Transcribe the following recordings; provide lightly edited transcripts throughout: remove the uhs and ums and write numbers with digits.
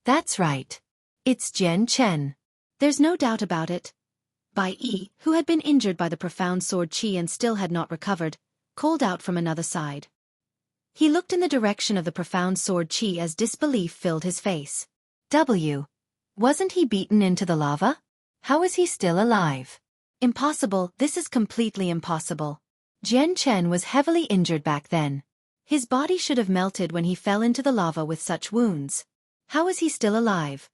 That's right. It's Jian Chen. There's no doubt about it. Bai Yi, who had been injured by the profound sword qi and still had not recovered, called out from another side. He looked in the direction of the profound sword qi as disbelief filled his face. Wasn't he beaten into the lava? How is he still alive? Impossible, this is completely impossible. Jian Chen was heavily injured back then. His body should have melted when he fell into the lava with such wounds. How is he still alive?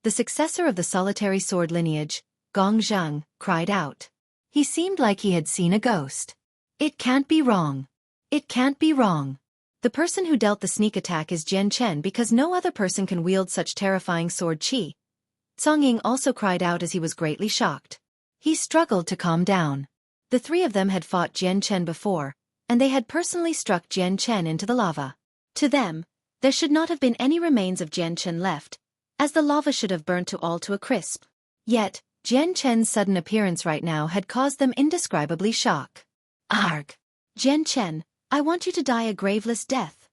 The successor of the solitary sword lineage, Gong Zhang, cried out. He seemed like he had seen a ghost. It can't be wrong. It can't be wrong. The person who dealt the sneak attack is Jian Chen because no other person can wield such terrifying sword qi. Song Ying also cried out as he was greatly shocked. He struggled to calm down. The three of them had fought Jian Chen before, and they had personally struck Jian Chen into the lava. To them, there should not have been any remains of Jian Chen left, as the lava should have burnt all to a crisp. Yet, Jian Chen's sudden appearance right now had caused them indescribably shock. Arg! Jian Chen, I want you to die a graveless death.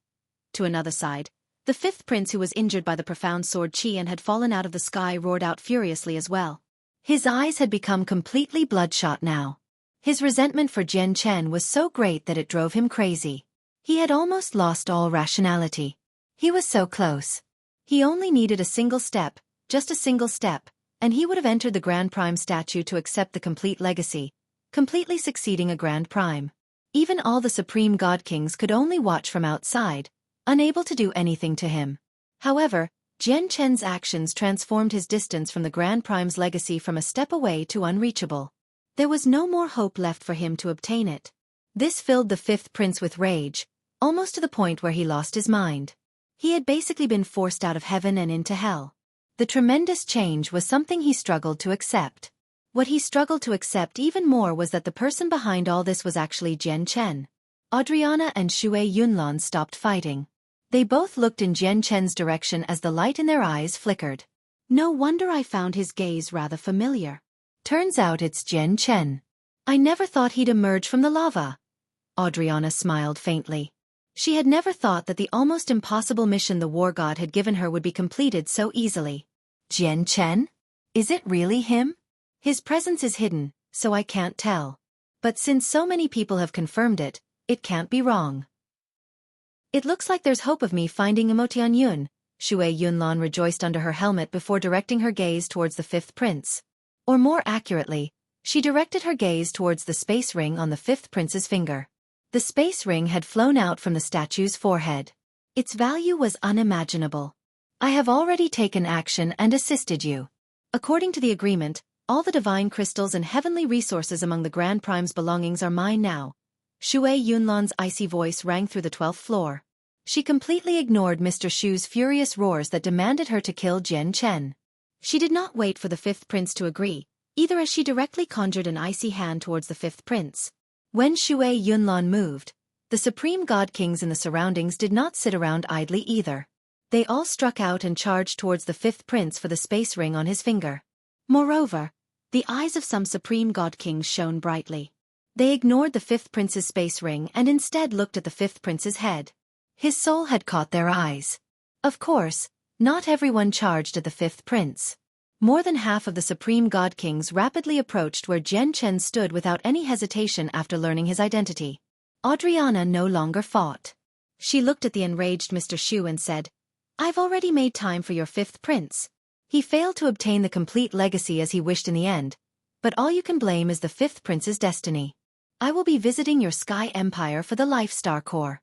To another side, the fifth prince who was injured by the profound sword qi and had fallen out of the sky roared out furiously as well. His eyes had become completely bloodshot now. His resentment for Jian Chen was so great that it drove him crazy. He had almost lost all rationality. He was so close. He only needed a single step, just a single step, and he would have entered the Grand Prime statue to accept the complete legacy, completely succeeding a Grand Prime. Even all the Supreme God Kings could only watch from outside, unable to do anything to him. However, Jian Chen's actions transformed his distance from the Grand Prime's legacy from a step away to unreachable. There was no more hope left for him to obtain it. This filled the fifth prince with rage, almost to the point where he lost his mind. He had basically been forced out of heaven and into hell. The tremendous change was something he struggled to accept. What he struggled to accept even more was that the person behind all this was actually Jian Chen. Adriana and Xue Yunlan stopped fighting. They both looked in Jian Chen's direction as the light in their eyes flickered. No wonder I found his gaze rather familiar. Turns out it's Jian Chen. I never thought he'd emerge from the lava. Adriana smiled faintly. She had never thought that the almost impossible mission the war god had given her would be completed so easily. Jian Chen? Is it really him? His presence is hidden, so I can't tell. But since so many people have confirmed it, it can't be wrong. It looks like there's hope of me finding Emotian Yun, Xue Yunlan rejoiced under her helmet before directing her gaze towards the fifth prince. Or more accurately, she directed her gaze towards the space ring on the fifth prince's finger. The space ring had flown out from the statue's forehead. Its value was unimaginable. I have already taken action and assisted you. According to the agreement, all the divine crystals and heavenly resources among the Grand Prime's belongings are mine now. Xue Yunlan's icy voice rang through the 12th floor. She completely ignored Mr. Shu's furious roars that demanded her to kill Jian Chen. She did not wait for the fifth prince to agree, either as she directly conjured an icy hand towards the fifth prince. When Xue Yunlan moved, the supreme god kings in the surroundings did not sit around idly either. They all struck out and charged towards the fifth prince for the space ring on his finger. Moreover, the eyes of some supreme god kings shone brightly. They ignored the fifth prince's space ring and instead looked at the fifth prince's head. His soul had caught their eyes. Of course, not everyone charged at the fifth prince. More than half of the supreme god kings rapidly approached where Jian Chen stood without any hesitation after learning his identity. Adriana no longer fought. She looked at the enraged Mr. Shu and said, "I've already made time for your fifth prince. He failed to obtain the complete legacy as he wished in the end, but all you can blame is the fifth prince's destiny. I will be visiting your Sky Empire for the Life Star Core."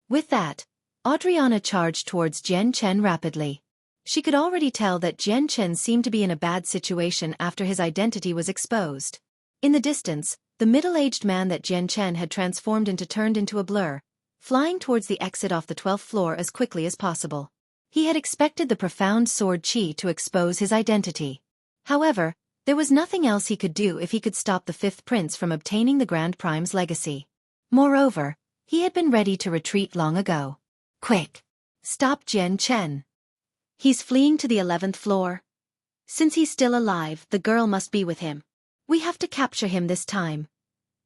With that, Adriana charged towards Jian Chen rapidly. She could already tell that Jian Chen seemed to be in a bad situation after his identity was exposed. In the distance, the middle-aged man that Jian Chen had transformed into turned into a blur, flying towards the exit off the 12th floor as quickly as possible. He had expected the profound sword qi to expose his identity. However, there was nothing else he could do if he could stop the fifth prince from obtaining the Grand Prime's legacy. Moreover, he had been ready to retreat long ago. Quick! Stop Jian Chen. He's fleeing to the 11th floor. Since he's still alive, the girl must be with him. We have to capture him this time.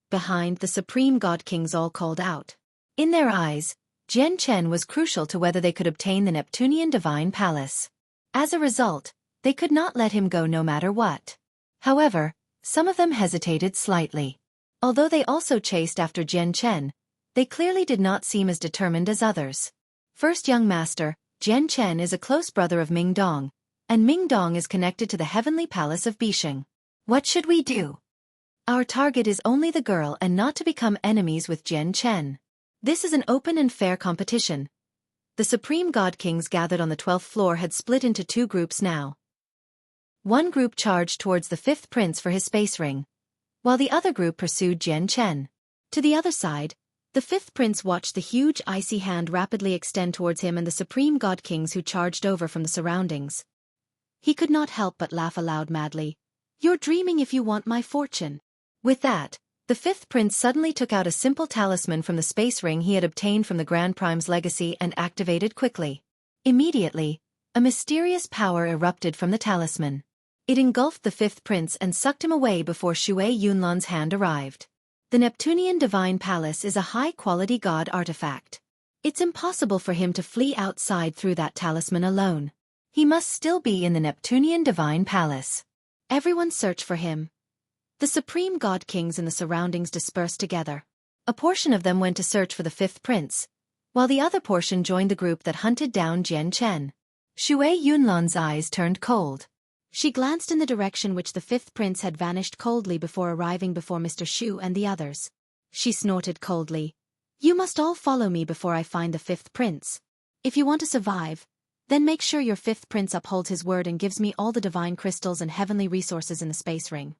Behind, the Supreme God Kings all called out. In their eyes, Jian Chen was crucial to whether they could obtain the Neptunian Divine Palace. As a result, they could not let him go no matter what. However, some of them hesitated slightly. Although they also chased after Jian Chen, they clearly did not seem as determined as others. First young master, Jian Chen is a close brother of Ming Dong, and Ming Dong is connected to the heavenly palace of Bisheng. What should we do? Our target is only the girl and not to become enemies with Jian Chen. This is an open and fair competition. The Supreme God Kings gathered on the 12th floor had split into two groups now. One group charged towards the 5th prince for his space ring, while the other group pursued Jian Chen. To the other side, the 5th prince watched the huge icy hand rapidly extend towards him and the Supreme God Kings who charged over from the surroundings. He could not help but laugh aloud madly. You're dreaming if you want my fortune. With that, the 5th prince suddenly took out a simple talisman from the space ring he had obtained from the Grand Prime's legacy and activated quickly. Immediately, a mysterious power erupted from the talisman. It engulfed the 5th prince and sucked him away before Xue Yunlan's hand arrived. The Neptunian Divine Palace is a high-quality god artifact. It's impossible for him to flee outside through that talisman alone. He must still be in the Neptunian Divine Palace. Everyone search for him. The Supreme God Kings in the surroundings dispersed together. A portion of them went to search for the 5th prince, while the other portion joined the group that hunted down Jian Chen. Xue Yunlan's eyes turned cold. She glanced in the direction which the 5th prince had vanished coldly before arriving before Mr. Xu and the others. She snorted coldly. You must all follow me before I find the 5th prince. If you want to survive, then make sure your 5th prince upholds his word and gives me all the divine crystals and heavenly resources in the space ring.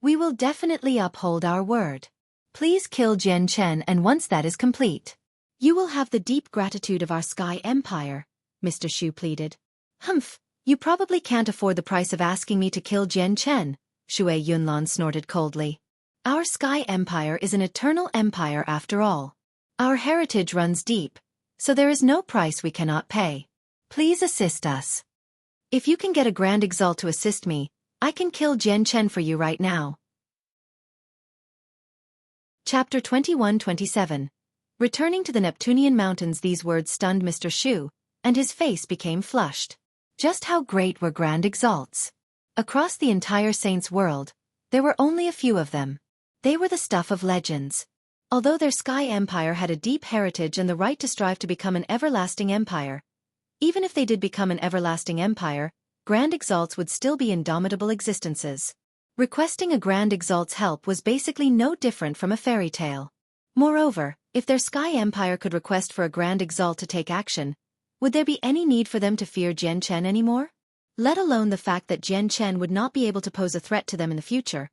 We will definitely uphold our word. Please kill Jian Chen, and once that is complete, you will have the deep gratitude of our Sky Empire, Mr. Xu pleaded. Humph, you probably can't afford the price of asking me to kill Jian Chen, Xue Yunlan snorted coldly. Our Sky Empire is an eternal empire after all. Our heritage runs deep, so there is no price we cannot pay. Please assist us. If you can get a Grand Exalt to assist me, I can kill Jian Chen for you right now. Chapter 21-27. Returning to the Neptunian Mountains, these words stunned Mr. Xu, and his face became flushed. Just how great were Grand Exalts? Across the entire Saints' world, there were only a few of them. They were the stuff of legends. Although their Sky Empire had a deep heritage and the right to strive to become an everlasting empire, even if they did become an everlasting empire, Grand Exalts would still be indomitable existences. Requesting a Grand Exalt's help was basically no different from a fairy tale. Moreover, if their Sky Empire could request for a Grand Exalt to take action, would there be any need for them to fear Jian Chen anymore? Let alone the fact that Jian Chen would not be able to pose a threat to them in the future.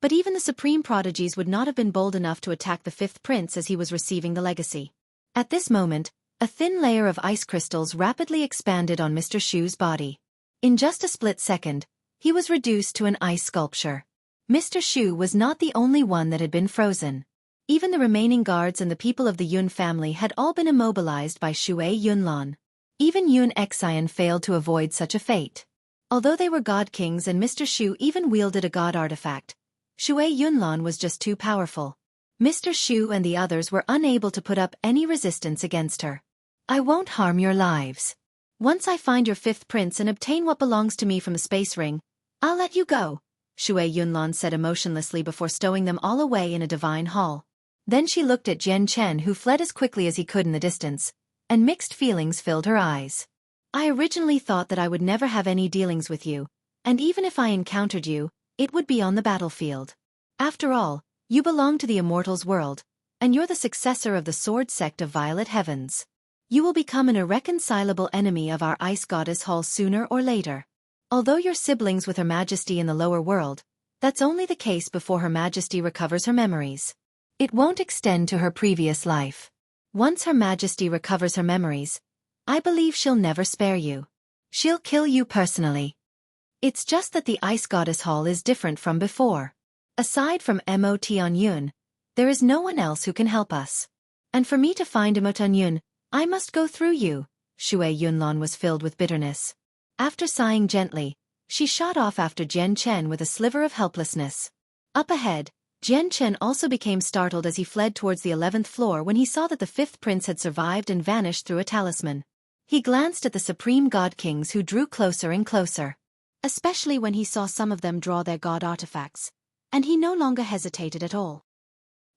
But even the Supreme Prodigies would not have been bold enough to attack the 5th prince as he was receiving the legacy. At this moment, a thin layer of ice crystals rapidly expanded on Mr. Xu's body. In just a split second, he was reduced to an ice sculpture. Mr. Xu was not the only one that had been frozen. Even the remaining guards and the people of the Yun family had all been immobilized by Xue Yunlan. Even Yun Xian failed to avoid such a fate. Although they were god kings and Mr. Xu even wielded a god artifact, Xue Yunlan was just too powerful. Mr. Xu and the others were unable to put up any resistance against her. I won't harm your lives. Once I find your 5th prince and obtain what belongs to me from the space ring, I'll let you go, Xue Yunlan said emotionlessly before stowing them all away in a divine hall. Then she looked at Jian Chen, who fled as quickly as he could in the distance, and mixed feelings filled her eyes. I originally thought that I would never have any dealings with you, and even if I encountered you, it would be on the battlefield. After all, you belong to the Immortals world, and you're the successor of the Sword Sect of Violet Heavens. You will become an irreconcilable enemy of our Ice Goddess Hall sooner or later. Although you're siblings with Her Majesty in the lower world, that's only the case before Her Majesty recovers her memories. It won't extend to her previous life. Once Her Majesty recovers her memories, I believe she'll never spare you. She'll kill you personally. It's just that the Ice Goddess Hall is different from before. Aside from Moton Yun, there is no one else who can help us. And for me to find Moton Yun, I must go through you. Xue Yunlan was filled with bitterness. After sighing gently, she shot off after Jian Chen with a sliver of helplessness. Up ahead, Jian Chen also became startled as he fled towards the 11th floor when he saw that the 5th prince had survived and vanished through a talisman. He glanced at the supreme god kings who drew closer and closer, especially when he saw some of them draw their god artifacts, and he no longer hesitated at all.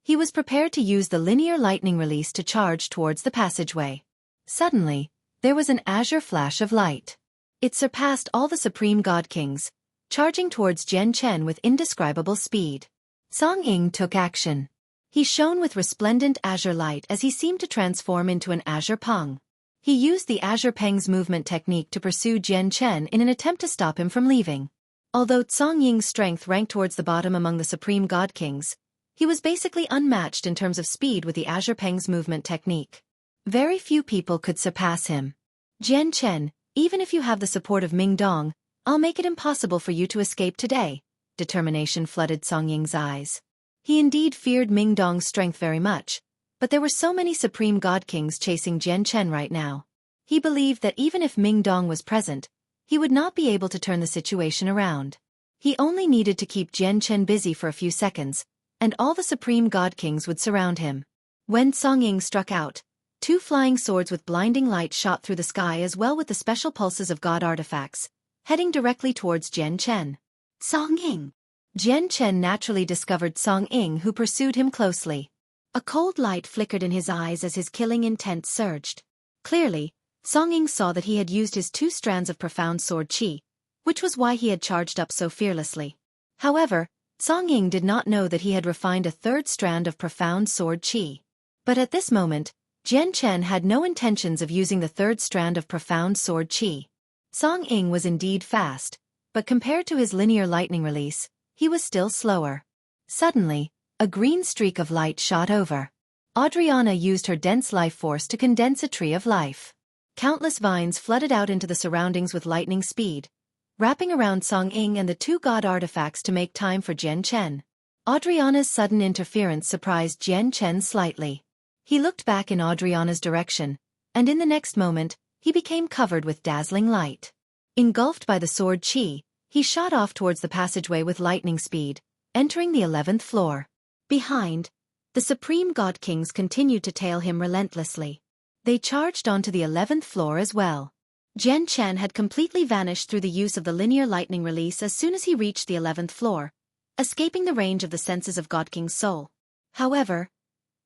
He was prepared to use the linear lightning release to charge towards the passageway. Suddenly, there was an azure flash of light. It surpassed all the supreme god kings, charging towards Jian Chen with indescribable speed. Song Ying took action. He shone with resplendent azure light as he seemed to transform into an azure peng. He used the azure peng's movement technique to pursue Jian Chen in an attempt to stop him from leaving. Although Song Ying's strength ranked towards the bottom among the supreme god kings, he was basically unmatched in terms of speed with the azure peng's movement technique. Very few people could surpass him. Jian Chen, even if you have the support of Ming Dong, I'll make it impossible for you to escape today. Determination flooded Song Ying's eyes. He indeed feared Ming Dong's strength very much, but there were so many supreme god kings chasing Jian Chen right now. He believed that even if Ming Dong was present, he would not be able to turn the situation around. He only needed to keep Jian Chen busy for a few seconds, and all the supreme god kings would surround him. When Song Ying struck out, 2 flying swords with blinding light shot through the sky as well with the special pulses of god artifacts, heading directly towards Jian Chen. Song Ying. Jian Chen naturally discovered Song Ying, who pursued him closely. A cold light flickered in his eyes as his killing intent surged. Clearly, Song Ying saw that he had used his 2 strands of profound sword qi, which was why he had charged up so fearlessly. However, Song Ying did not know that he had refined a 3rd strand of profound sword qi. But at this moment, Jian Chen had no intentions of using the 3rd strand of profound sword qi. Song Ying was indeed fast, but compared to his linear lightning release, he was still slower. Suddenly, a green streak of light shot over. Adriana used her dense life force to condense a tree of life. Countless vines flooded out into the surroundings with lightning speed, wrapping around Song Ying and the 2 god artifacts to make time for Jian Chen. Adriana's sudden interference surprised Jian Chen slightly. He looked back in Adriana's direction, and in the next moment, he became covered with dazzling light. Engulfed by the sword qi, he shot off towards the passageway with lightning speed, entering the 11th floor. Behind, the supreme god kings continued to tail him relentlessly. They charged onto the 11th floor as well. Jian Chen had completely vanished through the use of the linear lightning release as soon as he reached the 11th floor, escaping the range of the senses of God King's soul. However,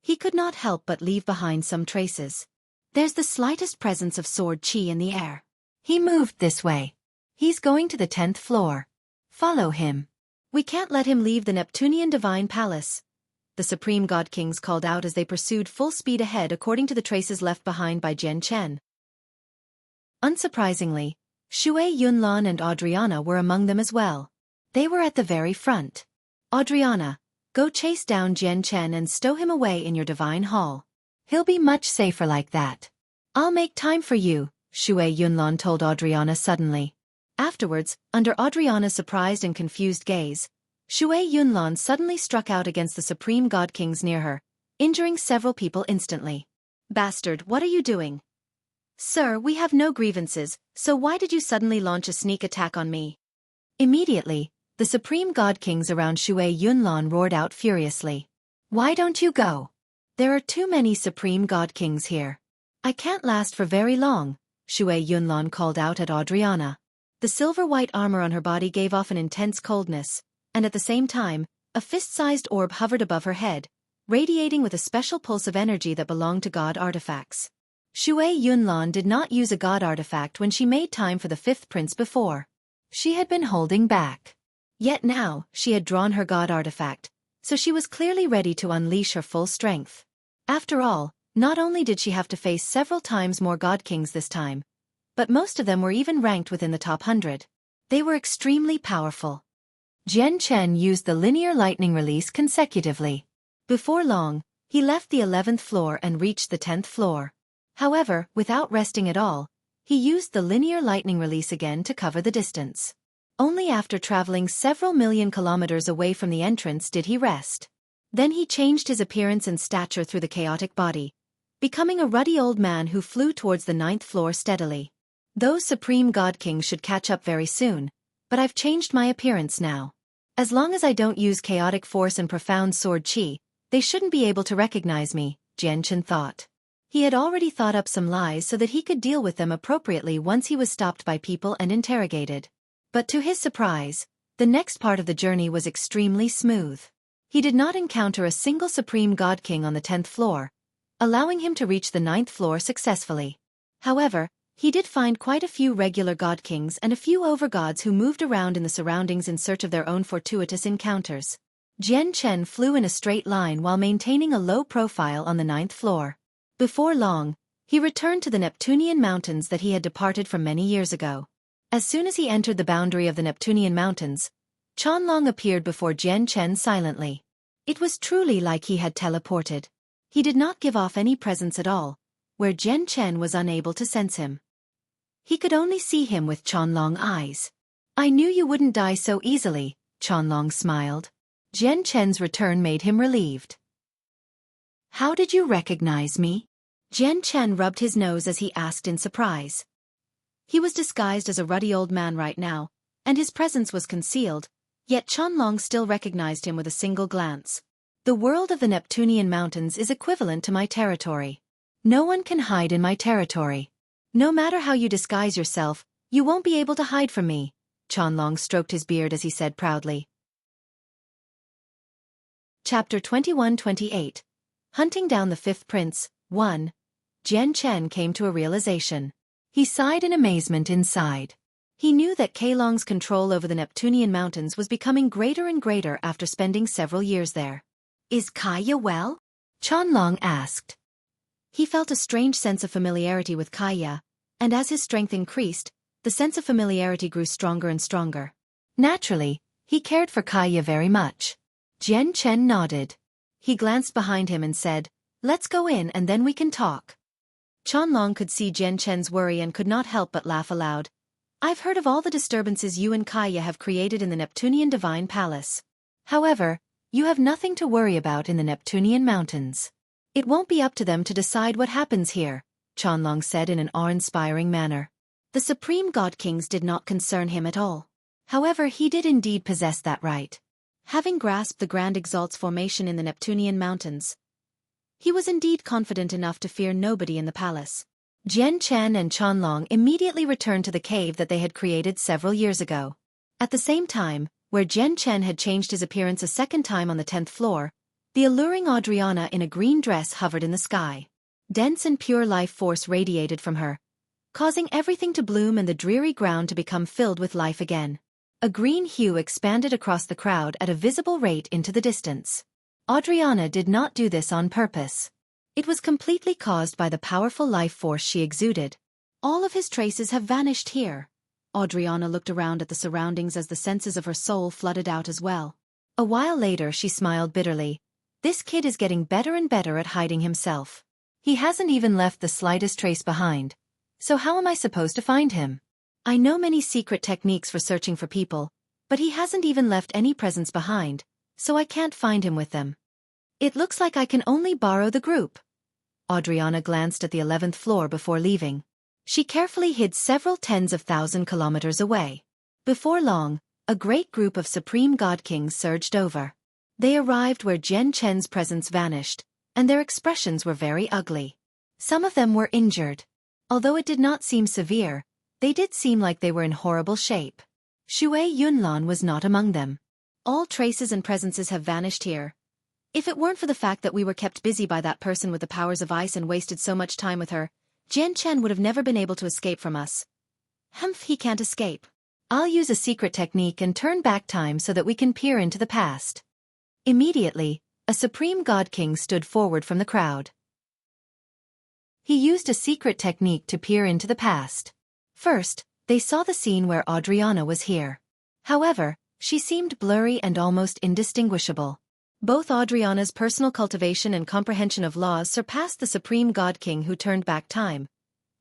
he could not help but leave behind some traces. There's the slightest presence of sword qi in the air. He moved this way. He's going to the 10th floor. Follow him. We can't let him leave the Neptunian Divine Palace. The Supreme God Kings called out as they pursued full speed ahead according to the traces left behind by Jian Chen. Unsurprisingly, Xue Yunlan and Adriana were among them as well. They were at the very front. Adriana, go chase down Jian Chen and stow him away in your divine hall. He'll be much safer like that. I'll make time for you, Xue Yunlan told Adriana suddenly. Afterwards, under Adriana's surprised and confused gaze, Xue Yunlan suddenly struck out against the Supreme God Kings near her, injuring several people instantly. Bastard, what are you doing? Sir, we have no grievances, so why did you suddenly launch a sneak attack on me? Immediately, the Supreme God Kings around Xue Yunlan roared out furiously. Why don't you go? There are too many Supreme God Kings here. I can't last for very long, Xue Yunlan called out at Adriana. The silver-white armor on her body gave off an intense coldness, and at the same time, a fist-sized orb hovered above her head, radiating with a special pulse of energy that belonged to god artifacts. Xue Yunlan did not use a god artifact when she made time for the 5th prince before. She had been holding back. Yet now, she had drawn her god artifact, so she was clearly ready to unleash her full strength. After all, not only did she have to face several times more god kings this time, but most of them were even ranked within the top 100. They were extremely powerful. Jian Chen used the linear lightning release consecutively. Before long, he left the 11th floor and reached the 10th floor. However, without resting at all, he used the linear lightning release again to cover the distance. Only after traveling several million kilometers away from the entrance did he rest. Then he changed his appearance and stature through the chaotic body, becoming a ruddy old man who flew towards the 9th floor steadily. Those Supreme God Kings should catch up very soon, but I've changed my appearance now. As long as I don't use chaotic force and profound sword qi, they shouldn't be able to recognize me, Jian Chen thought. He had already thought up some lies so that he could deal with them appropriately once he was stopped by people and interrogated. But to his surprise, the next part of the journey was extremely smooth. He did not encounter a single Supreme God King on the 10th floor, allowing him to reach the 9th floor successfully. However, he did find quite a few regular God Kings and a few overgods who moved around in the surroundings in search of their own fortuitous encounters. Jian Chen flew in a straight line while maintaining a low profile on the 9th floor. Before long, he returned to the Neptunian mountains that he had departed from many years ago. As soon as he entered the boundary of the Neptunian mountains, Qianlong appeared before Jian Chen silently. It was truly like he had teleported. He did not give off any presence at all, where Jian Chen was unable to sense him. He could only see him with Qianlong eyes. "I knew you wouldn't die so easily," Qianlong smiled. Jian Chen's return made him relieved. "How did you recognize me?" Jian Chen rubbed his nose as he asked in surprise. He was disguised as a ruddy old man right now, and his presence was concealed, yet Qianlong still recognized him with a single glance. "The world of the Neptunian mountains is equivalent to my territory. No one can hide in my territory. No matter how you disguise yourself, you won't be able to hide from me," Qianlong stroked his beard as he said proudly. Chapter 21-28 Hunting Down the Fifth Prince, 1. Jian Chen came to a realization. He sighed in amazement inside. He knew that Keilong's control over the Neptunian mountains was becoming greater and greater after spending several years there. "Is Kaya well?" Qianlong asked. He felt a strange sense of familiarity with Kaya, and as his strength increased, the sense of familiarity grew stronger and stronger. Naturally, he cared for Kaya very much. Jian Chen nodded. He glanced behind him and said, "Let's go in and then we can talk." Qianlong could see Jian Chen's worry and could not help but laugh aloud. "I've heard of all the disturbances you and Kaya have created in the Neptunian Divine Palace. However, you have nothing to worry about in the Neptunian mountains. It won't be up to them to decide what happens here," Qianlong said in an awe-inspiring manner. The Supreme God Kings did not concern him at all. However, he did indeed possess that right. Having grasped the Grand Exalt's formation in the Neptunian mountains, he was indeed confident enough to fear nobody in the palace. Jian Chen and Qianlong immediately returned to the cave that they had created several years ago. At the same time, where Jian Chen had changed his appearance a second time on the 10th floor, the alluring Adriana in a green dress hovered in the sky. Dense and pure life force radiated from her, causing everything to bloom and the dreary ground to become filled with life again. A green hue expanded across the crowd at a visible rate into the distance. Adriana did not do this on purpose. It was completely caused by the powerful life force she exuded. "All of his traces have vanished here." Adriana looked around at the surroundings as the senses of her soul flooded out as well. A while later she smiled bitterly. "This kid is getting better and better at hiding himself. He hasn't even left the slightest trace behind. So how am I supposed to find him? I know many secret techniques for searching for people, but he hasn't even left any presence behind, so I can't find him with them. It looks like I can only borrow the group." Adriana glanced at the 11th floor before leaving. She carefully hid several tens of thousand kilometers away. Before long, a great group of Supreme God Kings surged over. They arrived where Jian Chen's presence vanished, and their expressions were very ugly. Some of them were injured. Although it did not seem severe, they did seem like they were in horrible shape. Xue Yunlan was not among them. "All traces and presences have vanished here. If it weren't for the fact that we were kept busy by that person with the powers of ice and wasted so much time with her, Jian Chen would have never been able to escape from us." "Humph, he can't escape. I'll use a secret technique and turn back time so that we can peer into the past." Immediately, a Supreme God King stood forward from the crowd. He used a secret technique to peer into the past. First, they saw the scene where Adriana was here. However, she seemed blurry and almost indistinguishable. Both Adriana's personal cultivation and comprehension of laws surpassed the Supreme God King who turned back time,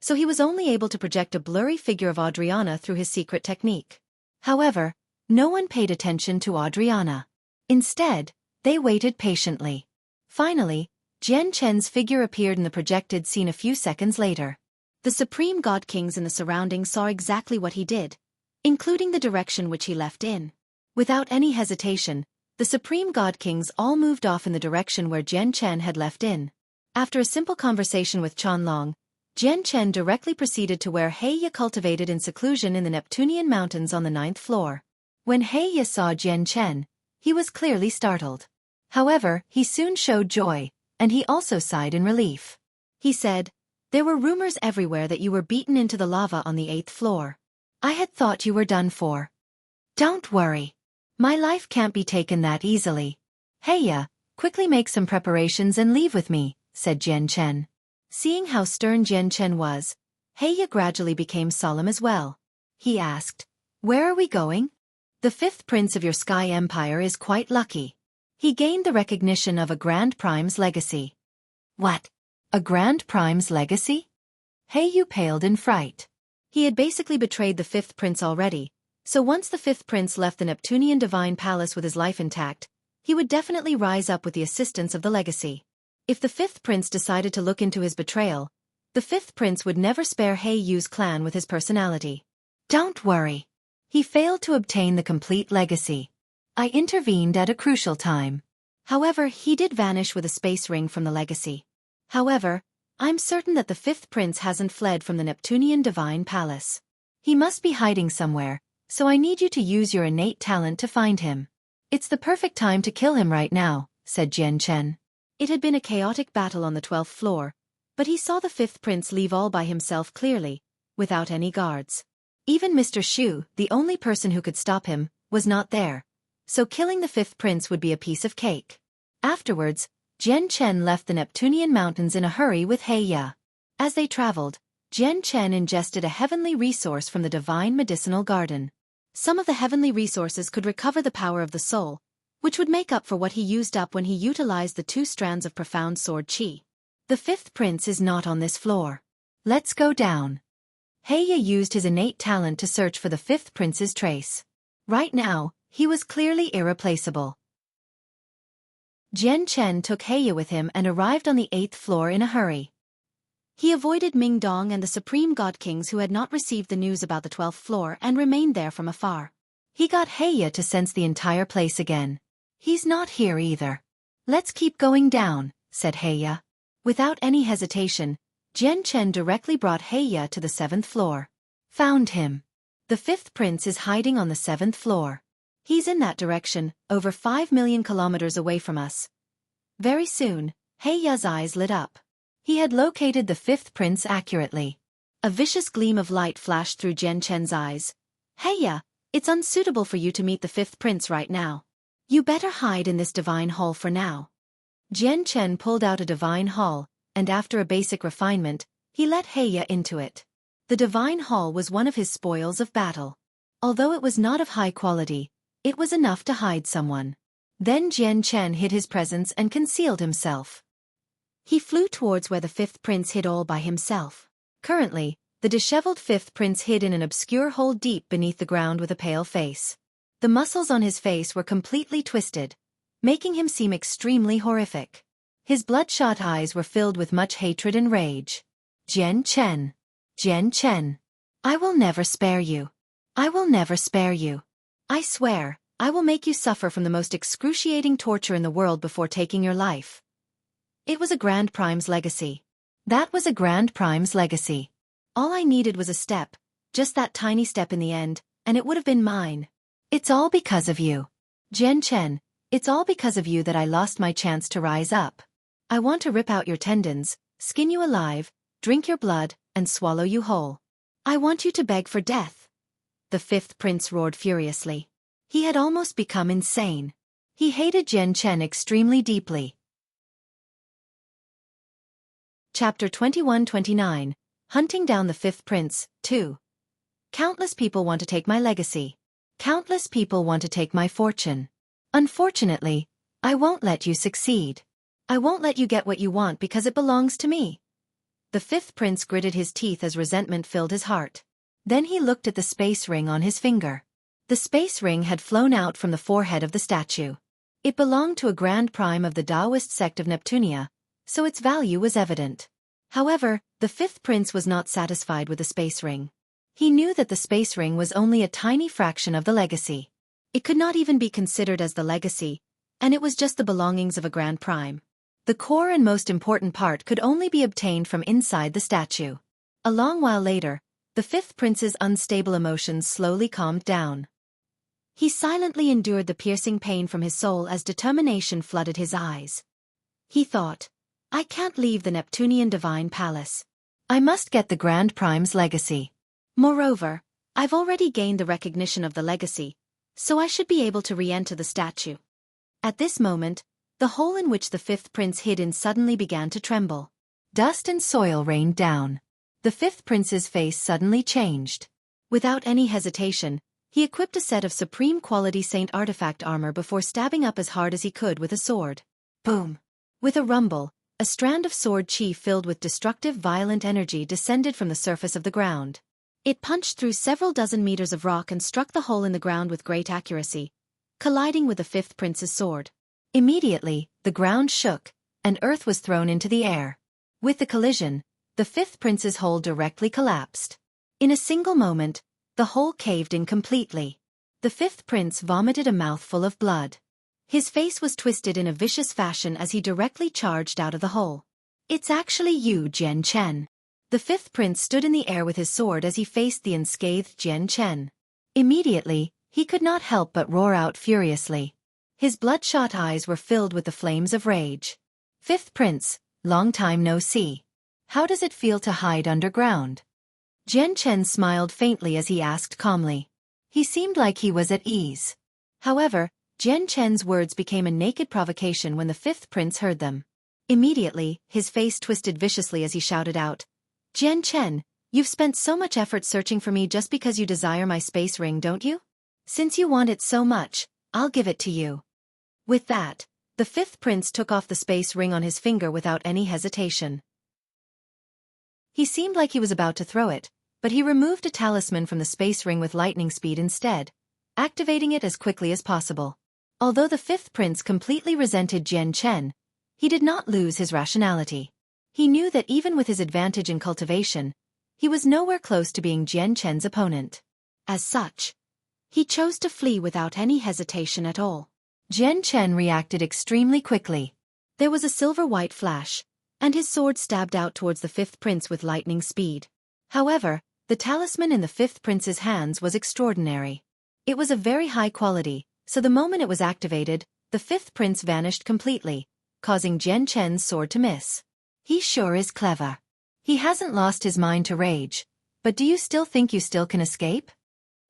so he was only able to project a blurry figure of Adriana through his secret technique. However, no one paid attention to Adriana. Instead, they waited patiently. Finally, Jian Chen's figure appeared in the projected scene a few seconds later. The Supreme God Kings in the surroundings saw exactly what he did, including the direction which he left in. Without any hesitation, the Supreme God Kings all moved off in the direction where Jian Chen had left in. After a simple conversation with Qianlong, Jian Chen directly proceeded to where Heya cultivated in seclusion in the Neptunian mountains on the 9th floor. When Heya saw Jian Chen, he was clearly startled. However, he soon showed joy, and he also sighed in relief. He said, "There were rumors everywhere that you were beaten into the lava on the 8th floor. I had thought you were done for. Don't worry. My life can't be taken that easily. Heya, quickly make some preparations and leave with me," said Jian Chen. Seeing how stern Jian Chen was, Heya gradually became solemn as well. He asked, "Where are we going?" "The 5th prince of your Sky Empire is quite lucky. He gained the recognition of a Grand Prime's legacy." "What? A Grand Prime's legacy?" Heyu paled in fright. He had basically betrayed the 5th prince already, so once the 5th prince left the Neptunian divine palace with his life intact, he would definitely rise up with the assistance of the legacy. If the 5th prince decided to look into his betrayal, the 5th prince would never spare Heiyu's clan with his personality. "Don't worry. He failed to obtain the complete legacy. I intervened at a crucial time. However, he did vanish with a space ring from the legacy. However, I'm certain that the 5th prince hasn't fled from the Neptunian divine palace. He must be hiding somewhere, so I need you to use your innate talent to find him. It's the perfect time to kill him right now," said Jian Chen. It had been a chaotic battle on the 12th floor, but he saw the 5th prince leave all by himself clearly, without any guards. Even Mr. Xu, the only person who could stop him, was not there, so killing the 5th prince would be a piece of cake. Afterwards, Jian Chen left the Neptunian mountains in a hurry with Heya. As they traveled, Jian Chen ingested a heavenly resource from the divine medicinal garden. Some of the heavenly resources could recover the power of the soul, which would make up for what he used up when he utilized the 2 strands of profound sword qi. "The 5th prince is not on this floor. Let's go down." Heya used his innate talent to search for the 5th prince's trace. Right now, he was clearly irreplaceable. Jian Chen took Heya with him and arrived on the 8th floor in a hurry. He avoided Ming Dong and the Supreme God Kings who had not received the news about the 12th floor and remained there from afar. He got Heya to sense the entire place again. "He's not here either. Let's keep going down," said Heya. Without any hesitation, Jian Chen directly brought Heya to the 7th floor. "Found him. The 5th prince is hiding on the 7th floor. He's in that direction, over 5 million kilometers away from us." Very soon, Heya's eyes lit up. He had located the 5th prince accurately. A vicious gleam of light flashed through Jian Chen's eyes. "Heya, it's unsuitable for you to meet the 5th prince right now. You better hide in this divine hall for now." Jian Chen pulled out a divine hall, and after a basic refinement, he let Heya into it. The divine hall was one of his spoils of battle. Although it was not of high quality, it was enough to hide someone. Then Jian Chen hid his presence and concealed himself. He flew towards where the 5th prince hid all by himself. Currently, the disheveled 5th prince hid in an obscure hole deep beneath the ground with a pale face. The muscles on his face were completely twisted, making him seem extremely horrific. His bloodshot eyes were filled with much hatred and rage. "Jian Chen. Jian Chen. I will never spare you. I will never spare you. I swear, I will make you suffer from the most excruciating torture in the world before taking your life." It was a Grand Prime's legacy. That was a Grand Prime's legacy. All I needed was a step, just that tiny step in the end, and it would have been mine. "It's all because of you. Jian Chen, it's all because of you that I lost my chance to rise up. I want to rip out your tendons, skin you alive, drink your blood, and swallow you whole. I want you to beg for death." The 5th prince roared furiously. He had almost become insane. He hated Jian Chen extremely deeply. Chapter 21-29, Hunting Down the 5th Prince, 2. Countless people want to take my legacy. Countless people want to take my fortune. Unfortunately, I won't let you succeed. I won't let you get what you want because it belongs to me. The 5th prince gritted his teeth as resentment filled his heart. Then he looked at the space ring on his finger. The space ring had flown out from the forehead of the statue. It belonged to a Grand Prime of the Taoist sect of Neptunia, so its value was evident. However, the 5th prince was not satisfied with the space ring. He knew that the space ring was only a tiny fraction of the legacy. It could not even be considered as the legacy, and it was just the belongings of a Grand Prime. The core and most important part could only be obtained from inside the statue. A long while later, the fifth prince's unstable emotions slowly calmed down. He silently endured the piercing pain from his soul as determination flooded his eyes. He thought, I can't leave the Neptunian Divine Palace. I must get the Grand Prime's legacy. Moreover, I've already gained the recognition of the legacy, so I should be able to re-enter the statue. At this moment, the hole in which the fifth prince hid in suddenly began to tremble. Dust and soil rained down. The fifth prince's face suddenly changed. Without any hesitation, he equipped a set of supreme quality Saint artifact armor before stabbing up as hard as he could with a sword. Boom! With a rumble, a strand of sword chi filled with destructive violent energy descended from the surface of the ground. It punched through several dozen meters of rock and struck the hole in the ground with great accuracy, colliding with the fifth prince's sword. Immediately, the ground shook, and earth was thrown into the air. With the collision, the fifth prince's hole directly collapsed. In a single moment, the hole caved in completely. The fifth prince vomited a mouthful of blood. His face was twisted in a vicious fashion as he directly charged out of the hole. It's actually you, Jian Chen. The fifth prince stood in the air with his sword as he faced the unscathed Jian Chen. Immediately, he could not help but roar out furiously. His bloodshot eyes were filled with the flames of rage. Fifth prince, long time no see. How does it feel to hide underground? Jian Chen smiled faintly as he asked calmly. He seemed like he was at ease. However, Jian Chen's words became a naked provocation when the fifth prince heard them. Immediately, his face twisted viciously as he shouted out, Jian Chen, you've spent so much effort searching for me just because you desire my space ring, don't you? Since you want it so much, I'll give it to you. With that, the fifth prince took off the space ring on his finger without any hesitation. He seemed like he was about to throw it, but he removed a talisman from the space ring with lightning speed instead, activating it as quickly as possible. Although the fifth prince completely resented Jian Chen, he did not lose his rationality. He knew that even with his advantage in cultivation, he was nowhere close to being Jian Chen's opponent. As such, he chose to flee without any hesitation at all. Jian Chen reacted extremely quickly. There was a silver-white flash, and his sword stabbed out towards the fifth prince with lightning speed. However, the talisman in the fifth prince's hands was extraordinary. It was of very high quality, so the moment it was activated, the fifth prince vanished completely, causing Jian Chen's sword to miss. He sure is clever. He hasn't lost his mind to rage, but do you still think you still can escape?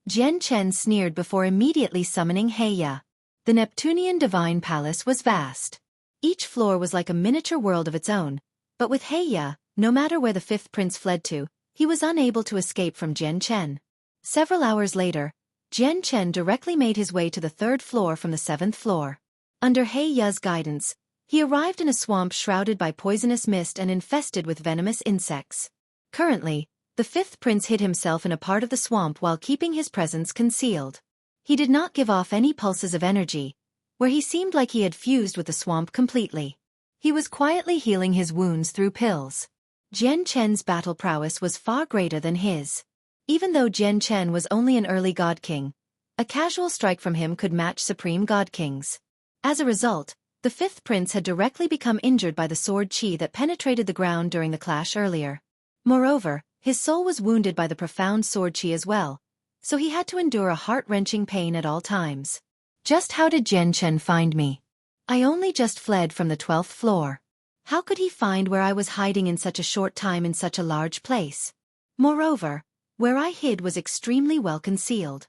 Jian Chen sneered before immediately summoning Heya. The Neptunian Divine Palace was vast. Each floor was like a miniature world of its own, but with Heya, no matter where the fifth prince fled to, he was unable to escape from Jian Chen. Several hours later, Jian Chen directly made his way to the third floor from the seventh floor. Under Heya's guidance, he arrived in a swamp shrouded by poisonous mist and infested with venomous insects. Currently, the fifth prince hid himself in a part of the swamp while keeping his presence concealed. He did not give off any pulses of energy, where he seemed like he had fused with the swamp completely. He was quietly healing his wounds through pills. Jian Chen's battle prowess was far greater than his. Even though Jian Chen was only an early god king, a casual strike from him could match supreme god kings. As a result, the fifth prince had directly become injured by the sword chi that penetrated the ground during the clash earlier. Moreover, his soul was wounded by the profound sword chi as well, so he had to endure a heart-wrenching pain at all times. Just how did Jian Chen find me? I only just fled from the 12th floor. How could he find where I was hiding in such a short time in such a large place? Moreover, where I hid was extremely well concealed.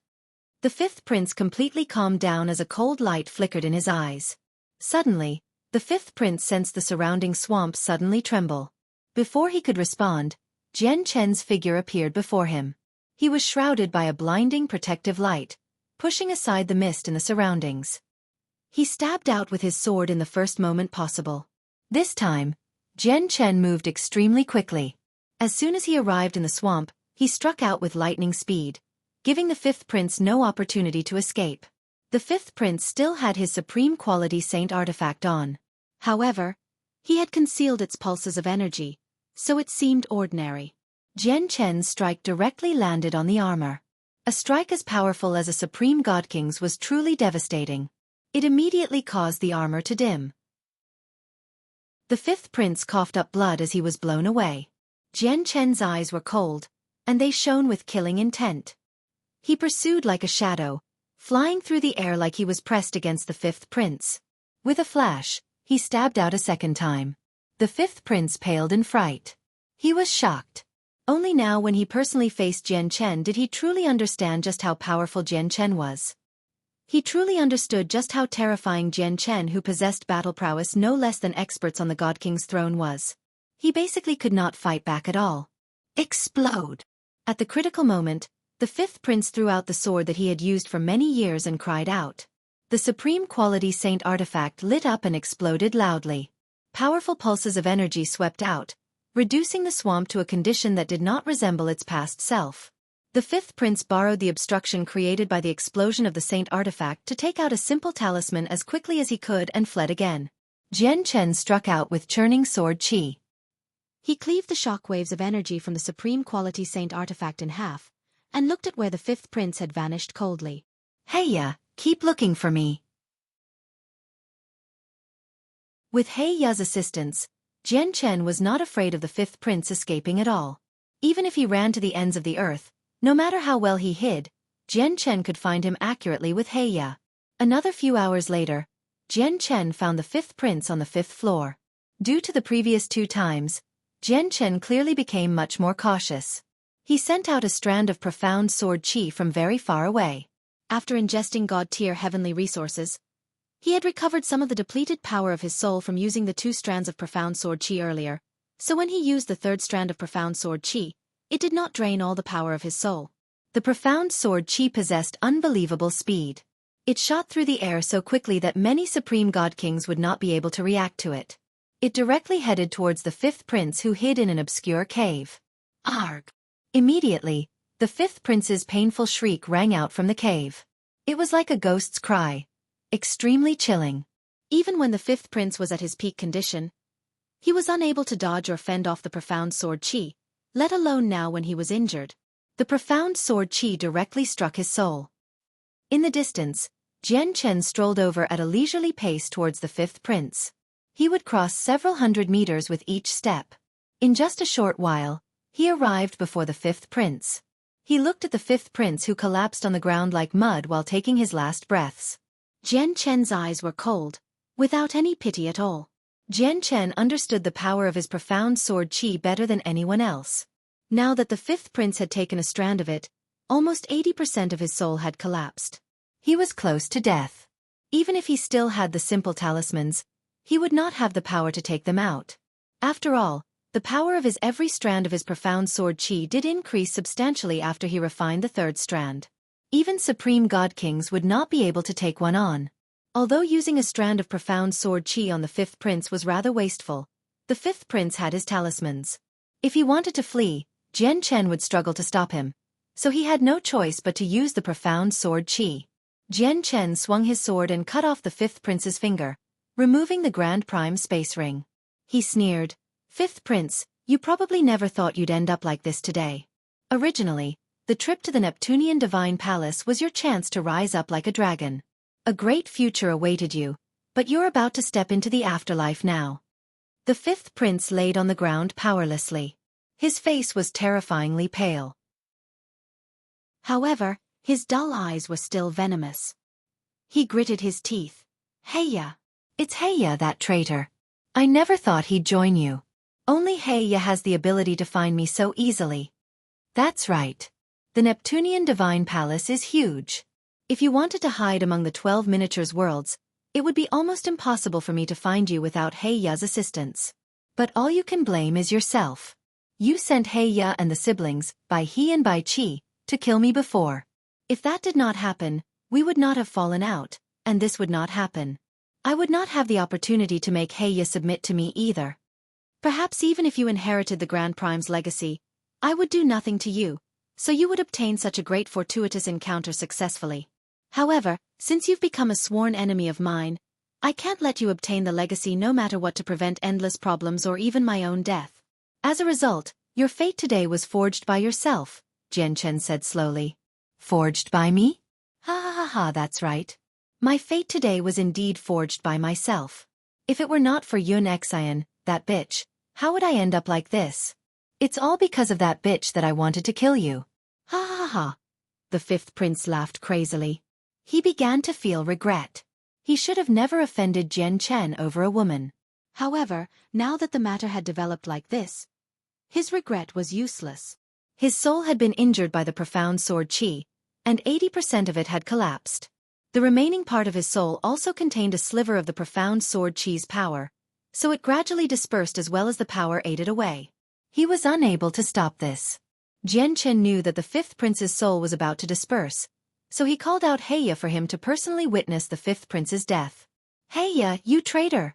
The fifth prince completely calmed down as a cold light flickered in his eyes. Suddenly, the fifth prince sensed the surrounding swamp suddenly tremble. Before he could respond, Jian Chen's figure appeared before him. He was shrouded by a blinding protective light, pushing aside the mist in the surroundings. He stabbed out with his sword in the first moment possible. This time, Jian Chen moved extremely quickly. As soon as he arrived in the swamp, he struck out with lightning speed, giving the fifth prince no opportunity to escape. The fifth prince still had his supreme quality saint artifact on. However, he had concealed its pulses of energy, so it seemed ordinary. Jian Chen's strike directly landed on the armor. A strike as powerful as a supreme god king's was truly devastating. It immediately caused the armor to dim. The fifth prince coughed up blood as he was blown away. Jian Chen's eyes were cold, and they shone with killing intent. He pursued like a shadow, flying through the air like he was pressed against the fifth prince. With a flash, he stabbed out a second time. The fifth prince paled in fright. He was shocked. Only now when he personally faced Jian Chen did he truly understand just how powerful Jian Chen was. He truly understood just how terrifying Jian Chen, who possessed battle prowess no less than experts on the God King's throne, was. He basically could not fight back at all. Explode! At the critical moment, the fifth prince threw out the sword that he had used for many years and cried out. The supreme quality saint artifact lit up and exploded loudly. Powerful pulses of energy swept out, reducing the swamp to a condition that did not resemble its past self. The fifth prince borrowed the obstruction created by the explosion of the saint artifact to take out a simple talisman as quickly as he could and fled again. Jian Chen struck out with churning sword qi. He cleaved the shockwaves of energy from the supreme quality saint artifact in half, and looked at where the fifth prince had vanished coldly. Heya, keep looking for me. With Heiya's assistance, Jian Chen was not afraid of the fifth prince escaping at all. Even if he ran to the ends of the earth, no matter how well he hid, Jian Chen could find him accurately with Heiya. Another few hours later, Jian Chen found the fifth prince on the fifth floor. Due to the previous 2 times, Jian Chen clearly became much more cautious. He sent out a strand of profound sword qi from very far away. After ingesting God-tier heavenly resources, he had recovered some of the depleted power of his soul from using the 2 strands of profound sword qi earlier, so when he used the 3rd strand of profound sword qi, it did not drain all the power of his soul. The profound sword qi possessed unbelievable speed. It shot through the air so quickly that many supreme god kings would not be able to react to it. It directly headed towards the fifth prince, who hid in an obscure cave. Arg! Immediately, the fifth prince's painful shriek rang out from the cave. It was like a ghost's cry. Extremely chilling. Even when the fifth prince was at his peak condition, he was unable to dodge or fend off the profound sword qi, let alone now when he was injured. The profound sword qi directly struck his soul. In the distance, Jian Chen strolled over at a leisurely pace towards the fifth prince. He would cross several hundred meters with each step. In just a short while, he arrived before the fifth prince. He looked at the fifth prince, who collapsed on the ground like mud while taking his last breaths. Jian Chen's eyes were cold, without any pity at all. Jian Chen understood the power of his profound sword qi better than anyone else. Now that the fifth prince had taken a strand of it, almost 80% of his soul had collapsed. He was close to death. Even if he still had the simple talismans, he would not have the power to take them out. After all, the power of every strand of his profound sword qi did increase substantially after he refined the 3rd strand. Even supreme god kings would not be able to take one on. Although using a strand of profound sword qi on the fifth prince was rather wasteful, the fifth prince had his talismans. If he wanted to flee, Jian Chen would struggle to stop him, so he had no choice but to use the profound sword qi. Jian Chen swung his sword and cut off the fifth prince's finger, removing the Grand Prime space ring. He sneered, "Fifth prince, you probably never thought you'd end up like this today. Originally, the trip to the Neptunian Divine Palace was your chance to rise up like a dragon. A great future awaited you, but you're about to step into the afterlife now." The fifth prince laid on the ground powerlessly. His face was terrifyingly pale. However, his dull eyes were still venomous. He gritted his teeth. "Heya. It's Heya, that traitor. I never thought he'd join you. Only Heya has the ability to find me so easily." "That's right. The Neptunian Divine Palace is huge. If you wanted to hide among the 12 miniatures worlds, it would be almost impossible for me to find you without Heiya's assistance. But all you can blame is yourself. You sent Heiya and the siblings, Bai He and Bai Qi, to kill me before. If that did not happen, we would not have fallen out, and this would not happen. I would not have the opportunity to make Heiya submit to me either. Perhaps even if you inherited the Grand Prime's legacy, I would do nothing to you, so you would obtain such a great fortuitous encounter successfully. However, since you've become a sworn enemy of mine, I can't let you obtain the legacy no matter what to prevent endless problems or even my own death. As a result, your fate today was forged by yourself," Jian Chen said slowly. "Forged by me? Ha ha ha ha, that's right. My fate today was indeed forged by myself. If it were not for Yun Xian, That bitch. How would I end up like this? It's all because of that bitch that I wanted to kill you. Ha ha ha. The fifth prince laughed crazily. He began to feel regret. He should have never offended Jian Chen over a woman. However, now that the matter had developed like this, his regret was useless. His soul had been injured by the profound sword qi, and 80% of it had collapsed. The remaining part of his soul also contained a sliver of the profound sword qi's power, so it gradually dispersed as well as the power ate it away. He was unable to stop this. Jian Chen knew that the fifth prince's soul was about to disperse, so he called out Heya for him to personally witness the fifth prince's death. Heya, you traitor!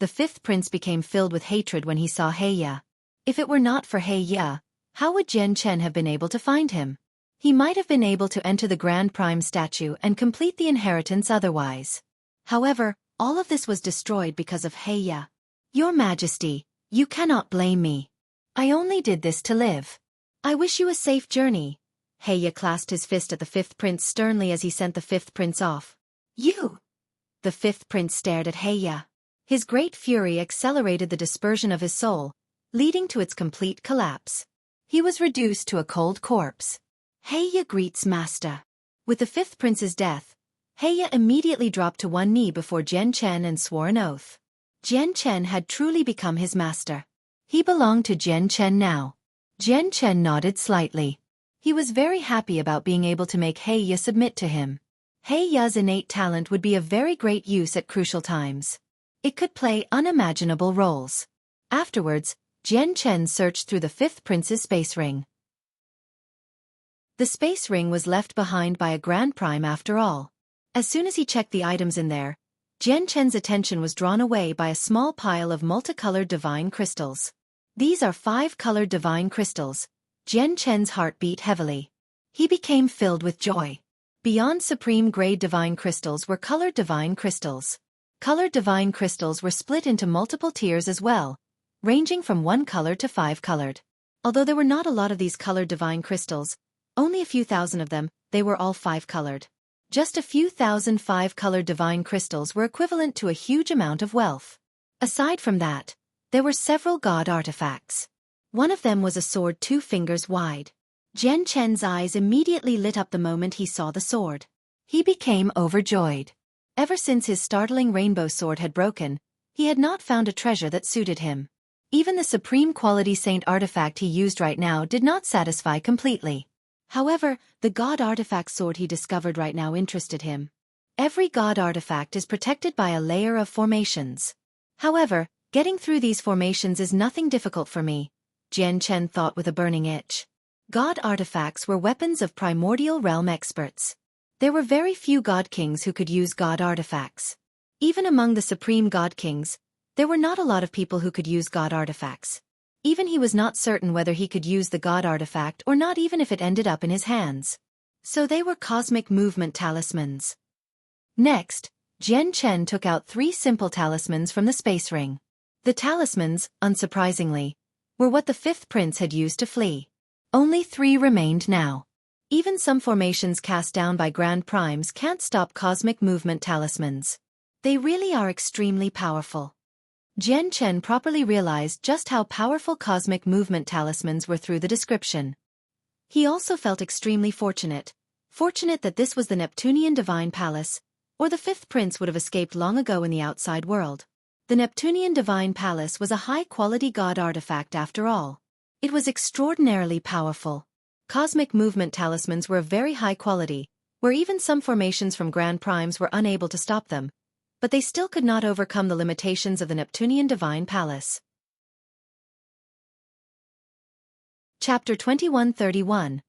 The fifth prince became filled with hatred when he saw Heya. If it were not for Heya, how would Jian Chen have been able to find him? He might have been able to enter the Grand Prime statue and complete the inheritance otherwise. However, all of this was destroyed because of Heya. Your Majesty, you cannot blame me. I only did this to live. I wish you a safe journey. Heya clasped his fist at the fifth prince sternly as he sent the fifth prince off. You! The fifth prince stared at Heya. His great fury accelerated the dispersion of his soul, leading to its complete collapse. He was reduced to a cold corpse. Heya greets master. With the fifth prince's death, Heya immediately dropped to one knee before Jian Chen and swore an oath. Jian Chen had truly become his master. He belonged to Jian Chen now. Jian Chen nodded slightly. He was very happy about being able to make Heya submit to him. Heya's innate talent would be of very great use at crucial times. It could play unimaginable roles. Afterwards, Jian Chen searched through the fifth prince's space ring. The space ring was left behind by a Grand Prime after all. As soon as he checked the items in there, Jian Chen's attention was drawn away by a small pile of multicolored divine crystals. These are 5 colored divine crystals. Jian Chen's heart beat heavily. He became filled with joy. Beyond supreme grade divine crystals were colored divine crystals. Colored divine crystals were split into multiple tiers as well, ranging from 1 color to 5 colored. Although there were not a lot of these colored divine crystals, only a few thousand of them, they were all 5 colored. Just a few thousand 5-colored divine crystals were equivalent to a huge amount of wealth. Aside from that, there were several god artifacts. One of them was a sword 2 fingers wide. Jian Chen's eyes immediately lit up the moment he saw the sword. He became overjoyed. Ever since his startling rainbow sword had broken, he had not found a treasure that suited him. Even the supreme quality saint artifact he used right now did not satisfy completely. However, the god artifact sword he discovered right now interested him. Every god artifact is protected by a layer of formations. However, getting through these formations is nothing difficult for me, Jian Chen thought with a burning itch. God artifacts were weapons of primordial realm experts. There were very few god kings who could use god artifacts. Even among the supreme god kings, there were not a lot of people who could use god artifacts. Even he was not certain whether he could use the god artifact or not, even if it ended up in his hands. So they were cosmic movement talismans. Next, Jian Chen took out 3 simple talismans from the space ring. The talismans, unsurprisingly, were what the fifth prince had used to flee. Only 3 remained now. Even some formations cast down by Grand Primes can't stop cosmic movement talismans. They really are extremely powerful. Jian Chen properly realized just how powerful cosmic movement talismans were through the description. He also felt extremely fortunate that this was the Neptunian Divine Palace, or the fifth prince would have escaped long ago in the outside world. The Neptunian Divine Palace was a high-quality god artifact after all. It was extraordinarily powerful. Cosmic movement talismans were of very high quality, where even some formations from Grand Primes were unable to stop them, but they still could not overcome the limitations of the Neptunian Divine Palace. Chapter 2131.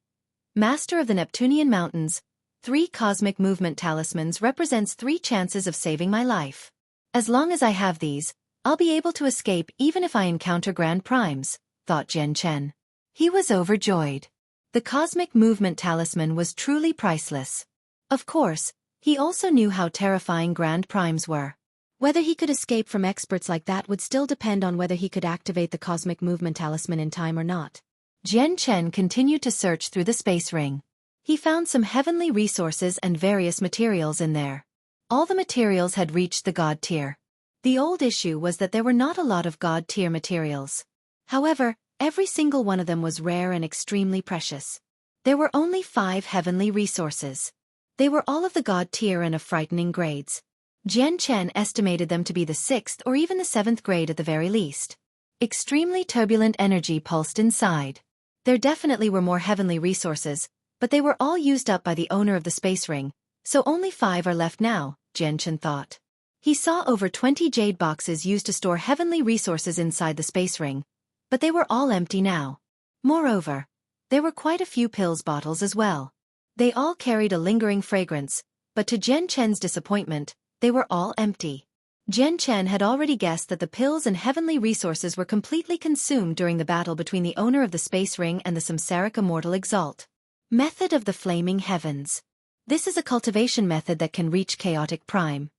Master of the Neptunian Mountains. 3 cosmic movement talismans represents 3 chances of saving my life. As long as I have these, I'll be able to escape even if I encounter Grand Primes, thought Jian Chen. He was overjoyed. The cosmic movement talisman was truly priceless. Of course, he also knew how terrifying Grand Primes were. Whether he could escape from experts like that would still depend on whether he could activate the cosmic movement talisman in time or not. Jian Chen continued to search through the space ring. He found some heavenly resources and various materials in there. All the materials had reached the god tier. The old issue was that there were not a lot of god-tier materials. However, every single one of them was rare and extremely precious. There were only 5 heavenly resources. They were all of the god tier and of frightening grades. Jian Chen estimated them to be the 6th or even the 7th grade at the very least. Extremely turbulent energy pulsed inside. There definitely were more heavenly resources, but they were all used up by the owner of the space ring, so only 5 are left now, Jian Chen thought. He saw over 20 jade boxes used to store heavenly resources inside the space ring, but they were all empty now. Moreover, there were quite a few pills bottles as well. They all carried a lingering fragrance, but to Jian Chen's disappointment, they were all empty. Jian Chen had already guessed that the pills and heavenly resources were completely consumed during the battle between the owner of the space ring and the samsaric immortal Exalt. Method of the Flaming Heavens. This is a cultivation method that can reach chaotic prime.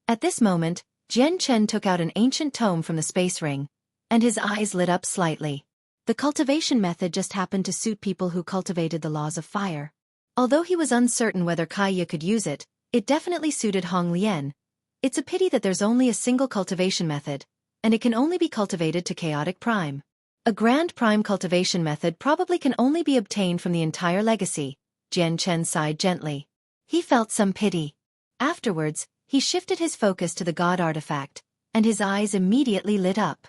At this moment, Jian Chen took out an ancient tome from the space ring, and his eyes lit up slightly. The cultivation method just happened to suit people who cultivated the laws of fire. Although he was uncertain whether Kaiya could use it, it definitely suited Hong Lian. It's a pity that there's only a single cultivation method, and it can only be cultivated to chaotic prime. A grand prime cultivation method probably can only be obtained from the entire legacy. Jian Chen sighed gently. He felt some pity. Afterwards, he shifted his focus to the god artifact, and his eyes immediately lit up.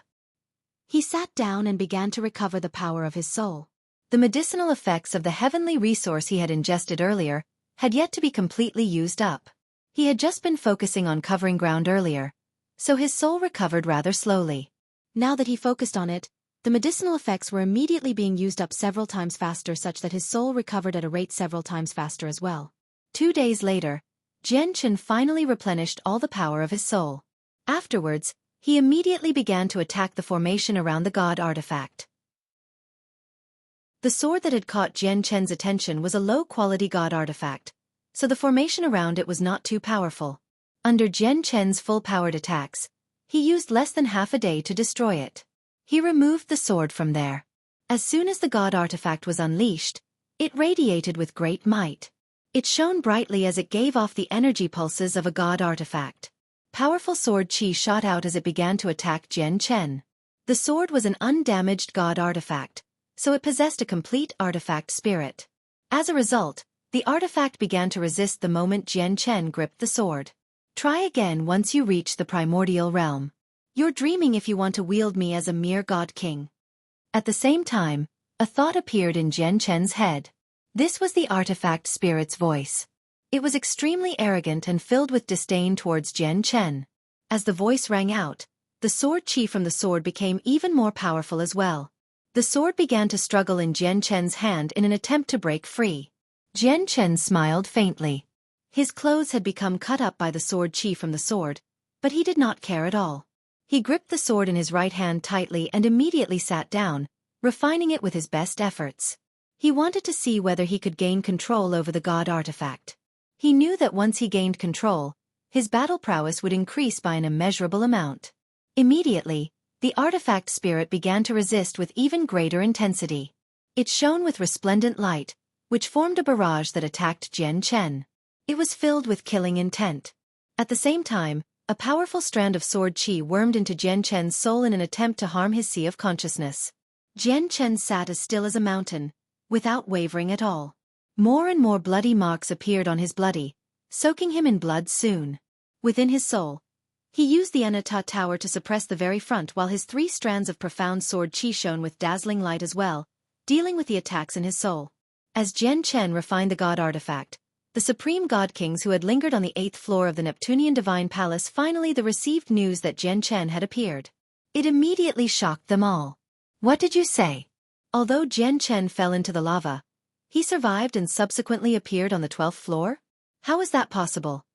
He sat down and began to recover the power of his soul. The medicinal effects of the heavenly resource he had ingested earlier had yet to be completely used up. He had just been focusing on covering ground earlier, so his soul recovered rather slowly. Now that he focused on it, the medicinal effects were immediately being used up several times faster, such that his soul recovered at a rate several times faster as well. 2 days later, Jian Chen finally replenished all the power of his soul. Afterwards, he immediately began to attack the formation around the god artifact. The sword that had caught Jian Chen's attention was a low-quality god artifact, so the formation around it was not too powerful. Under Jian Chen's full-powered attacks, he used less than half a day to destroy it. He removed the sword from there. As soon as the god artifact was unleashed, it radiated with great might. It shone brightly as it gave off the energy pulses of a god artifact. Powerful sword chi shot out as it began to attack Jian Chen. The sword was an undamaged god artifact, so it possessed a complete artifact spirit. As a result, the artifact began to resist the moment Jian Chen gripped the sword. Try again once you reach the primordial realm. You're dreaming if you want to wield me as a mere god king. At the same time, a thought appeared in Jian Chen's head. This was the artifact spirit's voice. It was extremely arrogant and filled with disdain towards Jian Chen. As the voice rang out, the sword chi from the sword became even more powerful as well. The sword began to struggle in Jian Chen's hand in an attempt to break free. Jian Chen smiled faintly. His clothes had become cut up by the sword chi from the sword, but he did not care at all. He gripped the sword in his right hand tightly and immediately sat down, refining it with his best efforts. He wanted to see whether he could gain control over the god artifact. He knew that once he gained control, his battle prowess would increase by an immeasurable amount. Immediately, the artifact spirit began to resist with even greater intensity. It shone with resplendent light, which formed a barrage that attacked Jian Chen. It was filled with killing intent. At the same time, a powerful strand of sword chi wormed into Jian Chen's soul in an attempt to harm his sea of consciousness. Jian Chen sat as still as a mountain, without wavering at all. More and more bloody marks appeared on his body, soaking him in blood soon. Within his soul, he used the Anata Tower to suppress the very front while his 3 strands of profound sword chi shone with dazzling light as well, dealing with the attacks in his soul. As Jian Chen refined the god artifact, the supreme god kings who had lingered on the 8th floor of the Neptunian Divine Palace finally received news that Jian Chen had appeared. It immediately shocked them all. What did you say? Although Jian Chen fell into the lava, he survived and subsequently appeared on the 12th floor? How is that possible?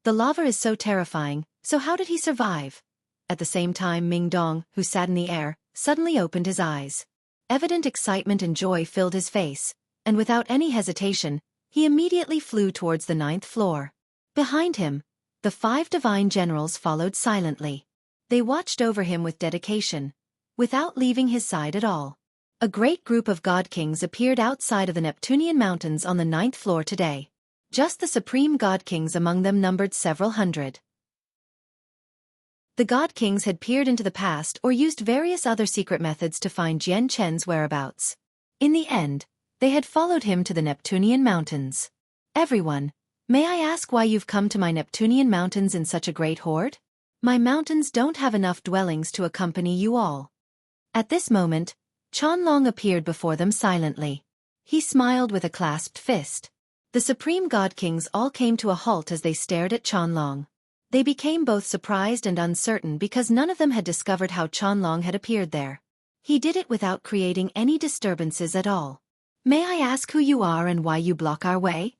The lava is so terrifying, so how did he survive? At the same time, Ming Dong, who sat in the air, suddenly opened his eyes. Evident excitement and joy filled his face, and without any hesitation, he immediately flew towards the 9th floor. Behind him, the 5 divine generals followed silently. They watched over him with dedication, without leaving his side at all. A great group of god kings appeared outside of the Neptunian mountains on the 9th floor today. Just the supreme god kings among them numbered several hundred. The God Kings had peered into the past or used various other secret methods to find Jian Chen's whereabouts. In the end, they had followed him to the Neptunian Mountains. Everyone, may I ask why you've come to my Neptunian Mountains in such a great horde? My mountains don't have enough dwellings to accompany you all. At this moment, Qianlong appeared before them silently. He smiled with a clasped fist. The Supreme God Kings all came to a halt as they stared at Qianlong. They became both surprised and uncertain because none of them had discovered how Qianlong had appeared there. He did it without creating any disturbances at all. May I ask who you are and why you block our way?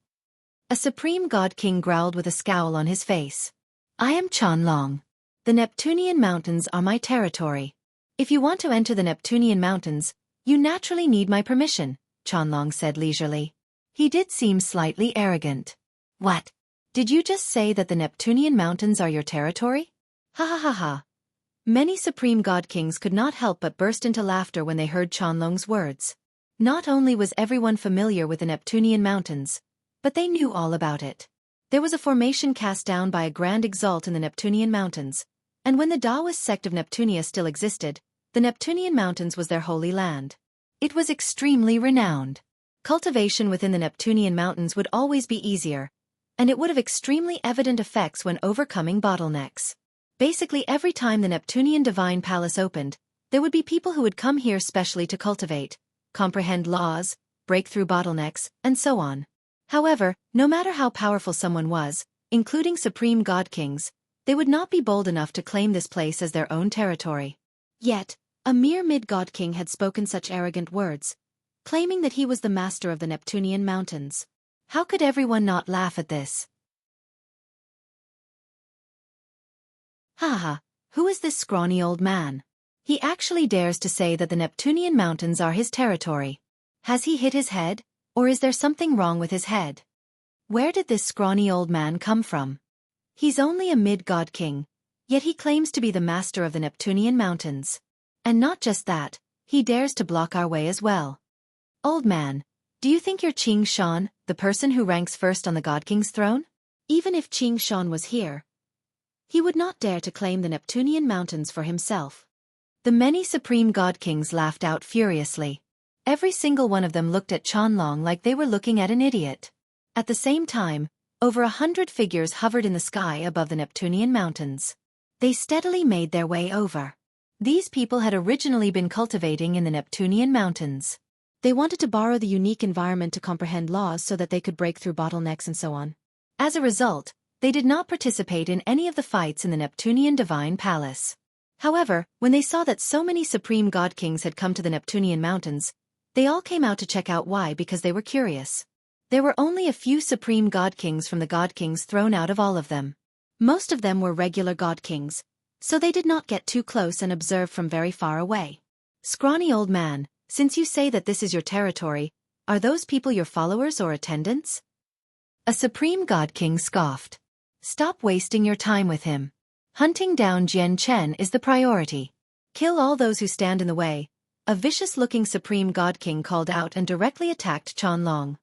A Supreme God King growled with a scowl on his face. I am Qianlong. The Neptunian Mountains are my territory. If you want to enter the Neptunian Mountains, you naturally need my permission, Qianlong said leisurely. He did seem slightly arrogant. What? Did you just say that the Neptunian Mountains are your territory? Ha ha ha ha. Many Supreme God Kings could not help but burst into laughter when they heard Qianlong's words. Not only was everyone familiar with the Neptunian Mountains, but they knew all about it. There was a formation cast down by a Grand Exalt in the Neptunian Mountains, and when the Taoist sect of Neptunia still existed, the Neptunian Mountains was their holy land. It was extremely renowned. Cultivation within the Neptunian Mountains would always be easier, and it would have extremely evident effects when overcoming bottlenecks. Basically every time the Neptunian Divine Palace opened, there would be people who would come here specially to cultivate, comprehend laws, break through bottlenecks, and so on. However, no matter how powerful someone was, including Supreme God Kings, they would not be bold enough to claim this place as their own territory. Yet, a mere mid-God King had spoken such arrogant words, claiming that he was the master of the Neptunian Mountains. How could everyone not laugh at this? Haha, who is this scrawny old man? He actually dares to say that the Neptunian Mountains are his territory. Has he hit his head, or is there something wrong with his head? Where did this scrawny old man come from? He's only a mid-God King, yet he claims to be the master of the Neptunian Mountains. And not just that, he dares to block our way as well. Old man, do you think you're Qing Shan, the person who ranks first on the God King's throne? Even if Qing Shan was here, he would not dare to claim the Neptunian Mountains for himself. The many Supreme God Kings laughed out furiously. Every single one of them looked at Qianlong like they were looking at an idiot. At the same time, over 100 figures hovered in the sky above the Neptunian Mountains. They steadily made their way over. These people had originally been cultivating in the Neptunian Mountains. They wanted to borrow the unique environment to comprehend laws so that they could break through bottlenecks and so on. As a result, they did not participate in any of the fights in the Neptunian Divine Palace. However, when they saw that so many Supreme God Kings had come to the Neptunian Mountains, they all came out to check out why because they were curious. There were only a few Supreme God Kings from the God King's throne out of all of them. Most of them were regular God Kings, so they did not get too close and observe from very far away. Scrawny old man, since you say that this is your territory, are those people your followers or attendants? A Supreme God King scoffed. Stop wasting your time with him. Hunting down Jian Chen is the priority. Kill all those who stand in the way. A vicious-looking Supreme God King called out and directly attacked Qianlong.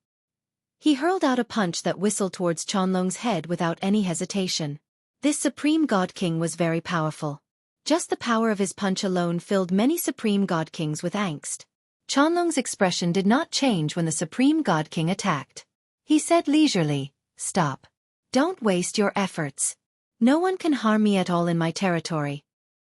He hurled out a punch that whistled towards Qianlong's head without any hesitation. This Supreme God King was very powerful. Just the power of his punch alone filled many Supreme God Kings with angst. Qianlong's expression did not change when the Supreme God King attacked. He said leisurely, "Stop. Don't waste your efforts. No one can harm me at all in my territory."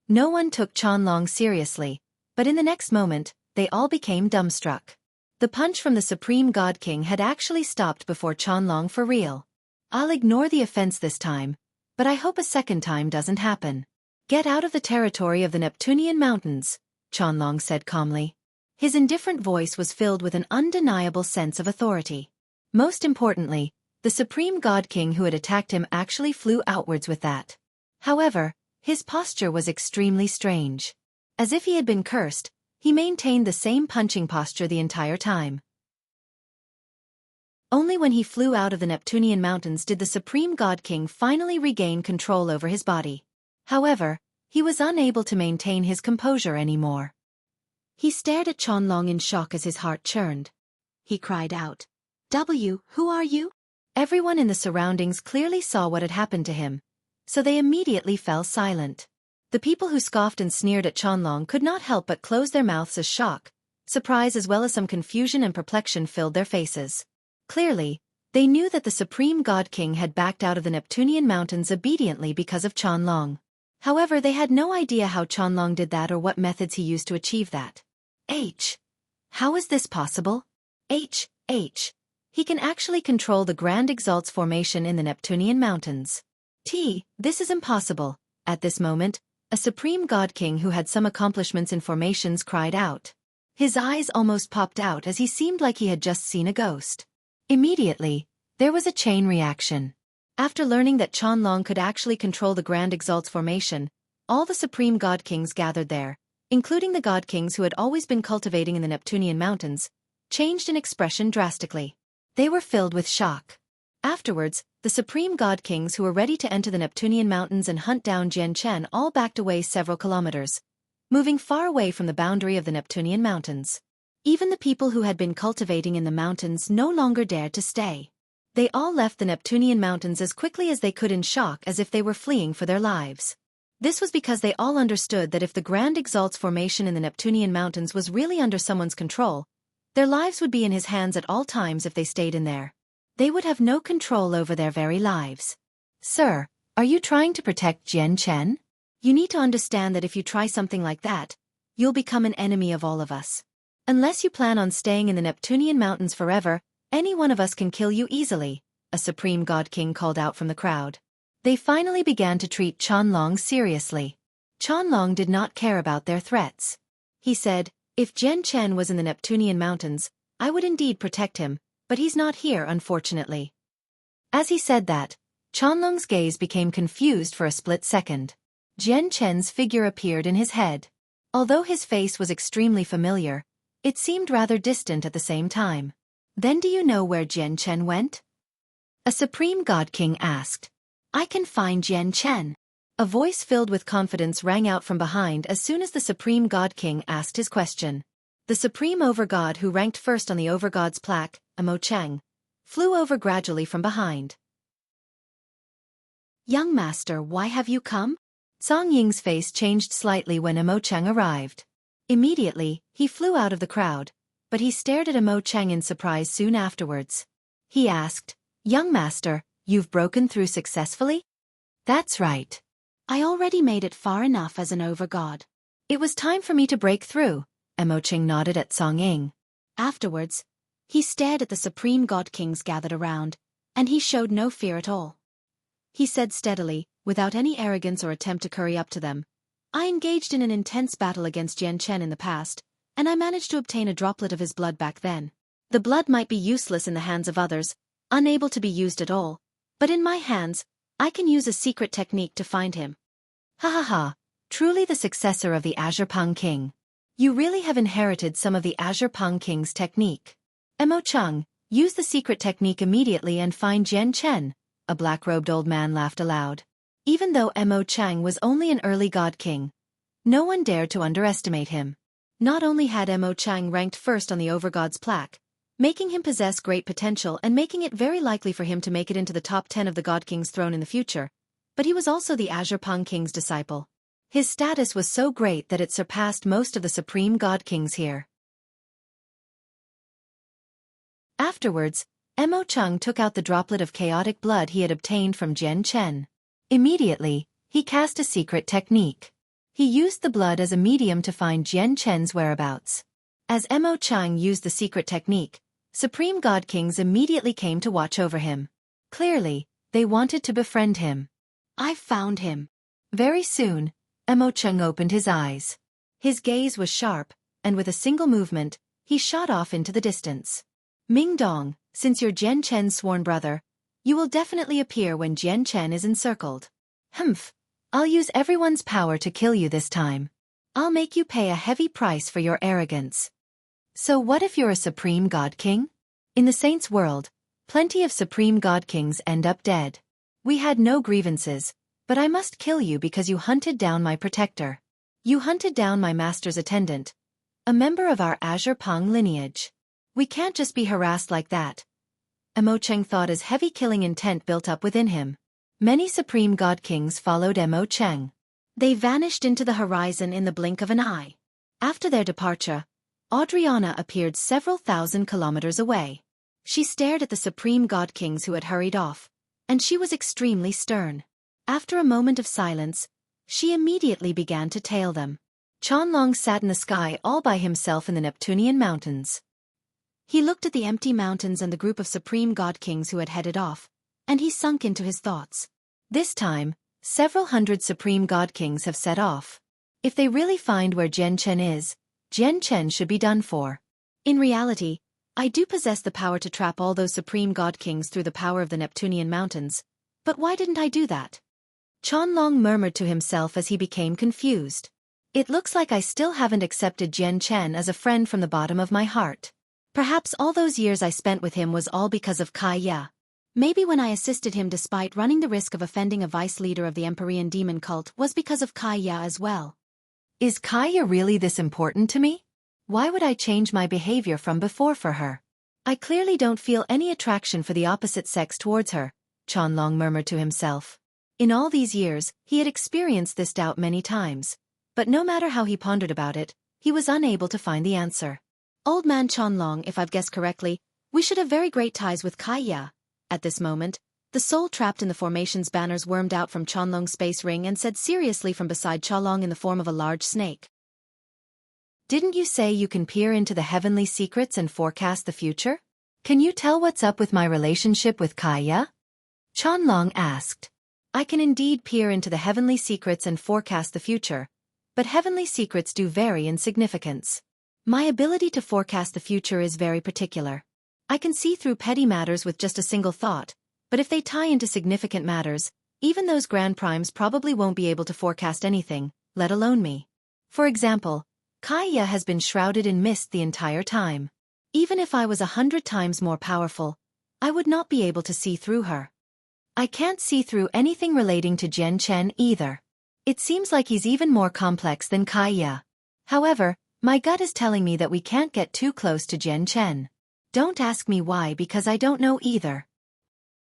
No one took Qianlong seriously, but in the next moment, they all became dumbstruck. The punch from the Supreme God King had actually stopped before Qianlong for real. I'll ignore the offense this time, but I hope a second time doesn't happen. Get out of the territory of the Neptunian Mountains, Qianlong said calmly. His indifferent voice was filled with an undeniable sense of authority. Most importantly, the Supreme God King who had attacked him actually flew outwards with that. However, his posture was extremely strange. As if he had been cursed, he maintained the same punching posture the entire time. Only when he flew out of the Neptunian Mountains did the Supreme God King finally regain control over his body. However, he was unable to maintain his composure anymore. He stared at Qianlong in shock as his heart churned. He cried out, Who are you?" Everyone in the surroundings clearly saw what had happened to him, so they immediately fell silent. The people who scoffed and sneered at Qianlong could not help but close their mouths as shock, surprise as well as some confusion and perplexion filled their faces. Clearly, they knew that the Supreme God King had backed out of the Neptunian mountains obediently because of Qianlong. However, they had no idea how Qianlong did that or what methods he used to achieve that. How is this possible? He can actually control the Grand Exalts formation in the Neptunian mountains. This is impossible. At this moment, a Supreme God King who had some accomplishments in formations cried out. His eyes almost popped out as he seemed like he had just seen a ghost. Immediately, there was a chain reaction. After learning that Qianlong could actually control the Grand Exalts formation, all the Supreme God Kings gathered there, including the God Kings who had always been cultivating in the Neptunian mountains, changed in expression drastically. They were filled with shock. Afterwards, the Supreme God Kings who were ready to enter the Neptunian mountains and hunt down Jian Chen all backed away several kilometers, moving far away from the boundary of the Neptunian mountains. Even the people who had been cultivating in the mountains no longer dared to stay. They all left the Neptunian mountains as quickly as they could in shock as if they were fleeing for their lives. This was because they all understood that if the Grand Exalts formation in the Neptunian mountains was really under someone's control, their lives would be in his hands at all times if they stayed in there. They would have no control over their very lives. Sir, are you trying to protect Jian Chen? You need to understand that if you try something like that, you'll become an enemy of all of us. Unless you plan on staying in the Neptunian mountains forever, any one of us can kill you easily, a Supreme God King called out from the crowd. They finally began to treat Qianlong seriously. Qianlong did not care about their threats. He said, if Jian Chen was in the Neptunian mountains, I would indeed protect him, but he's not here unfortunately. As he said that, Qianlong's gaze became confused for a split second. Jian Chen's figure appeared in his head. Although his face was extremely familiar, it seemed rather distant at the same time. Then do you know where Jian Chen went? A Supreme God King asked. I can find Jian Chen. A voice filled with confidence rang out from behind as soon as the Supreme God King asked his question. The Supreme Overgod who ranked first on the Overgod's plaque, Amo Cheng, flew over gradually from behind. Young master, why have you come? Song Ying's face changed slightly when Amo Cheng arrived. Immediately, he flew out of the crowd, but he stared at Amo Cheng in surprise soon afterwards. He asked, Young master, you've broken through successfully? That's right. I already made it far enough as an overgod. It was time for me to break through, Amo Cheng nodded at Song Ying. Afterwards, he stared at the Supreme God Kings gathered around, and he showed no fear at all. He said steadily, without any arrogance or attempt to curry up to them, I engaged in an intense battle against Jian Chen in the past, and I managed to obtain a droplet of his blood back then. The blood might be useless in the hands of others, unable to be used at all, but in my hands, I can use a secret technique to find him. Ha ha ha, truly the successor of the Azure Pang King. You really have inherited some of the Azure Pang King's technique. Amo Cheng, use the secret technique immediately and find Jian Chen, a black-robed old man laughed aloud. Even though Amo Cheng was only an early god king, no one dared to underestimate him. Not only had Amo Cheng ranked first on the Overgod's plaque, making him possess great potential and making it very likely for him to make it into the top 10 of the God King's throne in the future, but he was also the Azure Pang King's disciple. His status was so great that it surpassed most of the Supreme God Kings here. Afterwards, Amo Cheng took out the droplet of chaotic blood he had obtained from Jian Chen. Immediately, he cast a secret technique. He used the blood as a medium to find Jian Chen's whereabouts. As Amo Cheng used the secret technique, Supreme God Kings immediately came to watch over him. Clearly, they wanted to befriend him. I found him. Very soon, Amo Cheng opened his eyes. His gaze was sharp, and with a single movement, he shot off into the distance. Ming Dong, since you're Jian Chen's sworn brother, you will definitely appear when Jian Chen is encircled. Humph, I'll use everyone's power to kill you this time. I'll make you pay a heavy price for your arrogance. So what if you're a Supreme God King? In the Saints' world, plenty of Supreme God Kings end up dead. We had no grievances, but I must kill you because you hunted down my protector. You hunted down my master's attendant, a member of our Azure Pang lineage. We can't just be harassed like that. Amo Cheng thought as heavy killing intent built up within him. Many Supreme God Kings followed Amo Cheng. They vanished into the horizon in the blink of an eye. After their departure, Adriana appeared several thousand kilometers away. She stared at the supreme god kings who had hurried off, and she was extremely stern. After a moment of silence, she immediately began to tail them. Qianlong sat in the sky all by himself in the Neptunian mountains. He looked at the empty mountains and the group of supreme god kings who had headed off, and he sunk into his thoughts. This time, several hundred supreme god kings have set off. If they really find where Jian Chen is, Jian Chen should be done for. In reality, I do possess the power to trap all those supreme god kings through the power of the Neptunian mountains, but why didn't I do that? Qianlong murmured to himself as he became confused. It looks like I still haven't accepted Jian Chen as a friend from the bottom of my heart. Perhaps all those years I spent with him was all because of Kai Ya. Maybe when I assisted him despite running the risk of offending a vice leader of the Empyrean demon cult was because of Kai Ya as well. Is Kai Ya really this important to me? Why would I change my behavior from before for her? I clearly don't feel any attraction for the opposite sex towards her, Qianlong murmured to himself. In all these years, he had experienced this doubt many times, but no matter how he pondered about it, he was unable to find the answer. Old man Qianlong, if I've guessed correctly, we should have very great ties with Kai Ya. At this moment, the soul trapped in the formation's banners wormed out from Qianlong's space ring and said seriously from beside Qianlong in the form of a large snake. Didn't you say you can peer into the heavenly secrets and forecast the future? Can you tell what's up with my relationship with Kai Ya? Qianlong asked. I can indeed peer into the heavenly secrets and forecast the future, but heavenly secrets do vary in significance. My ability to forecast the future is very particular. I can see through petty matters with just a single thought, but if they tie into significant matters, even those grand primes probably won't be able to forecast anything, let alone me. For example, Kai Ya has been shrouded in mist the entire time. Even if I was 100 times more powerful, I would not be able to see through her. I can't see through anything relating to Jian Chen either. It seems like he's even more complex than Kai Ya. However, my gut is telling me that we can't get too close to Jian Chen. Don't ask me why because I don't know either.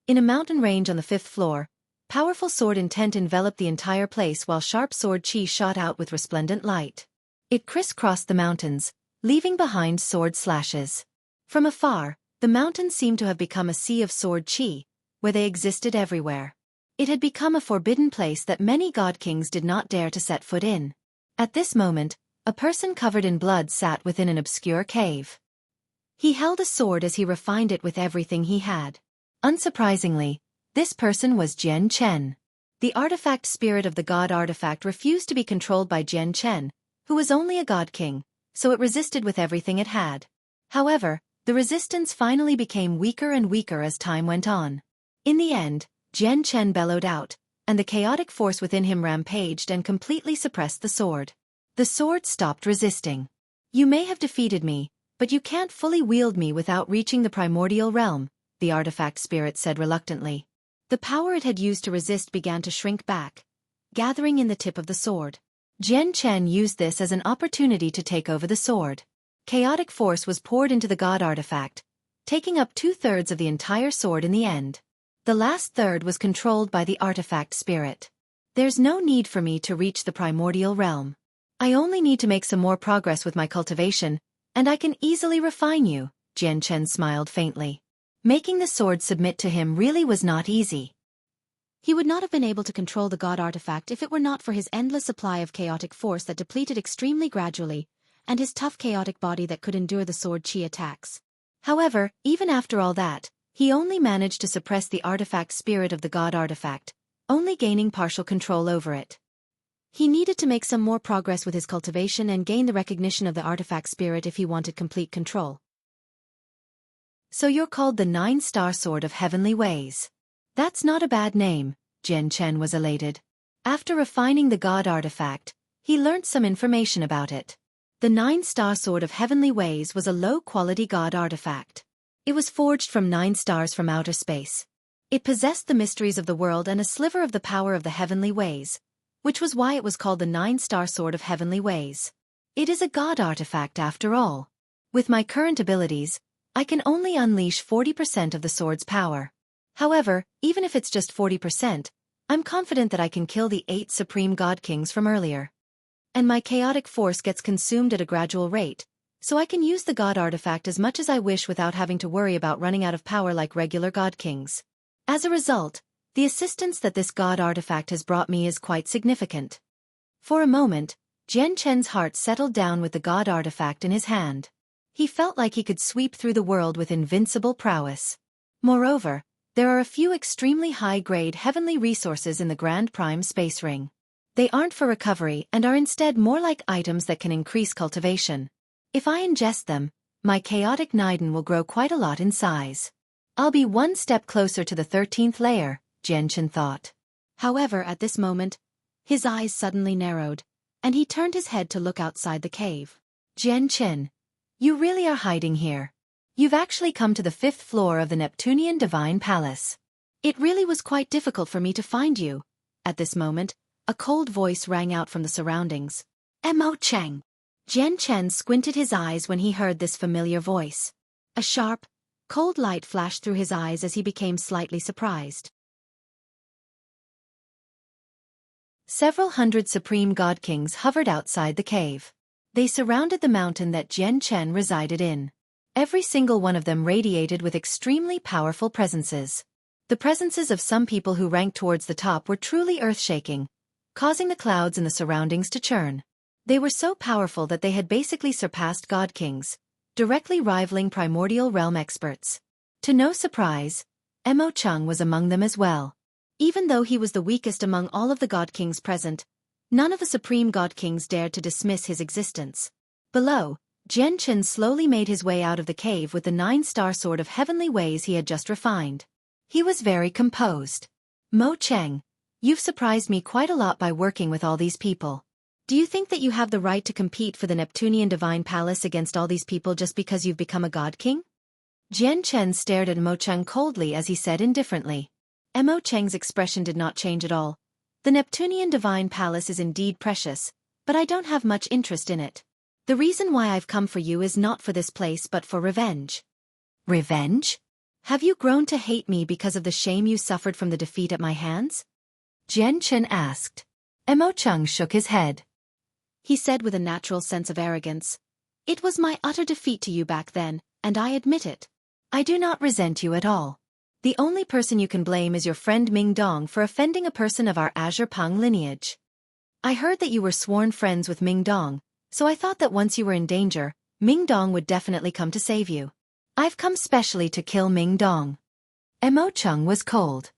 In a mountain range on the 5th floor, powerful sword intent enveloped the entire place while sharp sword chi shot out with resplendent light. It crisscrossed the mountains, leaving behind sword slashes. From afar, the mountains seemed to have become a sea of sword chi, where they existed everywhere. It had become a forbidden place that many god kings did not dare to set foot in. At this moment, a person covered in blood sat within an obscure cave. He held a sword as he refined it with everything he had. Unsurprisingly, this person was Jian Chen. The artifact spirit of the god artifact refused to be controlled by Jian Chen, who was only a god king, so it resisted with everything it had. However, the resistance finally became weaker and weaker as time went on. In the end, Jian Chen bellowed out, and the chaotic force within him rampaged and completely suppressed the sword. The sword stopped resisting. You may have defeated me, but you can't fully wield me without reaching the primordial realm, the artifact spirit said reluctantly. The power it had used to resist began to shrink back, gathering in the tip of the sword. Jian Chen used this as an opportunity to take over the sword. Chaotic force was poured into the god artifact, taking up 2/3 of the entire sword in the end. The last third was controlled by the artifact spirit. There's no need for me to reach the primordial realm. I only need to make some more progress with my cultivation, and I can easily refine you, Jian Chen smiled faintly. Making the sword submit to him really was not easy. He would not have been able to control the god artifact if it were not for his endless supply of chaotic force that depleted extremely gradually, and his tough chaotic body that could endure the sword chi attacks. However, even after all that, he only managed to suppress the artifact spirit of the god artifact, only gaining partial control over it. He needed to make some more progress with his cultivation and gain the recognition of the artifact spirit if he wanted complete control. So you're called the 9-star sword of heavenly ways. That's not a bad name, Jian Chen was elated. After refining the god artifact, he learnt some information about it. The 9-star sword of heavenly ways was a low-quality god artifact. It was forged from 9 stars from outer space. It possessed the mysteries of the world and a sliver of the power of the heavenly ways, which was why it was called the 9-star sword of heavenly ways. It is a god artifact after all. With my current abilities, I can only unleash 40% of the sword's power. However, even if it's just 40%, I'm confident that I can kill the 8 Supreme God Kings from earlier. And my chaotic force gets consumed at a gradual rate, so I can use the God artifact as much as I wish without having to worry about running out of power like regular God Kings. As a result, the assistance that this God artifact has brought me is quite significant. For a moment, Jian Chen's heart settled down with the God artifact in his hand. He felt like he could sweep through the world with invincible prowess. Moreover, there are a few extremely high-grade heavenly resources in the Grand Prime Space Ring. They aren't for recovery and are instead more like items that can increase cultivation. If I ingest them, my chaotic Niden will grow quite a lot in size. I'll be one step closer to the 13th layer, Jian Chen thought. However, at this moment, his eyes suddenly narrowed, and he turned his head to look outside the cave. Jian Chen, you really are hiding here. You've actually come to the 5th floor of the Neptunian Divine Palace. It really was quite difficult for me to find you. At this moment, a cold voice rang out from the surroundings. Mo Cheng. Jian Chen squinted his eyes when he heard this familiar voice. A sharp, cold light flashed through his eyes as he became slightly surprised. Several hundred Supreme God Kings hovered outside the cave. They surrounded the mountain that Jian Chen resided in. Every single one of them radiated with extremely powerful presences. The presences of some people who ranked towards the top were truly earth-shaking, causing the clouds in the surroundings to churn. They were so powerful that they had basically surpassed God Kings, directly rivaling primordial realm experts. To no surprise, Mo Cheng was among them as well. Even though he was the weakest among all of the God Kings present, none of the Supreme God Kings dared to dismiss his existence. Below, Jian Chen slowly made his way out of the cave with the 9-star sword of heavenly ways he had just refined. He was very composed. Mo Cheng, you've surprised me quite a lot by working with all these people. Do you think that you have the right to compete for the Neptunian Divine Palace against all these people just because you've become a God King? Jian Chen stared at Mo Cheng coldly as he said indifferently. Mo Cheng's expression did not change at all. The Neptunian Divine Palace is indeed precious, but I don't have much interest in it. The reason why I've come for you is not for this place but for revenge. Revenge? Have you grown to hate me because of the shame you suffered from the defeat at my hands? Jian Chen asked. Mo Cheng shook his head. He said with a natural sense of arrogance, "It was my utter defeat to you back then, and I admit it. I do not resent you at all. The only person you can blame is your friend Ming Dong for offending a person of our Azure Peng lineage. I heard that you were sworn friends with Ming Dong, so I thought that once you were in danger, Ming Dong would definitely come to save you. I've come specially to kill Ming Dong." Mo Cheng was cold.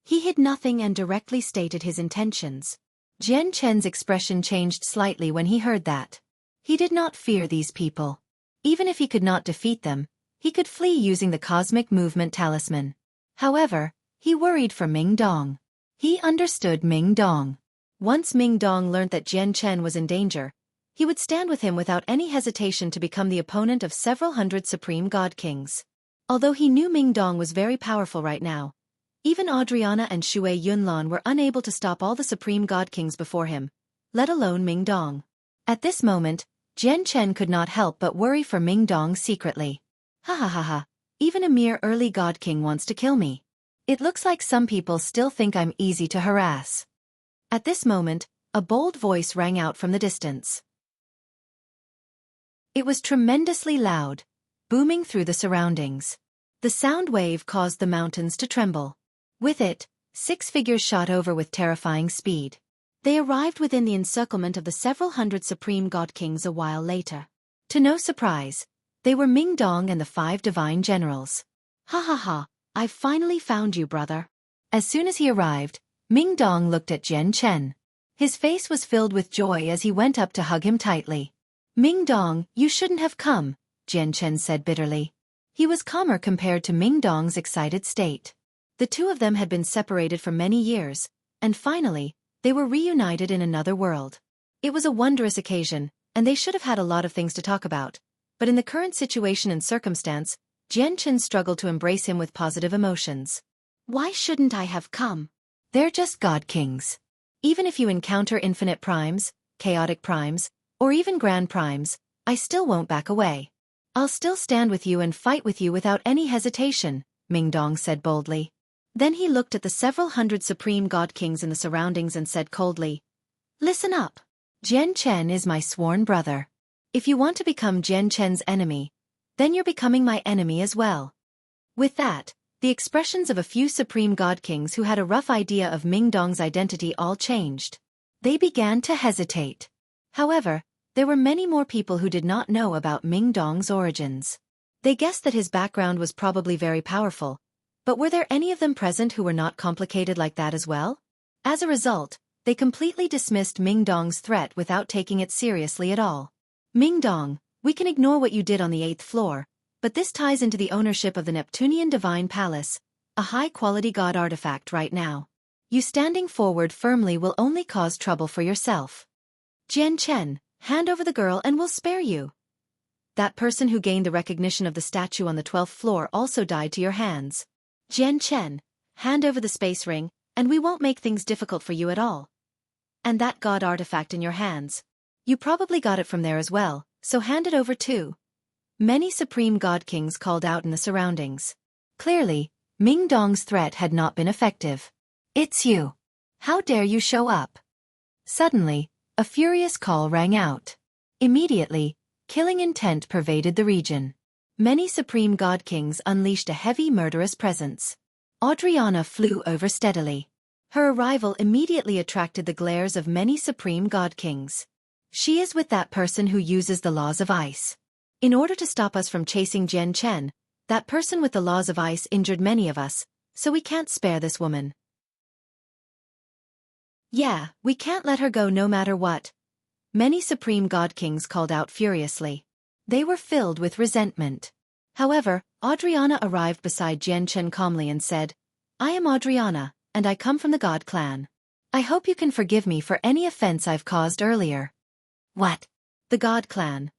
He hid nothing and directly stated his intentions. Jian Chen's expression changed slightly when he heard that. He did not fear these people. Even if he could not defeat them, he could flee using the Cosmic Movement Talisman. However, he worried for Ming Dong. He understood Ming Dong. Once Ming Dong learned that Jian Chen was in danger, he would stand with him without any hesitation to become the opponent of several hundred Supreme God Kings. Although he knew Ming Dong was very powerful right now, even Adriana and Xue Yunlan were unable to stop all the Supreme God Kings before him, let alone Ming Dong. At this moment, Jian Chen could not help but worry for Ming Dong secretly. Ha ha ha ha, even a mere early God King wants to kill me. It looks like some people still think I'm easy to harass. At this moment, a bold voice rang out from the distance. It was tremendously loud, booming through the surroundings. The sound wave caused the mountains to tremble. With it, 6 figures shot over with terrifying speed. They arrived within the encirclement of the several hundred Supreme God Kings a while later. To no surprise, they were Ming Dong and the 5 divine generals. Ha ha ha, I've finally found you, brother. As soon as he arrived, Ming Dong looked at Jian Chen. His face was filled with joy as he went up to hug him tightly. Ming Dong, you shouldn't have come, Jian Chen said bitterly. He was calmer compared to Ming Dong's excited state. The two of them had been separated for many years, and finally, they were reunited in another world. It was a wondrous occasion, and they should have had a lot of things to talk about. But in the current situation and circumstance, Jian Chen struggled to embrace him with positive emotions. Why shouldn't I have come? They're just God Kings. Even if you encounter infinite primes, chaotic primes, or even grand primes, I still won't back away. I'll still stand with you and fight with you without any hesitation, Ming Dong said boldly. Then he looked at the several hundred supreme god kings in the surroundings and said coldly, "Listen up. Jian Chen is my sworn brother. If you want to become Jian Chen's enemy, then you're becoming my enemy as well." With that, the expressions of a few supreme god kings who had a rough idea of Ming Dong's identity all changed. They began to hesitate. However, there were many more people who did not know about Ming Dong's origins. They guessed that his background was probably very powerful, but were there any of them present who were not complicated like that as well? As a result, they completely dismissed Ming Dong's threat without taking it seriously at all. "Ming Dong, we can ignore what you did on the 8th floor, but this ties into the ownership of the Neptunian Divine Palace, a high-quality god artifact right now. You standing forward firmly will only cause trouble for yourself. Jian Chen, hand over the girl and we'll spare you." That person who gained the recognition of the statue on the 12th floor also died to your hands. "Jian Chen, hand over the space ring, and we won't make things difficult for you at all. And that god artifact in your hands. You probably got it from there as well, so hand it over too." Many supreme god kings called out in the surroundings. Clearly, Ming Dong's threat had not been effective. "It's you. How dare you show up?" Suddenly, a furious call rang out. Immediately, killing intent pervaded the region. Many supreme god kings unleashed a heavy murderous presence. Adriana flew over steadily. Her arrival immediately attracted the glares of many supreme god kings. "She is with that person who uses the laws of ice. In order to stop us from chasing Jian Chen, that person with the laws of ice injured many of us, so we can't spare this woman. Yeah, we can't let her go no matter what." Many supreme god kings called out furiously. They were filled with resentment. However, Adriana arrived beside Jian Chen calmly and said, "I am Adriana, and I come from the god clan. I hope you can forgive me for any offense I've caused earlier." "What? The god clan?"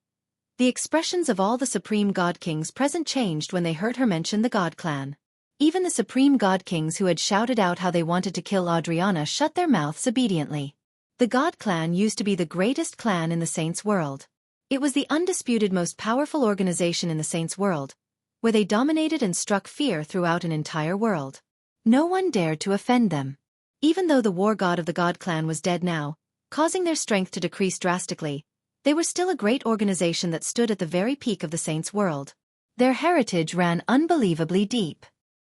The expressions of all the supreme god kings present changed when they heard her mention the god clan. Even the supreme god kings who had shouted out how they wanted to kill Adriana shut their mouths obediently. The god clan used to be the greatest clan in the Saints' world. It was the undisputed most powerful organization in the Saints' world, where they dominated and struck fear throughout an entire world. No one dared to offend them. Even though the war god of the god clan was dead now, causing their strength to decrease drastically, they were still a great organization that stood at the very peak of the Saints' world. Their heritage ran unbelievably deep.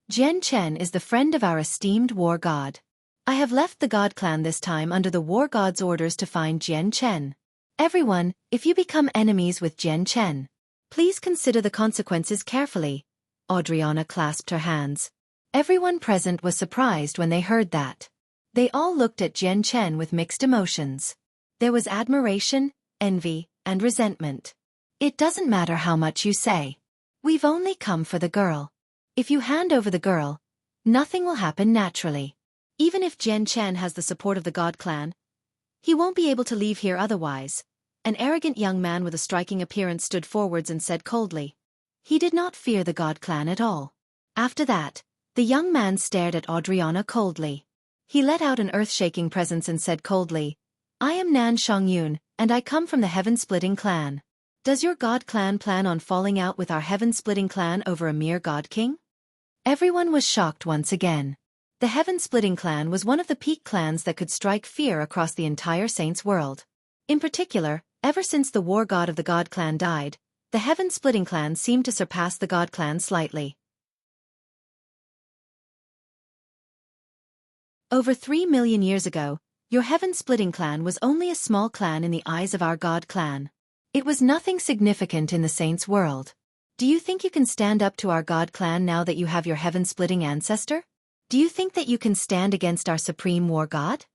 "Jian Chen is the friend of our esteemed war god. I have left the god clan this time under the war god's orders to find Jian Chen. Everyone, if you become enemies with Jian Chen, please consider the consequences carefully." Adriana clasped her hands. Everyone present was surprised when they heard that. They all looked at Jian Chen with mixed emotions. There was admiration, envy, and resentment. "It doesn't matter how much you say. We've only come for the girl. If you hand over the girl, nothing will happen naturally. Even if Jian Chen has the support of the god clan, he won't be able to leave here otherwise." An arrogant young man with a striking appearance stood forwards and said coldly. He did not fear the god clan at all. After that, the young man stared at Adriana coldly. He let out an earth-shaking presence and said coldly, "I am Nan Shongyun, and I come from the Heaven-Splitting clan. Does your god clan plan on falling out with our Heaven-Splitting clan over a mere god king?" Everyone was shocked once again. The Heaven-Splitting clan was one of the peak clans that could strike fear across the entire Saints' world. In particular, ever since the war god of the god clan died, the Heaven-Splitting clan seemed to surpass the god clan slightly. Over 3 million years ago, your Heaven-Splitting clan was only a small clan in the eyes of our god clan. It was nothing significant in the Saints' world. Do you think you can stand up to our god clan now that you have your Heaven-Splitting ancestor? Do you think that you can stand against our supreme war god?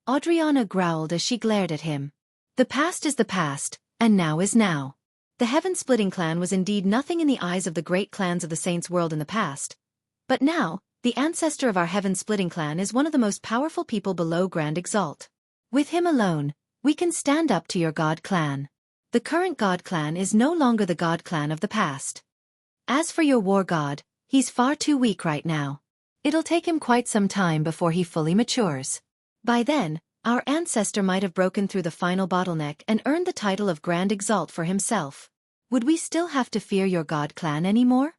Adriana growled as she glared at him. The past is the past, and now is now. The Heaven-Splitting clan was indeed nothing in the eyes of the great clans of the Saints' world in the past. But now, the ancestor of our Heaven-Splitting clan is one of the most powerful people below Grand Exalt. With him alone, we can stand up to your god clan. The current god clan is no longer the god clan of the past. As for your war god, he's far too weak right now. It'll take him quite some time before he fully matures. By then, our ancestor might have broken through the final bottleneck and earned the title of Grand Exalt for himself. Would we still have to fear your god clan anymore?"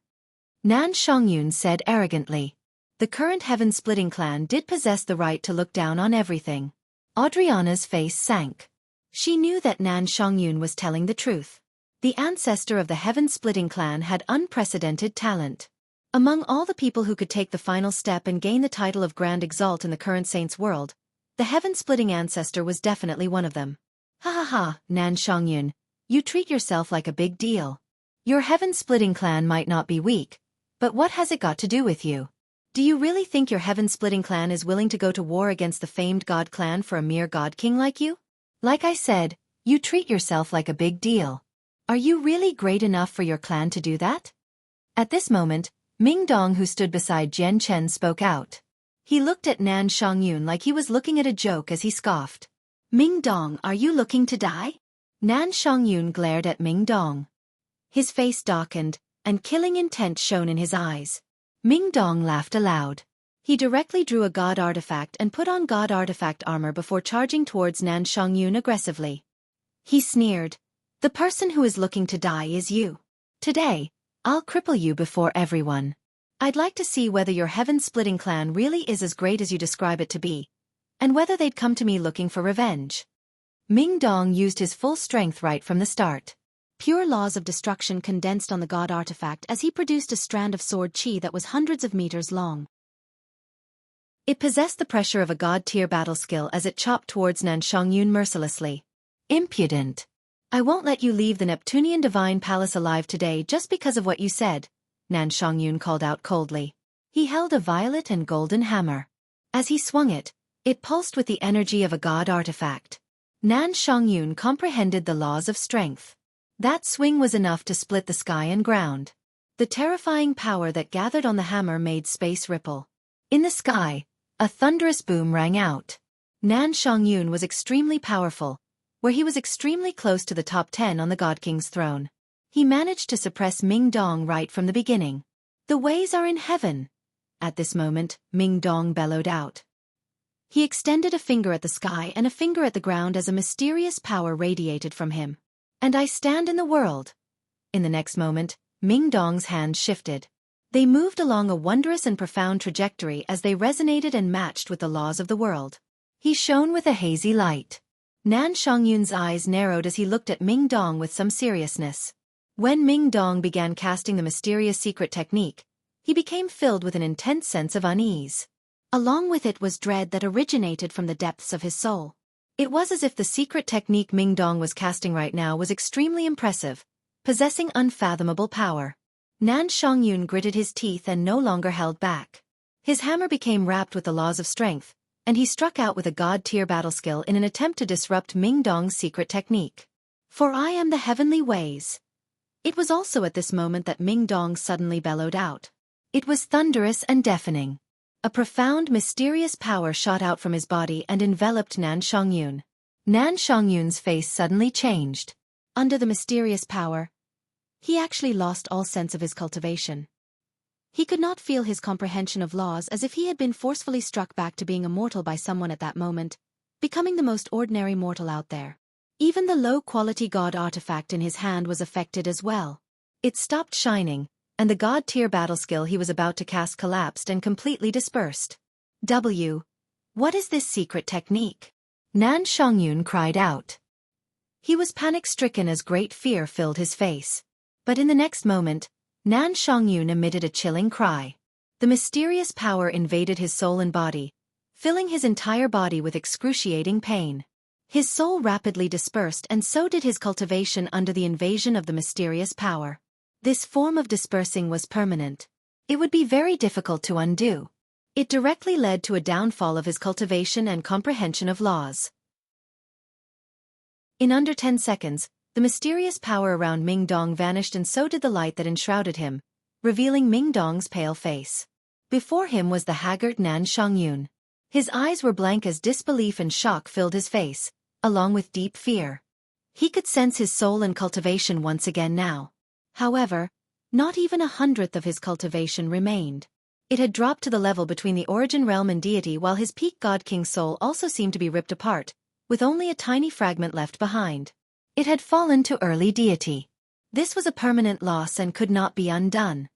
Nan Shongyun said arrogantly. The current heaven-splitting clan did possess the right to look down on everything. Audriana's face sank. She knew that Nan Xiangyun was telling the truth. The ancestor of the heaven-splitting clan had unprecedented talent. Among all the people who could take the final step and gain the title of Grand Exalt in the current Saints world, the heaven-splitting ancestor was definitely one of them. Ha ha ha, Nan Xiangyun, you treat yourself like a big deal. Your heaven-splitting clan might not be weak, but what has it got to do with you? Do you really think your heaven-splitting clan is willing to go to war against the famed god clan for a mere god king like you? Like I said, you treat yourself like a big deal. Are you really great enough for your clan to do that? At this moment, Ming Dong, who stood beside Jian Chen, spoke out. He looked at Nan Xiangyun like he was looking at a joke as he scoffed. Ming Dong, are you looking to die? Nan Xiangyun glared at Ming Dong. His face darkened, and killing intent shone in his eyes. Ming Dong laughed aloud. He directly drew a god artifact and put on god artifact armor before charging towards Nan Xiangyun aggressively. He sneered. The person who is looking to die is you. Today, I'll cripple you before everyone. I'd like to see whether your heaven-splitting clan really is as great as you describe it to be, and whether they'd come to me looking for revenge. Ming Dong used his full strength right from the start. Pure laws of destruction condensed on the god artifact as he produced a strand of sword qi that was hundreds of meters long. It possessed the pressure of a god-tier battle skill as it chopped towards Nan Xiangyun mercilessly. Impudent. I won't let you leave the Neptunian Divine Palace alive today just because of what you said, Nan Xiangyun called out coldly. He held a violet and golden hammer. As he swung it, it pulsed with the energy of a god artifact. Nan Xiangyun comprehended the laws of strength. That swing was enough to split the sky and ground. The terrifying power that gathered on the hammer made space ripple. In the sky, a thunderous boom rang out. Nan Xiangyun was extremely powerful, where he was extremely close to the top 10 on the God King's throne. He managed to suppress Ming Dong right from the beginning. The ways are in heaven. At this moment, Ming Dong bellowed out. He extended a finger at the sky and a finger at the ground as a mysterious power radiated from him. And I stand in the world. In the next moment, Ming Dong's hands shifted. They moved along a wondrous and profound trajectory as they resonated and matched with the laws of the world. He shone with a hazy light. Nan Xiangyun's eyes narrowed as he looked at Ming Dong with some seriousness. When Ming Dong began casting the mysterious secret technique, he became filled with an intense sense of unease. Along with it was dread that originated from the depths of his soul. It was as if the secret technique Ming Dong was casting right now was extremely impressive, possessing unfathomable power. Nan Xiangyun gritted his teeth and no longer held back. His hammer became wrapped with the laws of strength, and he struck out with a god-tier battle skill in an attempt to disrupt Ming Dong's secret technique. For I am the heavenly ways. It was also at this moment that Ming Dong suddenly bellowed out. It was thunderous and deafening. A profound, mysterious power shot out from his body and enveloped Nan Xiangyun. Nan Xiangyun's face suddenly changed. Under the mysterious power, he actually lost all sense of his cultivation. He could not feel his comprehension of laws, as if he had been forcefully struck back to being a mortal by someone at that moment, becoming the most ordinary mortal out there. Even the low-quality god artifact in his hand was affected as well. It stopped shining, and the god-tier battle skill he was about to cast collapsed and completely dispersed. What is this secret technique? Nan Xiangyun cried out. He was panic-stricken as great fear filled his face. But in the next moment, Nan Xiangyun emitted a chilling cry. The mysterious power invaded his soul and body, filling his entire body with excruciating pain. His soul rapidly dispersed, and so did his cultivation under the invasion of the mysterious power. This form of dispersing was permanent. It would be very difficult to undo. It directly led to a downfall of his cultivation and comprehension of laws. In under 10 seconds, the mysterious power around Ming Dong vanished, and so did the light that enshrouded him, revealing Ming Dong's pale face. Before him was the haggard Nan Xiangyun. His eyes were blank as disbelief and shock filled his face, along with deep fear. He could sense his soul and cultivation once again now. However, not even 1/100th of his cultivation remained. It had dropped to the level between the origin realm and deity, while his peak god king soul also seemed to be ripped apart, with only a tiny fragment left behind. It had fallen to early deity. This was a permanent loss and could not be undone.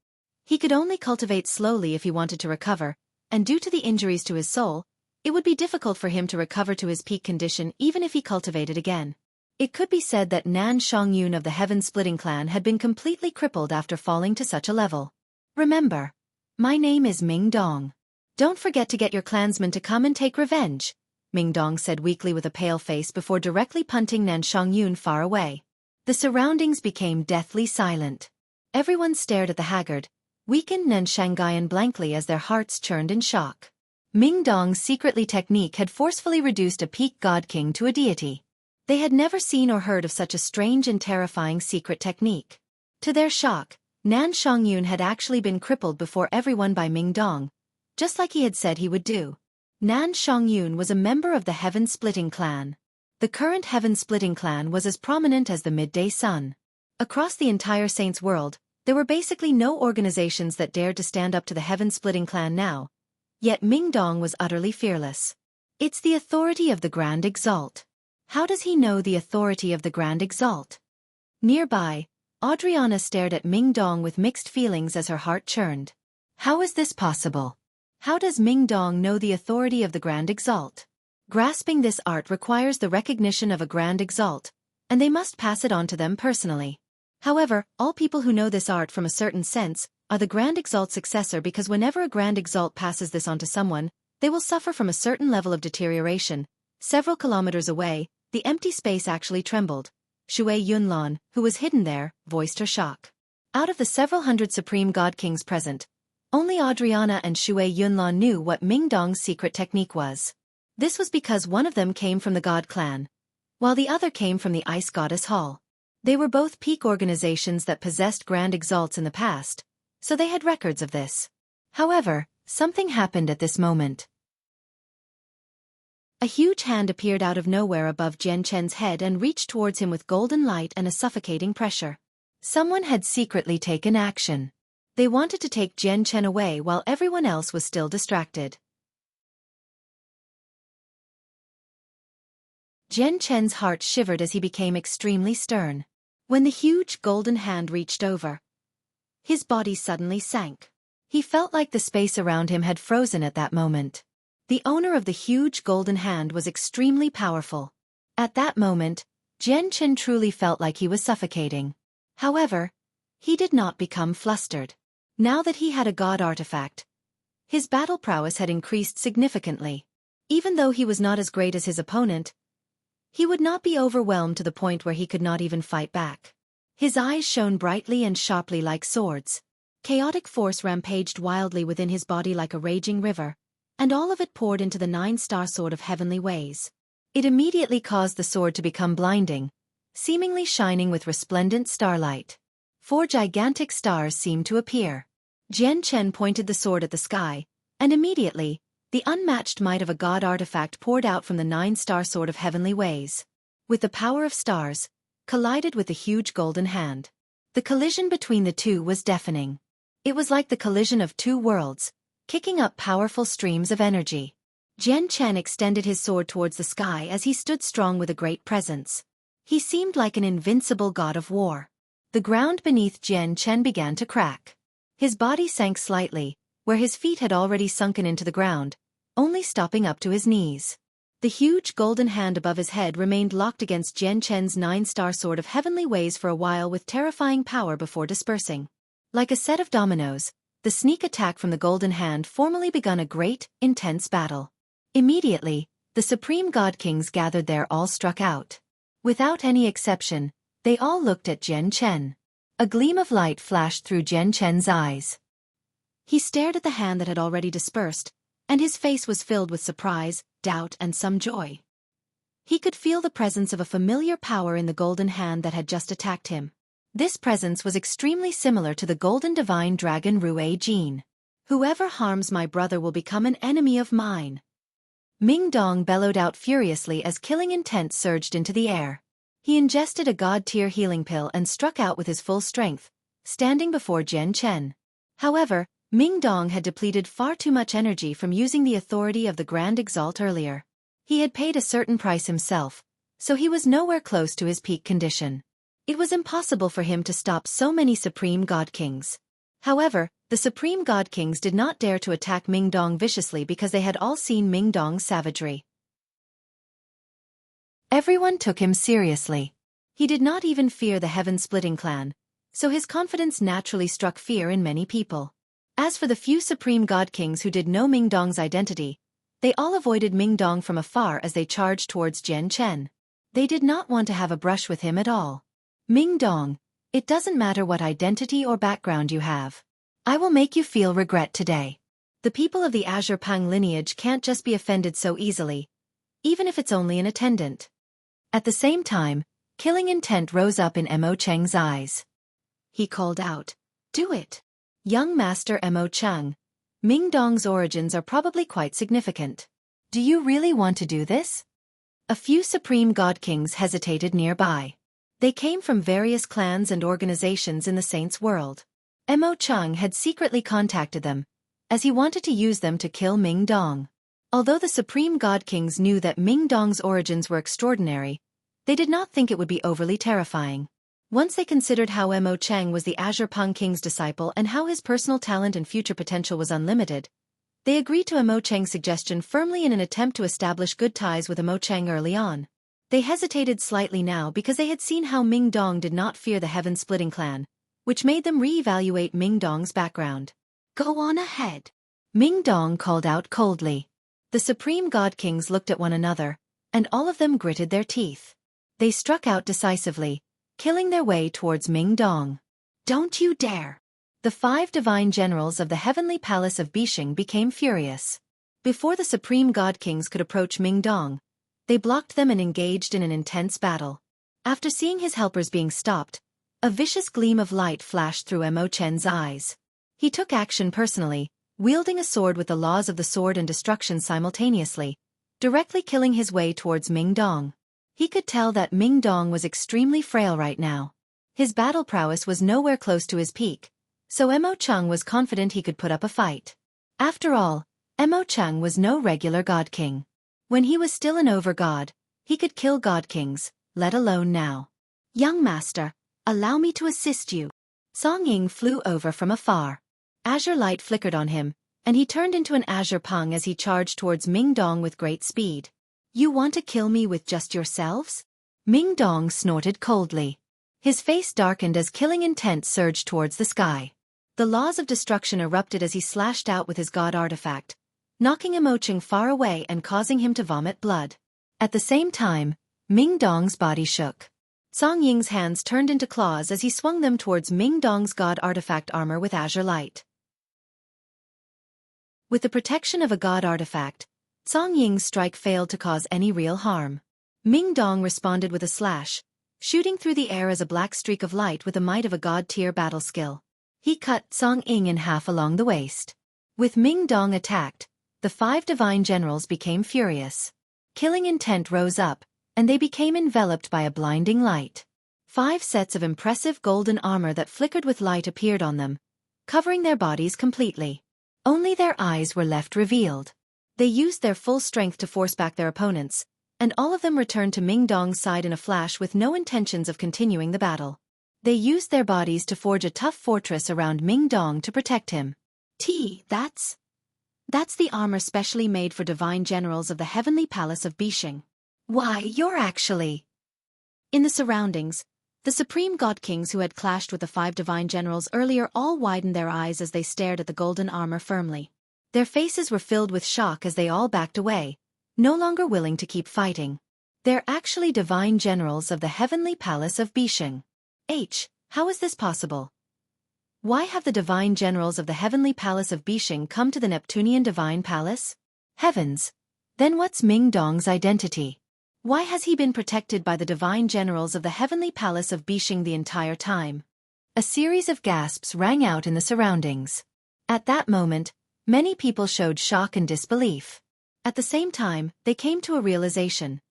He could only cultivate slowly if he wanted to recover, and due to the injuries to his soul, it would be difficult for him to recover to his peak condition even if he cultivated again. It could be said that Nan Xiangyun of the Heaven-Splitting clan had been completely crippled after falling to such a level. Remember, my name is Ming Dong. Don't forget to get your clansmen to come and take revenge, Ming Dong said weakly with a pale face before directly punting Nan Xiangyun far away. The surroundings became deathly silent. Everyone stared at the haggard, weakened Nan Xiangyun blankly as their hearts churned in shock. Ming Dong's secretly technique had forcefully reduced a peak god king to a deity. They had never seen or heard of such a strange and terrifying secret technique. To their shock, Nan Xiangyun had actually been crippled before everyone by Ming Dong, just like he had said he would do. Nan Xiangyun was a member of the Heaven-Splitting clan. The current Heaven-Splitting clan was as prominent as the midday sun. Across the entire Saints world, there were basically no organizations that dared to stand up to the Heaven-Splitting clan now. Yet Ming Dong was utterly fearless. It's the authority of the Grand Exalt. How does he know the authority of the Grand Exalt? Nearby, Adriana stared at Ming Dong with mixed feelings as her heart churned. How is this possible? How does Ming Dong know the authority of the Grand Exalt? Grasping this art requires the recognition of a Grand Exalt, and they must pass it on to them personally. However, all people who know this art from a certain sense are the Grand Exalt's successor because whenever a Grand Exalt passes this on to someone, they will suffer from a certain level of deterioration. Several kilometers away, the empty space actually trembled. Xue Yunlan, who was hidden there, voiced her shock. Out of the several hundred Supreme God Kings present, only Adriana and Xue Yunlan knew what Ming Dong's secret technique was. This was because one of them came from the God clan, while the other came from the Ice Goddess Hall. They were both peak organizations that possessed Grand Exalts in the past, so they had records of this. However, something happened at this moment. A huge hand appeared out of nowhere above Jian Chen's head and reached towards him with golden light and a suffocating pressure. Someone had secretly taken action. They wanted to take Jian Chen away while everyone else was still distracted. Jian Chen's heart shivered as he became extremely stern. When the huge golden hand reached over, his body suddenly sank. He felt like the space around him had frozen at that moment. The owner of the huge golden hand was extremely powerful. At that moment, Jian Chen truly felt like he was suffocating. However, he did not become flustered. Now that he had a god artifact, his battle prowess had increased significantly. Even though he was not as great as his opponent, he would not be overwhelmed to the point where he could not even fight back. His eyes shone brightly and sharply like swords. Chaotic force rampaged wildly within his body like a raging river, and all of it poured into the 9-star sword of heavenly ways. It immediately caused the sword to become blinding, seemingly shining with resplendent starlight. 4 gigantic stars seemed to appear. Jian Chen pointed the sword at the sky, and immediately, the unmatched might of a god artifact poured out from the 9-star sword of heavenly ways. With the power of stars, collided with the huge golden hand. The collision between the two was deafening. It was like the collision of two worlds, kicking up powerful streams of energy. Jian Chen extended his sword towards the sky as he stood strong with a great presence. He seemed like an invincible god of war. The ground beneath Jian Chen began to crack. His body sank slightly, where his feet had already sunken into the ground, only stopping up to his knees. The huge golden hand above his head remained locked against Jian Chen's 9-star sword of heavenly ways for a while with terrifying power before dispersing. Like a set of dominoes, the sneak attack from the golden hand formally begun a great, intense battle. Immediately, the Supreme God Kings gathered there all struck out. Without any exception, they all looked at Jian Chen. A gleam of light flashed through Jian Chen's eyes. He stared at the hand that had already dispersed, and his face was filled with surprise, doubt and some joy. He could feel the presence of a familiar power in the golden hand that had just attacked him. This presence was extremely similar to the golden divine dragon Rue Jin. Whoever harms my brother will become an enemy of mine. Ming Dong bellowed out furiously as killing intent surged into the air. He ingested a god-tier healing pill and struck out with his full strength, standing before Jian Chen. However, Ming Dong had depleted far too much energy from using the authority of the Grand Exalt earlier. He had paid a certain price himself, so he was nowhere close to his peak condition. It was impossible for him to stop so many Supreme God Kings. However, the Supreme God Kings did not dare to attack Ming Dong viciously because they had all seen Ming Dong's savagery. Everyone took him seriously. He did not even fear the heaven-splitting clan, so his confidence naturally struck fear in many people. As for the few Supreme God Kings who did know Ming Dong's identity, they all avoided Ming Dong from afar as they charged towards Jian Chen. They did not want to have a brush with him at all. Ming Dong, it doesn't matter what identity or background you have. I will make you feel regret today. The people of the Azure Pang lineage can't just be offended so easily, even if it's only an attendant. At the same time, killing intent rose up in Mo Cheng's eyes. He called out, "Do it! Young Master Mo Cheng, Ming Dong's origins are probably quite significant. Do you really want to do this?" A few Supreme God Kings hesitated nearby. They came from various clans and organizations in the Saints' world. Mo Cheng had secretly contacted them, as he wanted to use them to kill Ming Dong. Although the Supreme God Kings knew that Ming Dong's origins were extraordinary, they did not think it would be overly terrifying. Once they considered how Mo Cheng was the Azure Pang King's disciple and how his personal talent and future potential was unlimited, they agreed to Mo Cheng's suggestion firmly in an attempt to establish good ties with Mo Cheng early on. They hesitated slightly now because they had seen how Ming Dong did not fear the heaven-splitting clan, which made them re-evaluate Ming Dong's background. "Go on ahead," Ming Dong called out coldly. The Supreme God Kings looked at one another, and all of them gritted their teeth. They struck out decisively, killing their way towards Ming Dong. "Don't you dare!" The 5 divine generals of the heavenly palace of Bishing became furious. Before the Supreme God Kings could approach Ming Dong, they blocked them and engaged in an intense battle. After seeing his helpers being stopped, a vicious gleam of light flashed through Mo Chen's eyes. He took action personally, wielding a sword with the laws of the sword and destruction simultaneously, directly killing his way towards Ming Dong. He could tell that Ming Dong was extremely frail right now. His battle prowess was nowhere close to his peak, so Mo Cheng was confident he could put up a fight. After all, Mo Cheng was no regular God King. When he was still an over-god, he could kill God Kings, let alone now. "Young Master, allow me to assist you." Song Ying flew over from afar. Azure light flickered on him, and he turned into an Azure Pang as he charged towards Ming Dong with great speed. "You want to kill me with just yourselves?" Ming Dong snorted coldly. His face darkened as killing intent surged towards the sky. The laws of destruction erupted as he slashed out with his god artifact, knocking Mo Cheng far away and causing him to vomit blood. At the same time, Ming Dong's body shook. Song Ying's hands turned into claws as he swung them towards Ming Dong's god artifact armor with azure light. With the protection of a god artifact, Song Ying's strike failed to cause any real harm. Ming Dong responded with a slash, shooting through the air as a black streak of light with the might of a god-tier battle skill. He cut Song Ying in half along the waist. With Ming Dong attacked, the 5 divine generals became furious. Killing intent rose up, and they became enveloped by a blinding light. 5 sets of impressive golden armor that flickered with light appeared on them, covering their bodies completely. Only their eyes were left revealed. They used their full strength to force back their opponents, and all of them returned to Ming Dong's side in a flash with no intentions of continuing the battle. They used their bodies to forge a tough fortress around Ming Dong to protect him. That's the armor specially made for divine generals of the heavenly palace of Bishing. Why, you're actually... In the surroundings, the Supreme God Kings who had clashed with the 5 divine generals earlier all widened their eyes as they stared at the golden armor firmly. Their faces were filled with shock as they all backed away, no longer willing to keep fighting. They're actually divine generals of the heavenly palace of Bishing. How is this possible? Why have the divine generals of the heavenly palace of Bishing come to the Neptunian divine palace? Heavens! Then what's Ming Dong's identity? Why has he been protected by the divine generals of the heavenly palace of Bishing the entire time? A series of gasps rang out in the surroundings. At that moment, many people showed shock and disbelief. At the same time, they came to a realization.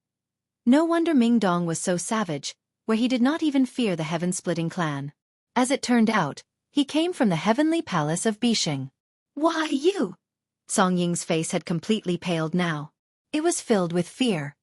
No wonder Ming Dong was so savage, where he did not even fear the heaven-splitting clan. As it turned out, he came from the heavenly palace of Bishing. Why you? Song Ying's face had completely paled now. It was filled with fear.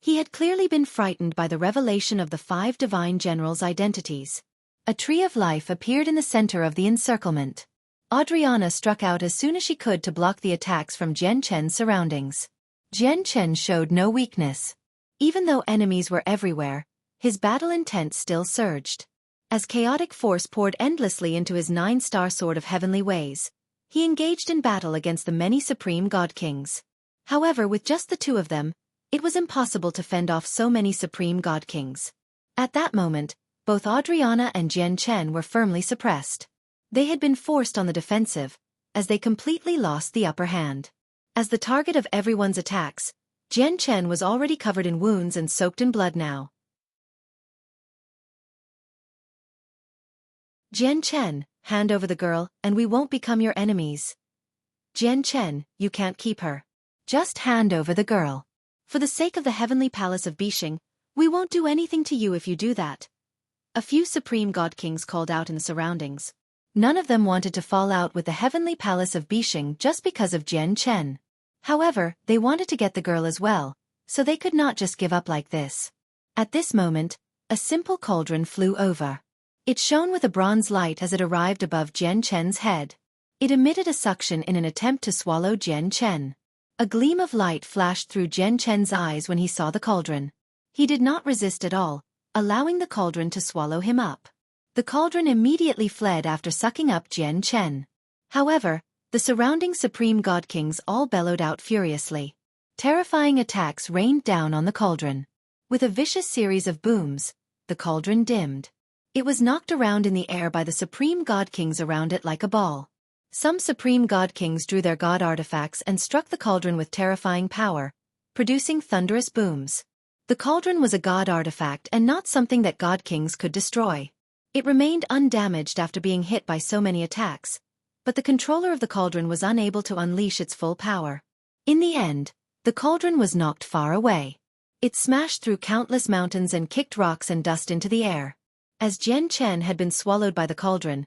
He had clearly been frightened by the revelation of the 5 divine generals' identities. A tree of life appeared in the center of the encirclement. Adriana struck out as soon as she could to block the attacks from Jian Chen's surroundings. Jian Chen showed no weakness. Even though enemies were everywhere, his battle intent still surged. As chaotic force poured endlessly into his 9-star sword of heavenly ways, he engaged in battle against the many supreme god kings. However, with just the two of them, it was impossible to fend off so many supreme god kings. At that moment, both Adriana and Jian Chen were firmly suppressed. They had been forced on the defensive, as they completely lost the upper hand. As the target of everyone's attacks, Jian Chen was already covered in wounds and soaked in blood now. Jian Chen, hand over the girl, and we won't become your enemies. Jian Chen, you can't keep her. Just hand over the girl. For the sake of the heavenly palace of Bishing, we won't do anything to you if you do that. A few supreme god kings called out in the surroundings. None of them wanted to fall out with the heavenly palace of Bishing just because of Jian Chen. However, they wanted to get the girl as well, so they could not just give up like this. At this moment, a simple cauldron flew over. It shone with a bronze light as it arrived above Jian Chen's head. It emitted a suction in an attempt to swallow Jian Chen. A gleam of light flashed through Jian Chen's eyes when he saw the cauldron. He did not resist at all, allowing the cauldron to swallow him up. The cauldron immediately fled after sucking up Jian Chen. However, the surrounding supreme god kings all bellowed out furiously. Terrifying attacks rained down on the cauldron. With a vicious series of booms, the cauldron dimmed. It was knocked around in the air by the supreme god kings around it like a ball. Some supreme god kings drew their god artifacts and struck the cauldron with terrifying power, producing thunderous booms. The cauldron was a god artifact and not something that god kings could destroy. It remained undamaged after being hit by so many attacks, but the controller of the cauldron was unable to unleash its full power. In the end, the cauldron was knocked far away. It smashed through countless mountains and kicked rocks and dust into the air. As Jian Chen had been swallowed by the cauldron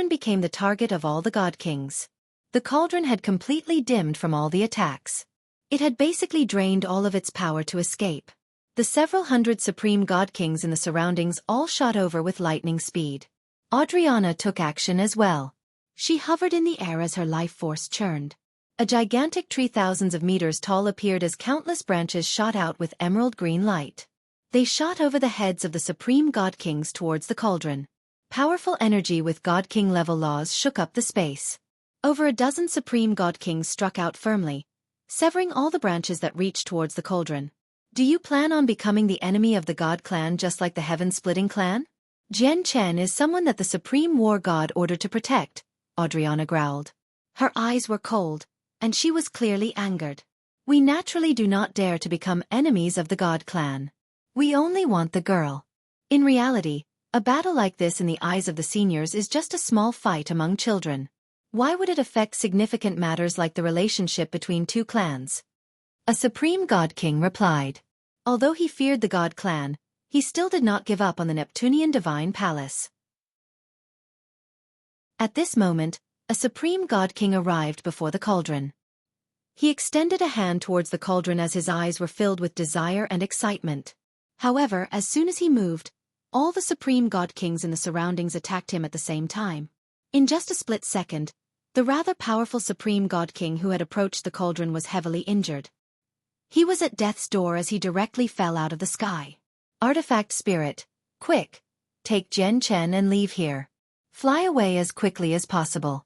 became the target of all the god kings. The cauldron had completely dimmed from all the attacks. It had basically drained all of its power to escape. The several hundred supreme god kings in the surroundings all shot over with lightning speed. Adriana took action as well. She hovered in the air as her life force churned. A gigantic tree thousands of meters tall appeared as countless branches shot out with emerald green light. They shot over the heads of the supreme god kings towards the cauldron. Powerful energy with god king level laws shook up the space. Over a dozen supreme god kings struck out firmly, severing all the branches that reached towards the cauldron. Do you plan on becoming the enemy of the god clan just like the heaven-splitting clan? Jian Chen is someone that the supreme war god ordered to protect, Adriana growled. Her eyes were cold, and she was clearly angered. We naturally do not dare to become enemies of the god clan. We only want the girl. In reality, a battle like this in the eyes of the seniors is just a small fight among children. Why would it affect significant matters like the relationship between two clans? A supreme god king replied. Although he feared the god clan, he still did not give up on the Neptunian divine palace. At this moment, a supreme god king arrived before the cauldron. He extended a hand towards the cauldron as his eyes were filled with desire and excitement. However, as soon as he moved, all the supreme god kings in the surroundings attacked him at the same time. In just a split second, the rather powerful supreme god king who had approached the cauldron was heavily injured. He was at death's door as he directly fell out of the sky. Artifact spirit, quick, take Jian Chen and leave here. Fly away as quickly as possible.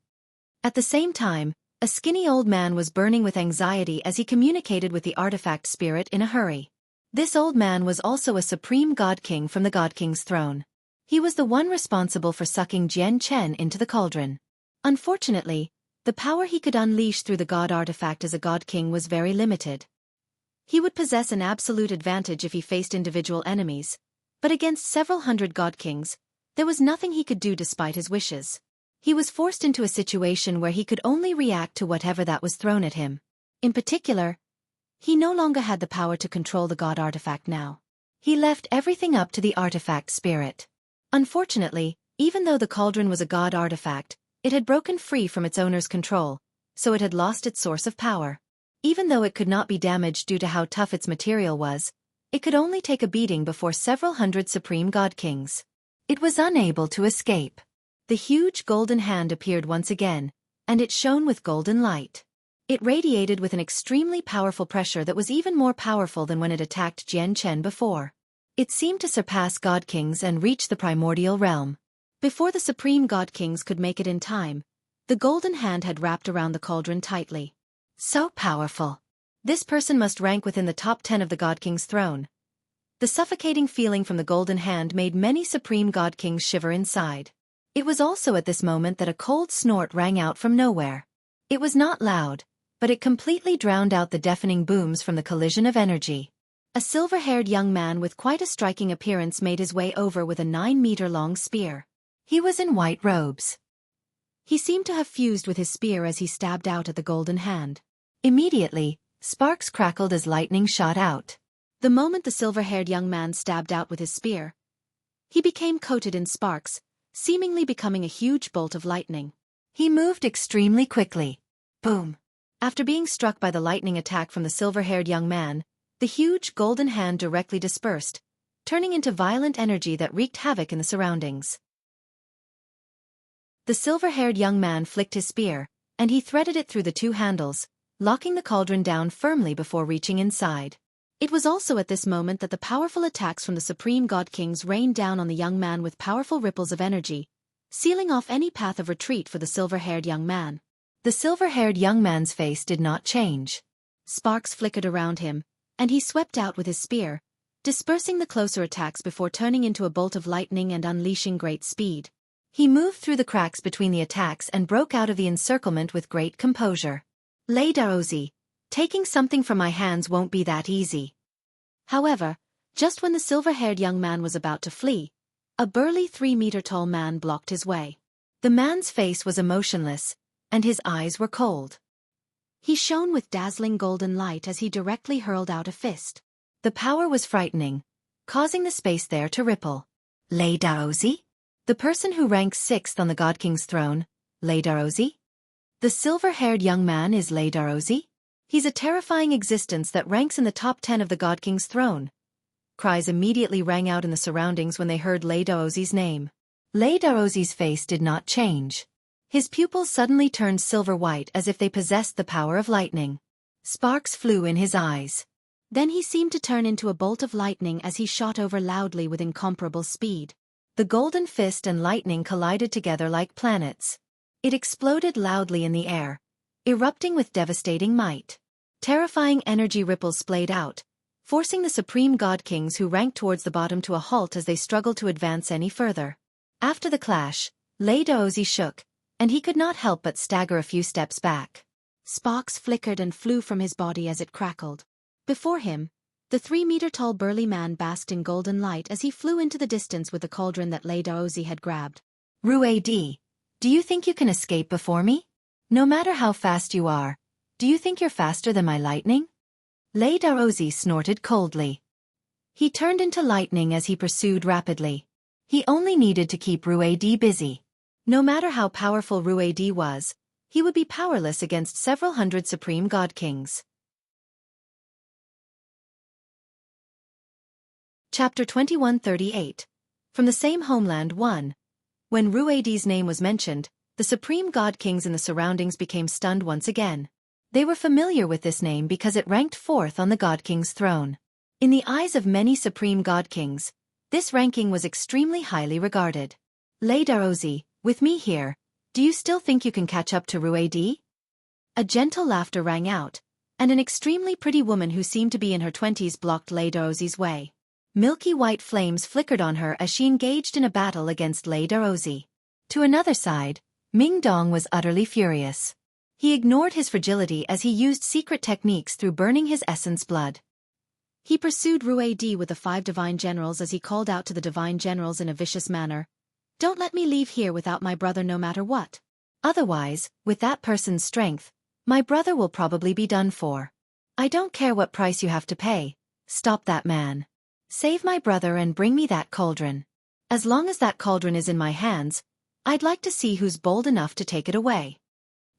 At the same time, a skinny old man was burning with anxiety as he communicated with the artifact spirit in a hurry. This old man was also a supreme god king from the god king's throne. He was the one responsible for sucking Jian Chen into the cauldron. Unfortunately, the power he could unleash through the god artifact as a god king was very limited. He would possess an absolute advantage if he faced individual enemies, but against several hundred god kings, there was nothing he could do despite his wishes. He was forced into a situation where he could only react to whatever that was thrown at him. In particular, he no longer had the power to control the god artifact now. He left everything up to the artifact spirit. Unfortunately, even though the cauldron was a god artifact, it had broken free from its owner's control, so it had lost its source of power. Even though it could not be damaged due to how tough its material was, it could only take a beating before several hundred supreme god kings. It was unable to escape. The huge golden hand appeared once again, and it shone with golden light. It radiated with an extremely powerful pressure that was even more powerful than when it attacked Jian Chen before. It seemed to surpass God Kings and reach the primordial realm. Before the supreme God Kings could make it in time, the golden hand had wrapped around the cauldron tightly. So powerful. This person must rank within the top 10 of the God King's throne. The suffocating feeling from the golden hand made many supreme God Kings shiver inside. It was also at this moment that a cold snort rang out from nowhere. It was not loud, but it completely drowned out the deafening booms from the collision of energy. A silver-haired young man with quite a striking appearance made his way over with a 9-meter-long spear. He was in white robes. He seemed to have fused with his spear as he stabbed out at the golden hand. Immediately, sparks crackled as lightning shot out. The moment the silver-haired young man stabbed out with his spear, he became coated in sparks, seemingly becoming a huge bolt of lightning. He moved extremely quickly. Boom! After being struck by the lightning attack from the silver-haired young man, the huge golden hand directly dispersed, turning into violent energy that wreaked havoc in the surroundings. The silver-haired young man flicked his spear, and he threaded it through the two handles, locking the cauldron down firmly before reaching inside. It was also at this moment that the powerful attacks from the Supreme God Kings rained down on the young man with powerful ripples of energy, sealing off any path of retreat for the silver-haired young man. The silver-haired young man's face did not change. Sparks flickered around him, and he swept out with his spear, dispersing the closer attacks before turning into a bolt of lightning and unleashing great speed. He moved through the cracks between the attacks and broke out of the encirclement with great composure. Lei Daozi, taking something from my hands won't be that easy. However, just when the silver-haired young man was about to flee, a burly 3-meter-tall man blocked his way. The man's face was emotionless, and his eyes were cold. He shone with dazzling golden light as he directly hurled out a fist. The power was frightening, causing the space there to ripple. Lei Daozi? The person who ranks 6th on the God King's throne, Lei Daozi? The silver-haired young man is Lei Daozi? He's a terrifying existence that ranks in the top 10 of the God King's throne. Cries immediately rang out in the surroundings when they heard Lei Daozi's name. Lei Daozi's face did not change. His pupils suddenly turned silver-white as if they possessed the power of lightning. Sparks flew in his eyes. Then he seemed to turn into a bolt of lightning as he shot over loudly with incomparable speed. The golden fist and lightning collided together like planets. It exploded loudly in the air, erupting with devastating might. Terrifying energy ripples splayed out, forcing the Supreme God Kings who ranked towards the bottom to a halt as they struggled to advance any further. After the clash, Lei Daozi shook, and he could not help but stagger a few steps back. Sparks flickered and flew from his body as it crackled. Before him, the 3-meter-tall burly man basked in golden light as he flew into the distance with the cauldron that Lei Daozi had grabbed. Rue D, do you think you can escape before me? No matter how fast you are, do you think you're faster than my lightning? Lei Daozi snorted coldly. He turned into lightning as he pursued rapidly. He only needed to keep Rue D busy. No matter how powerful Rue D was, he would be powerless against several hundred Supreme God Kings. Chapter 2138. From the same homeland 1. When Rue D's name was mentioned, the Supreme God Kings in the surroundings became stunned once again. They were familiar with this name because it ranked 4th on the God King's throne. In the eyes of many Supreme God Kings, this ranking was extremely highly regarded. Lei Daozi, with me here, do you still think you can catch up to Rue D? A gentle laughter rang out, and an extremely pretty woman who seemed to be in her 20s blocked Lei Daozi's way. Milky white flames flickered on her as she engaged in a battle against Lei Daozi. To another side, Ming Dong was utterly furious. He ignored his fragility as he used secret techniques through burning his essence blood. He pursued Rue D with the 5 divine generals as he called out to the divine generals in a vicious manner. Don't let me leave here without my brother no matter what. Otherwise, with that person's strength, my brother will probably be done for. I don't care what price you have to pay. Stop that man. Save my brother and bring me that cauldron. As long as that cauldron is in my hands, I'd like to see who's bold enough to take it away.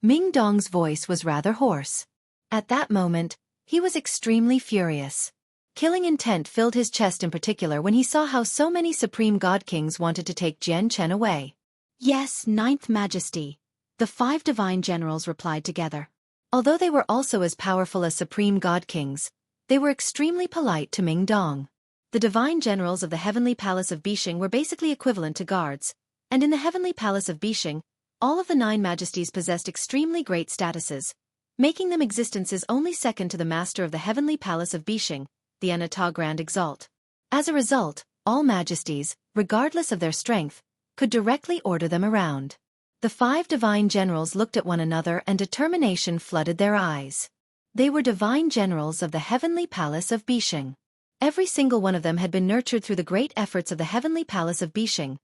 Ming Dong's voice was rather hoarse. At that moment, he was extremely furious. Killing intent filled his chest in particular when he saw how so many supreme god kings wanted to take Jian Chen away. Yes, Ninth Majesty. The 5 divine generals replied together. Although they were also as powerful as supreme god kings, they were extremely polite to Ming Dong. The divine generals of the heavenly palace of Bishing were basically equivalent to guards, and in the heavenly palace of Bishing, all of the 9 majesties possessed extremely great statuses, making them existences only second to the master of the heavenly palace of Bishing, the Anata Grand Exalt. As a result, all majesties, regardless of their strength, could directly order them around. The 5 divine generals looked at one another and determination flooded their eyes. They were divine generals of the heavenly palace of Bishing. Every single one of them had been nurtured through the great efforts of the heavenly palace of Bishing,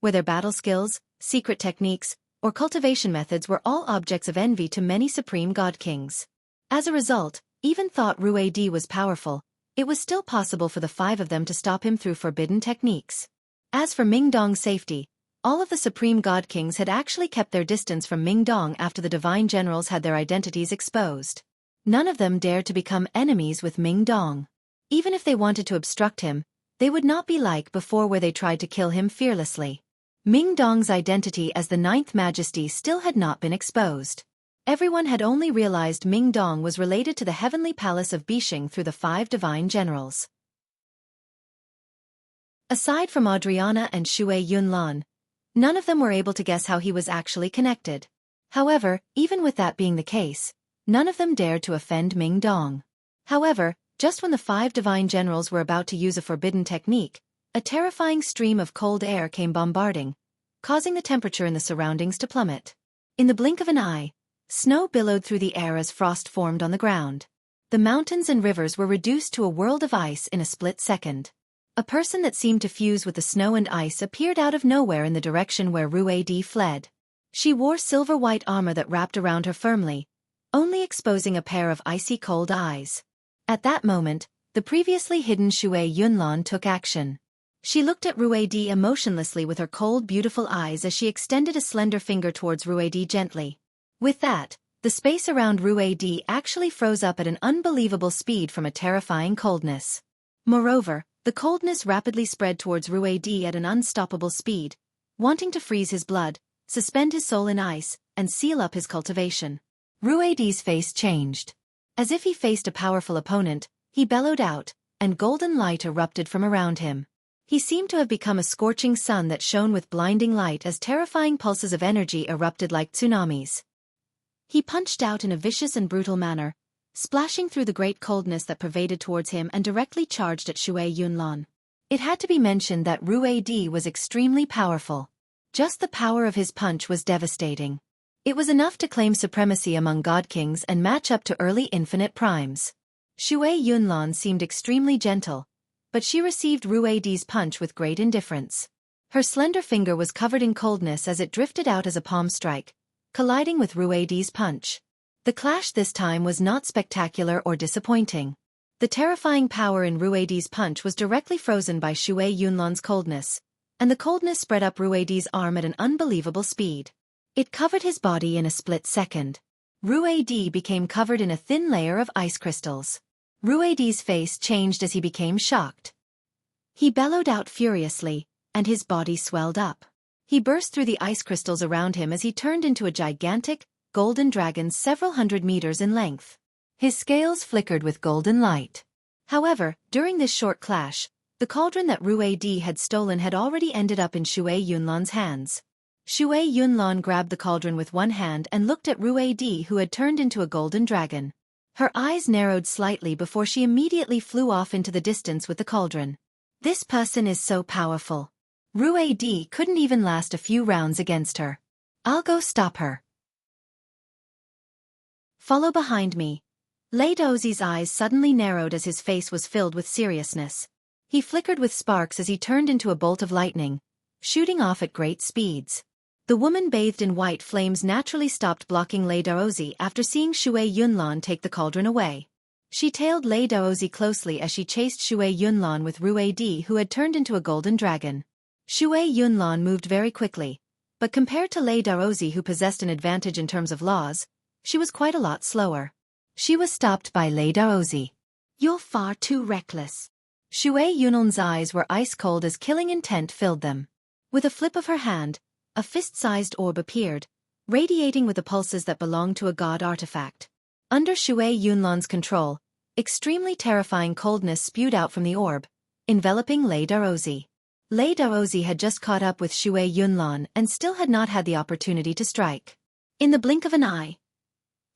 where their battle skills, secret techniques, or cultivation methods were all objects of envy to many supreme god kings. As a result, even thought Ruidi was powerful, it was still possible for the 5 of them to stop him through forbidden techniques. As for Ming Dong's safety, all of the supreme god kings had actually kept their distance from Ming Dong after the divine generals had their identities exposed. None of them dared to become enemies with Ming Dong. Even if they wanted to obstruct him, they would not be like before where they tried to kill him fearlessly. Ming Dong's identity as the 9th Majesty still had not been exposed. Everyone had only realized Ming Dong was related to the heavenly palace of Bishing through the 5 divine generals. Aside from Adriana and Xue Yunlan, none of them were able to guess how he was actually connected. However, even with that being the case, none of them dared to offend Ming Dong. However, just when the 5 divine generals were about to use a forbidden technique, a terrifying stream of cold air came bombarding, causing the temperature in the surroundings to plummet. In the blink of an eye, snow billowed through the air as frost formed on the ground. The mountains and rivers were reduced to a world of ice in a split second. A person that seemed to fuse with the snow and ice appeared out of nowhere in the direction where Ruidi fled. She wore silver-white armor that wrapped around her firmly, only exposing a pair of icy cold eyes. At that moment, the previously hidden Xue Yunlan took action. She looked at Ruidi emotionlessly with her cold, beautiful eyes as she extended a slender finger towards Ruidi gently. With that, the space around Ruidi actually froze up at an unbelievable speed from a terrifying coldness. Moreover, the coldness rapidly spread towards Ruidi at an unstoppable speed, wanting to freeze his blood, suspend his soul in ice, and seal up his cultivation. Ruidi's face changed. As if he faced a powerful opponent, he bellowed out, and golden light erupted from around him. He seemed to have become a scorching sun that shone with blinding light as terrifying pulses of energy erupted like tsunamis. He punched out in a vicious and brutal manner, splashing through the great coldness that pervaded towards him and directly charged at Xue Yunlan. It had to be mentioned that Ruidi was extremely powerful. Just the power of his punch was devastating. It was enough to claim supremacy among god kings and match up to early infinite primes. Xue Yunlan seemed extremely gentle, but she received Ruidi's punch with great indifference. Her slender finger was covered in coldness as it drifted out as a palm strike, colliding with Ruidi's punch. The clash this time was not spectacular or disappointing. The terrifying power in Ruidi's punch was directly frozen by Xue Yunlan's coldness, and the coldness spread up Ruidi's arm at an unbelievable speed. It covered his body in a split second. Ruidi became covered in a thin layer of ice crystals. Ruidi's face changed as he became shocked. He bellowed out furiously, and his body swelled up. He burst through the ice crystals around him as he turned into a gigantic, golden dragon several hundred meters in length. His scales flickered with golden light. However, during this short clash, the cauldron that Ruidi had stolen had already ended up in Xue Yunlan's hands. Xue Yunlan grabbed the cauldron with one hand and looked at Ruidi, who had turned into a golden dragon. Her eyes narrowed slightly before she immediately flew off into the distance with the cauldron. This person is so powerful. Ruidi couldn't even last a few rounds against her. I'll go stop her. Follow behind me. Lei Daozi's eyes suddenly narrowed as his face was filled with seriousness. He flickered with sparks as he turned into a bolt of lightning, shooting off at great speeds. The woman bathed in white flames naturally stopped blocking Lei Daozi after seeing Xue Yunlan take the cauldron away. She tailed Lei Daozi closely as she chased Xue Yunlan with Ruidi, who had turned into a golden dragon. Xue Yunlan moved very quickly, but compared to Lei Daozi, who possessed an advantage in terms of laws, she was quite a lot slower. She was stopped by Lei Daozi. You're far too reckless. Xue Yunlon's eyes were ice-cold as killing intent filled them. With a flip of her hand, a fist-sized orb appeared, radiating with the pulses that belonged to a god artifact. Under Xue Yunlon's control, extremely terrifying coldness spewed out from the orb, enveloping Lei Daozi. Lei Daozi had just caught up with Xue Yunlon and still had not had the opportunity to strike. In the blink of an eye,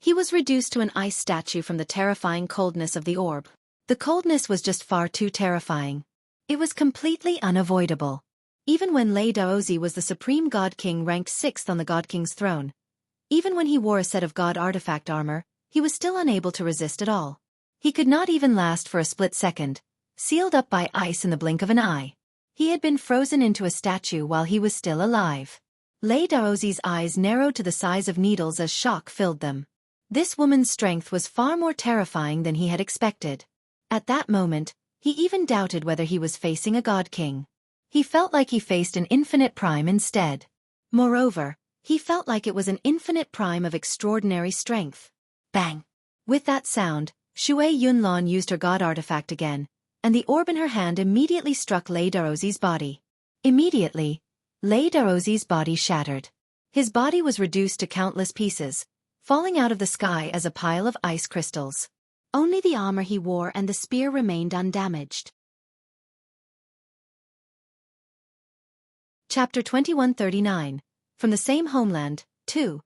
he was reduced to an ice statue from the terrifying coldness of the orb. The coldness was just far too terrifying. It was completely unavoidable. Even when Lei Daozi was the supreme god king ranked 6th on the god king's throne, even when he wore a set of god artifact armor, he was still unable to resist at all. He could not even last for a split second, sealed up by ice in the blink of an eye. He had been frozen into a statue while he was still alive. Lei Daozi's eyes narrowed to the size of needles as shock filled them. This woman's strength was far more terrifying than he had expected. At that moment, he even doubted whether he was facing a god king. He felt like he faced an infinite prime instead. Moreover, he felt like it was an infinite prime of extraordinary strength. Bang! With that sound, Xue Yunlon used her god artifact again, and the orb in her hand immediately struck Lei Daozi's body. Immediately, Lei Daozi's body shattered. His body was reduced to countless pieces, falling out of the sky as a pile of ice crystals. Only the armor he wore and the spear remained undamaged. Chapter 2139. From the same homeland, 2.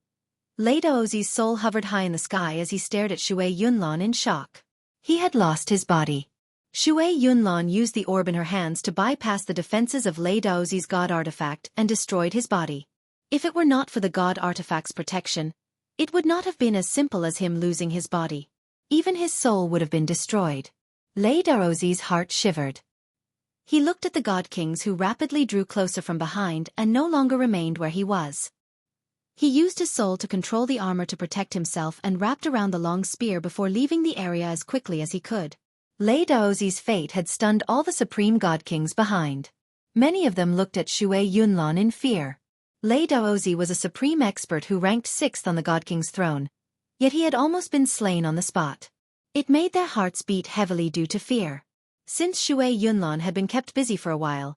Lei Daozi's soul hovered high in the sky as he stared at Xue Yunlon in shock. He had lost his body. Xue Yunlon used the orb in her hands to bypass the defenses of Lei Daozi's god artifact and destroyed his body. If it were not for the god artifact's protection, it would not have been as simple as him losing his body. Even his soul would have been destroyed. Lei Daozi's heart shivered. He looked at the god kings who rapidly drew closer from behind and no longer remained where he was. He used his soul to control the armor to protect himself and wrapped around the long spear before leaving the area as quickly as he could. Lei Daozi's fate had stunned all the supreme god kings behind. Many of them looked at Xue Yunlon in fear. Lei Daozi was a supreme expert who ranked 6th on the god king's throne, yet he had almost been slain on the spot. It made their hearts beat heavily due to fear. Since Xue Yunlon had been kept busy for a while,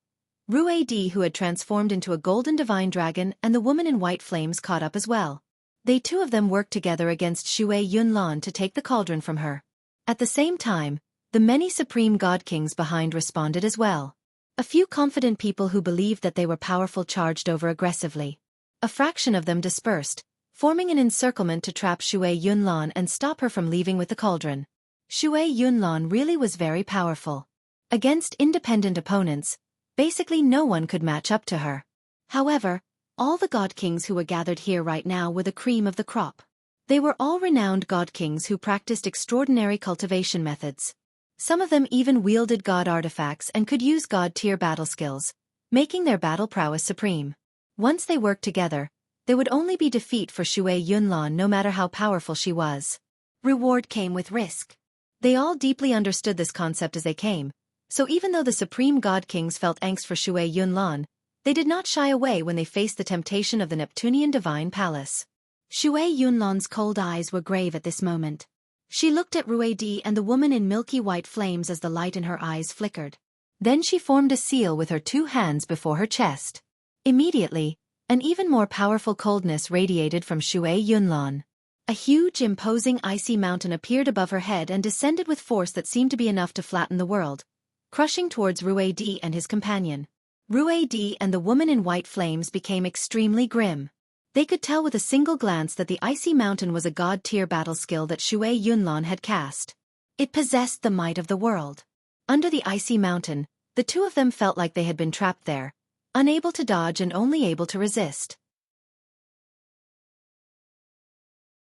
Rue Di, who had transformed into a golden divine dragon, and the woman in white flames caught up as well. They two of them worked together against Xue Yunlon to take the cauldron from her. At the same time, the many supreme god kings behind responded as well. A few confident people who believed that they were powerful charged over aggressively. A fraction of them dispersed, forming an encirclement to trap Xue Yunlon and stop her from leaving with the cauldron. Xue Yunlon really was very powerful. Against independent opponents, basically no one could match up to her. However, all the god kings who were gathered here right now were the cream of the crop. They were all renowned god kings who practiced extraordinary cultivation methods. Some of them even wielded god artifacts and could use god-tier battle skills, making their battle prowess supreme. Once they worked together, there would only be defeat for Xue Yunlon no matter how powerful she was. Reward came with risk. They all deeply understood this concept as they came, so even though the supreme god kings felt angst for Xue Yunlon, they did not shy away when they faced the temptation of the Neptunian divine palace. Xue Yunlon's cold eyes were grave at this moment. She looked at Rue Di and the woman in milky white flames as the light in her eyes flickered. Then she formed a seal with her 2 hands before her chest. Immediately, an even more powerful coldness radiated from Xue Yunlon. A huge, imposing icy mountain appeared above her head and descended with force that seemed to be enough to flatten the world, crushing towards Rue Di and his companion. Rue Di and the woman in white flames became extremely grim. They could tell with a single glance that the icy mountain was a god-tier battle skill that Xue Yunlon had cast. It possessed the might of the world. Under the icy mountain, the two of them felt like they had been trapped there, unable to dodge and only able to resist.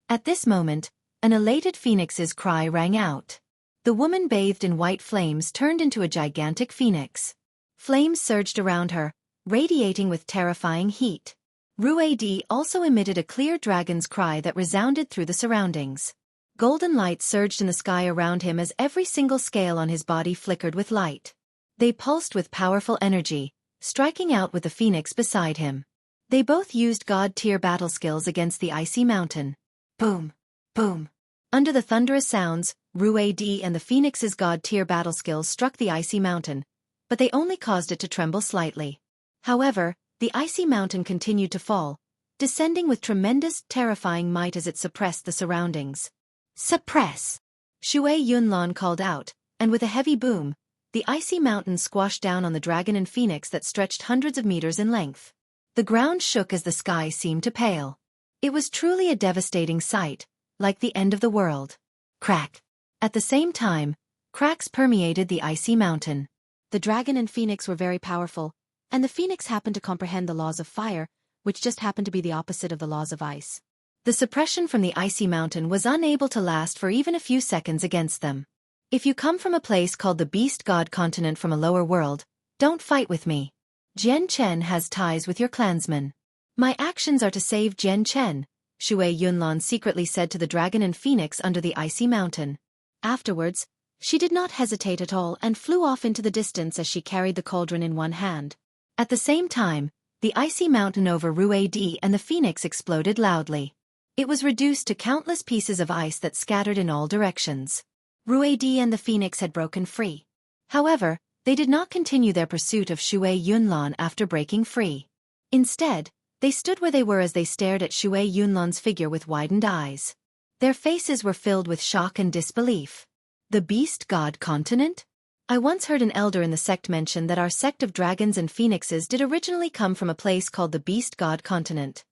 At this moment, an elated phoenix's cry rang out. The woman bathed in white flames turned into a gigantic phoenix. Flames surged around her, radiating with terrifying heat. Rue Di also emitted a clear dragon's cry that resounded through the surroundings. Golden light surged in the sky around him as every single scale on his body flickered with light. They pulsed with powerful energy, striking out with the phoenix beside him. They both used god-tier battle skills against the icy mountain. Boom! Boom! Under the thunderous sounds, Ruedi and the Phoenix's god-tier battle skills struck the icy mountain, but they only caused it to tremble slightly. However, the icy mountain continued to fall, descending with tremendous, terrifying might as it suppressed the surroundings. Suppress! Xue Yunlan called out, and with a heavy boom, the icy mountain squashed down on the dragon and phoenix that stretched hundreds of meters in length. The ground shook as the sky seemed to pale. It was truly a devastating sight, like the end of the world. Crack! At the same time, cracks permeated the icy mountain. The dragon and phoenix were very powerful, and the phoenix happened to comprehend the laws of fire, which just happened to be the opposite of the laws of ice. The suppression from the icy mountain was unable to last for even a few seconds against them. If you come from a place called the Beast God Continent from a lower world, don't fight with me. Jian Chen has ties with your clansmen. My actions are to save Jian Chen, Xue Yunlan secretly said to the dragon and phoenix under the icy mountain. Afterwards, she did not hesitate at all and flew off into the distance as she carried the cauldron in one hand. At the same time, the icy mountain over Ruedi and the phoenix exploded loudly. It was reduced to countless pieces of ice that scattered in all directions. Ruedi and the phoenix had broken free. However, they did not continue their pursuit of Xue Yunlan after breaking free. Instead, they stood where they were as they stared at Xue Yunlan's figure with widened eyes. Their faces were filled with shock and disbelief. The Beast God Continent? I once heard an elder in the sect mention that our sect of dragons and phoenixes did originally come from a place called the Beast God Continent.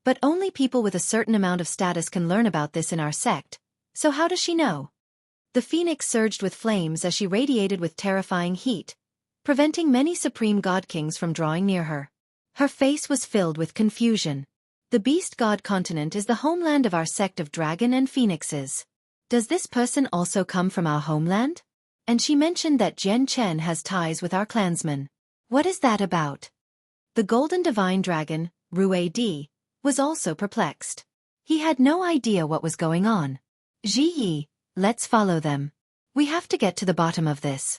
But only people with a certain amount of status can learn about this in our sect, so how does she know? The phoenix surged with flames as she radiated with terrifying heat, preventing many supreme god kings from drawing near her. Her face was filled with confusion. The Beast God Continent is the homeland of our sect of dragon and phoenixes. Does this person also come from our homeland? And she mentioned that Jian Chen has ties with our clansmen. What is that about? The golden divine dragon, Ruedi, was also perplexed. He had no idea what was going on. Ji, let's follow them. We have to get to the bottom of this.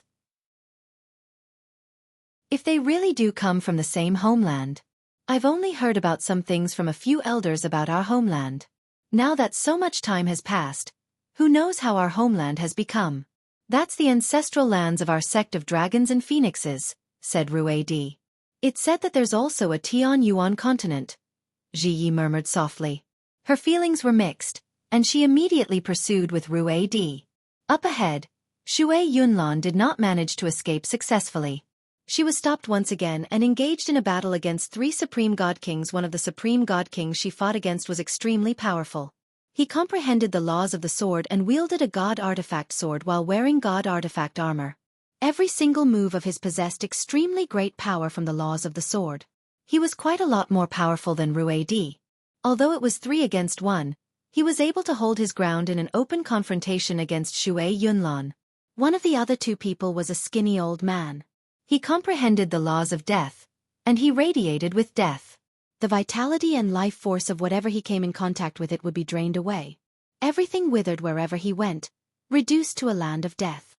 If they really do come from the same homeland. I've only heard about some things from a few elders about our homeland. Now that so much time has passed, who knows how our homeland has become? That's the ancestral lands of our sect of dragons and phoenixes, said Ruedi. It's said that there's also a Tian Yuan continent, Ji murmured softly. Her feelings were mixed, and she immediately pursued with Ruedi. Up ahead, Xue Yunlan did not manage to escape successfully. She was stopped once again and engaged in a battle against 3 supreme god kings. One of the supreme god kings she fought against was extremely powerful. He comprehended the laws of the sword and wielded a god artifact sword while wearing god artifact armor. Every single move of his possessed extremely great power from the laws of the sword. He was quite a lot more powerful than Ruedi. Although it was 3 against 1, he was able to hold his ground in an open confrontation against Xue Yunlan. One of the other 2 people was a skinny old man. He comprehended the laws of death, and he radiated with death. The vitality and life force of whatever he came in contact with it would be drained away. Everything withered wherever he went, reduced to a land of death.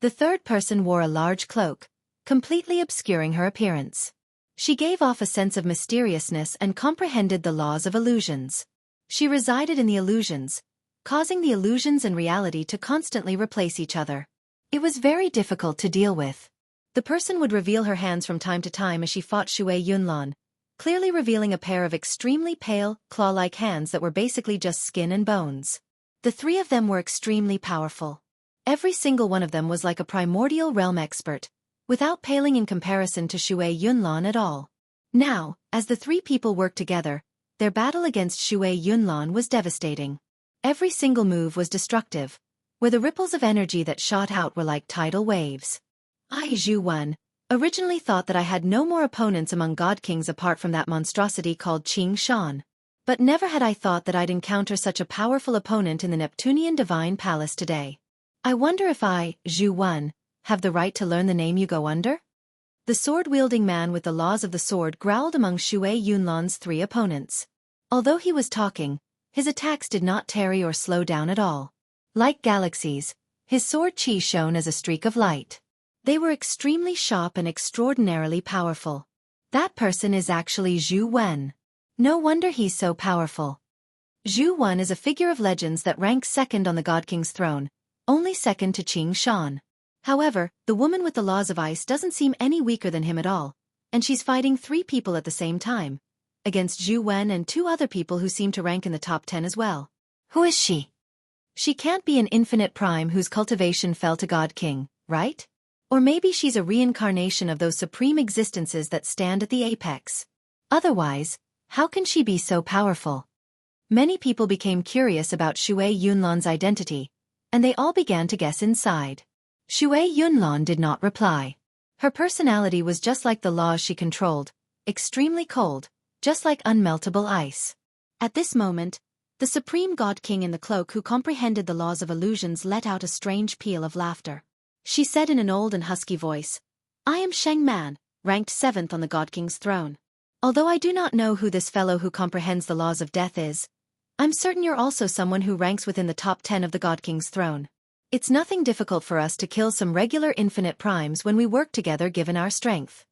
The third person wore a large cloak, completely obscuring her appearance. She gave off a sense of mysteriousness and comprehended the laws of illusions. She resided in the illusions, causing the illusions and reality to constantly replace each other. It was very difficult to deal with. The person would reveal her hands from time to time as she fought Xue Yunlan, clearly revealing a pair of extremely pale, claw-like hands that were basically just skin and bones. The 3 of them were extremely powerful. Every single one of them was like a primordial realm expert, without paling in comparison to Xue Yunlan at all. Now, as the 3 people worked together, their battle against Xue Yunlan was devastating. Every single move was destructive, where the ripples of energy that shot out were like tidal waves. I, Zhu Wen, originally thought that I had no more opponents among god kings apart from that monstrosity called Qing Shan. But never had I thought that I'd encounter such a powerful opponent in the Neptunian Divine Palace today. I wonder if I, Zhu Wen, have the right to learn the name you go under? The sword-wielding man with the laws of the sword growled among Xue Yunlan's 3 opponents. Although he was talking, his attacks did not tarry or slow down at all. Like galaxies, his sword qi shone as a streak of light. They were extremely sharp and extraordinarily powerful. That person is actually Zhu Wen. No wonder he's so powerful. Zhu Wen is a figure of legends that ranks second on the God King's throne, only second to Qing Shan. However, the woman with the laws of ice doesn't seem any weaker than him at all, and she's fighting 3 people at the same time, against Zhu Wen and 2 other people who seem to rank in the top 10 as well. Who is she? She can't be an infinite prime whose cultivation fell to God King, right? Or maybe she's a reincarnation of those supreme existences that stand at the apex. Otherwise, how can she be so powerful? Many people became curious about Xue Yunlan's identity, and they all began to guess inside. Xue Yunlan did not reply. Her personality was just like the laws she controlled, extremely cold, just like unmeltable ice. At this moment, the supreme God King in the cloak who comprehended the laws of illusions let out a strange peal of laughter. She said in an old and husky voice, "I am Sheng Man, ranked 7th on the God King's throne. Although I do not know who this fellow who comprehends the laws of death is, I'm certain you're also someone who ranks within the top 10 of the God King's throne. It's nothing difficult for us to kill some regular infinite primes when we work together given our strength.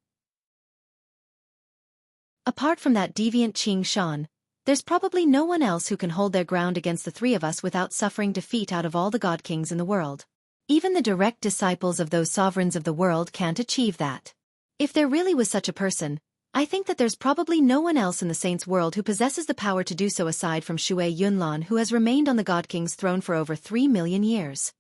Apart from that deviant Qing Shan, there's probably no one else who can hold their ground against the 3 of us without suffering defeat out of all the God Kings in the world. Even the direct disciples of those sovereigns of the world can't achieve that. If there really was such a person, I think that there's probably no one else in the Saints' world who possesses the power to do so aside from Xue Yunlan, who has remained on the God King's throne for over 3 million years."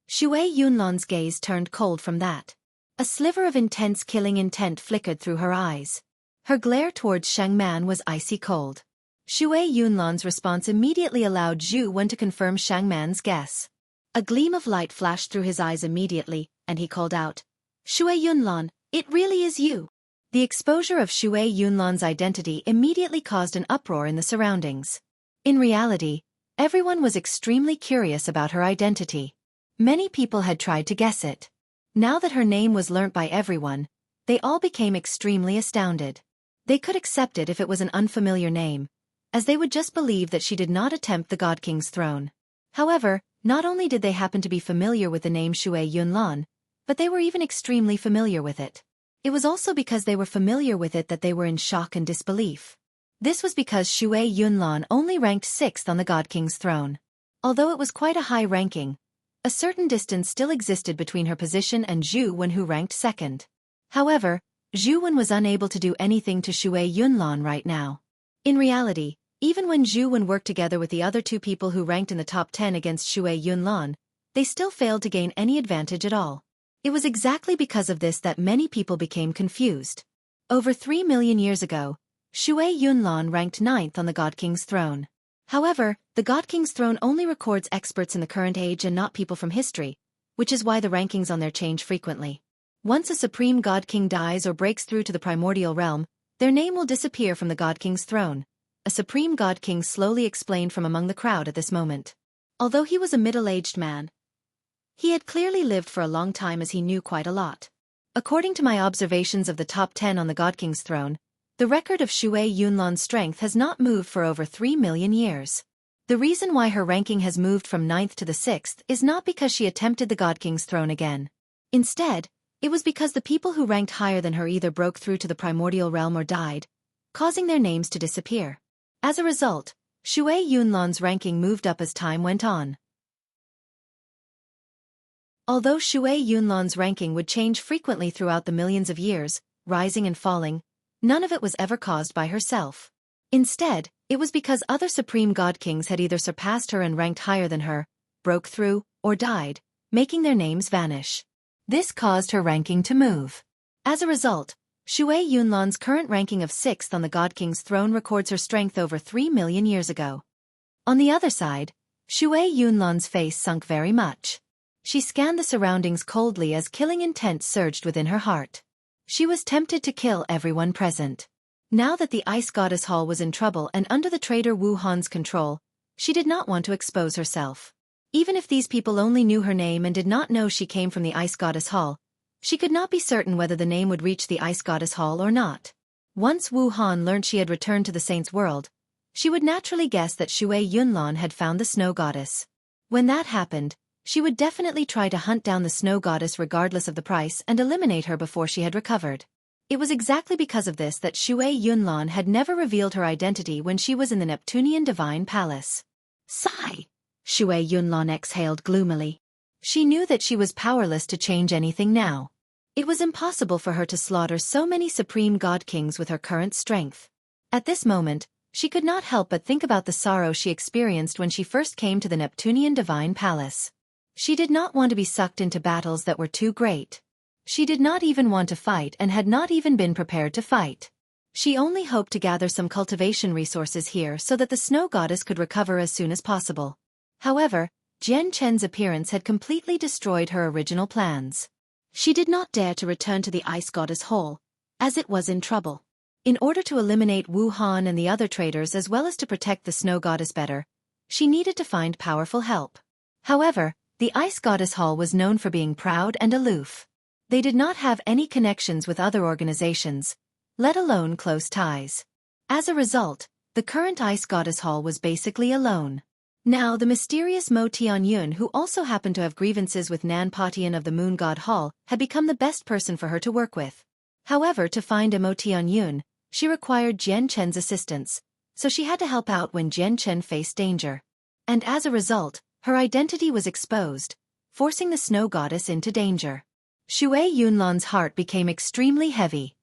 Xue Yunlan's gaze turned cold from that. A sliver of intense killing intent flickered through her eyes. Her glare towards Sheng Man was icy cold. Xue Yunlan's response immediately allowed Zhu Wen to confirm Sheng Man's guess. A gleam of light flashed through his eyes immediately, and he called out, "Xue Yunlan, it really is you." The exposure of Xue Yunlan's identity immediately caused an uproar in the surroundings. In reality, everyone was extremely curious about her identity. Many people had tried to guess it. Now that her name was learnt by everyone, they all became extremely astounded. They could accept it if it was an unfamiliar name, as they would just believe that she did not attempt the God King's throne. However, not only did they happen to be familiar with the name Xue Yunlan, but they were even extremely familiar with it. It was also because they were familiar with it that they were in shock and disbelief. This was because Xue Yunlan only ranked 6th on the God King's throne. Although it was quite a high ranking, a certain distance still existed between her position and Zhu Wen, who ranked 2nd. However, Zhu Wen was unable to do anything to Xue Yunlan right now. In reality, even when Zhu Wen worked together with the other 2 people who ranked in the top 10 against Xue Yunlan, they still failed to gain any advantage at all. It was exactly because of this that many people became confused. Over 3 million years ago, Xue Yunlan ranked 9th on the God King's throne. However, the God King's throne only records experts in the current age and not people from history, which is why the rankings on there change frequently. Once a supreme God King dies or breaks through to the primordial realm, their name will disappear from the God King's throne. A supreme God King slowly explained from among the crowd at this moment. Although he was a middle-aged man, he had clearly lived for a long time, as he knew quite a lot. According to my observations of the top 10 on the God King's throne, the record of Xue Yunlan's strength has not moved for over 3 million years. The reason why her ranking has moved from 9th to the 6th is not because she attempted the God King's throne again. Instead, it was because the people who ranked higher than her either broke through to the primordial realm or died, causing their names to disappear. As a result, Xue Yunlan's ranking moved up as time went on. Although Xue Yunlan's ranking would change frequently throughout the millions of years, rising and falling, none of it was ever caused by herself. Instead, it was because other supreme God Kings had either surpassed her and ranked higher than her, broke through, or died, making their names vanish. This caused her ranking to move. As a result, Xue Yunlan's current ranking of 6th on the God King's throne records her strength over 3 million years ago. On the other side, Xue Yunlan's face sunk very much. She scanned the surroundings coldly as killing intent surged within her heart. She was tempted to kill everyone present. Now that the Ice Goddess Hall was in trouble and under the traitor Wu Han's control, she did not want to expose herself. Even if these people only knew her name and did not know she came from the Ice Goddess Hall, she could not be certain whether the name would reach the Ice Goddess Hall or not. Once Wu Han learned she had returned to the Saints' world, she would naturally guess that Xue Yunlan had found the Snow Goddess. When that happened, she would definitely try to hunt down the Snow Goddess regardless of the price and eliminate her before she had recovered. It was exactly because of this that Xue Yunlan had never revealed her identity when she was in the Neptunian Divine Palace. Sigh. Xue Yunlan exhaled gloomily. She knew that she was powerless to change anything now. It was impossible for her to slaughter so many supreme god kings with her current strength. At this moment, she could not help but think about the sorrow she experienced when she first came to the Neptunian Divine Palace. She did not want to be sucked into battles that were too great. She did not even want to fight and had not even been prepared to fight. She only hoped to gather some cultivation resources here so that the snow goddess could recover as soon as possible. However, Jian Chen's appearance had completely destroyed her original plans. She did not dare to return to the ice goddess hall, as it was in trouble. In order to eliminate Wu Han and the other traitors as well as to protect the snow goddess better, she needed to find powerful help. However, the ice goddess hall was known for being proud and aloof. They did not have any connections with other organizations, let alone close ties. As a result, the current ice goddess hall was basically alone. Now the mysterious Mo Tianyun, who also happened to have grievances with Nan Patian of the Moon God Hall, had become the best person for her to work with. However, to find a Mo Tianyun, she required Jian Chen's assistance, so she had to help out when Jian Chen faced danger. And as a result, her identity was exposed, forcing the snow goddess into danger. Xue Yunlan's heart became extremely heavy.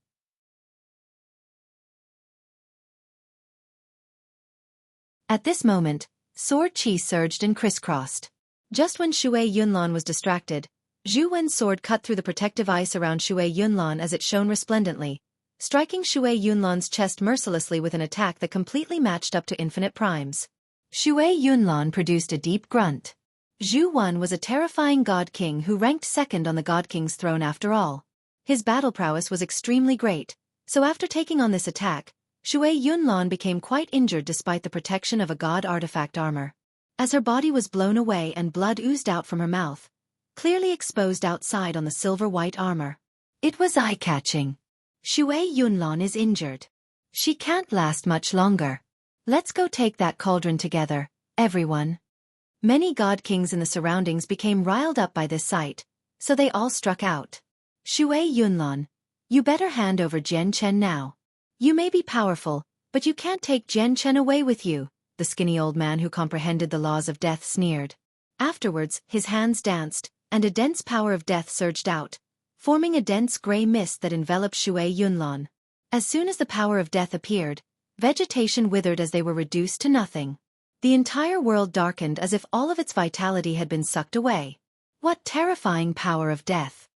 At this moment, sword qi surged and crisscrossed. Just when Xue Yunlan was distracted, Zhu Wen's sword cut through the protective ice around Xue Yunlan as it shone resplendently, striking Xue Yunlan's chest mercilessly with an attack that completely matched up to infinite primes. Xue Yunlan produced a deep grunt. Zhu Wen was a terrifying god king who ranked second on the god king's throne after all. His battle prowess was extremely great, so after taking on this attack, Xue Yunlan became quite injured despite the protection of a god artifact armor. As her body was blown away and blood oozed out from her mouth, clearly exposed outside on the silver-white armor. It was eye-catching. Xue Yunlan is injured. She can't last much longer. Let's go take that cauldron together, everyone. Many god kings in the surroundings became riled up by this sight, so they all struck out. Xue Yunlan, you better hand over Jian Chen now. You may be powerful, but you can't take Jian Chen away with you, the skinny old man who comprehended the laws of death sneered. Afterwards, his hands danced, and a dense power of death surged out, forming a dense gray mist that enveloped Xue Yunlan. As soon as the power of death appeared, vegetation withered as they were reduced to nothing. The entire world darkened as if all of its vitality had been sucked away. What terrifying power of death!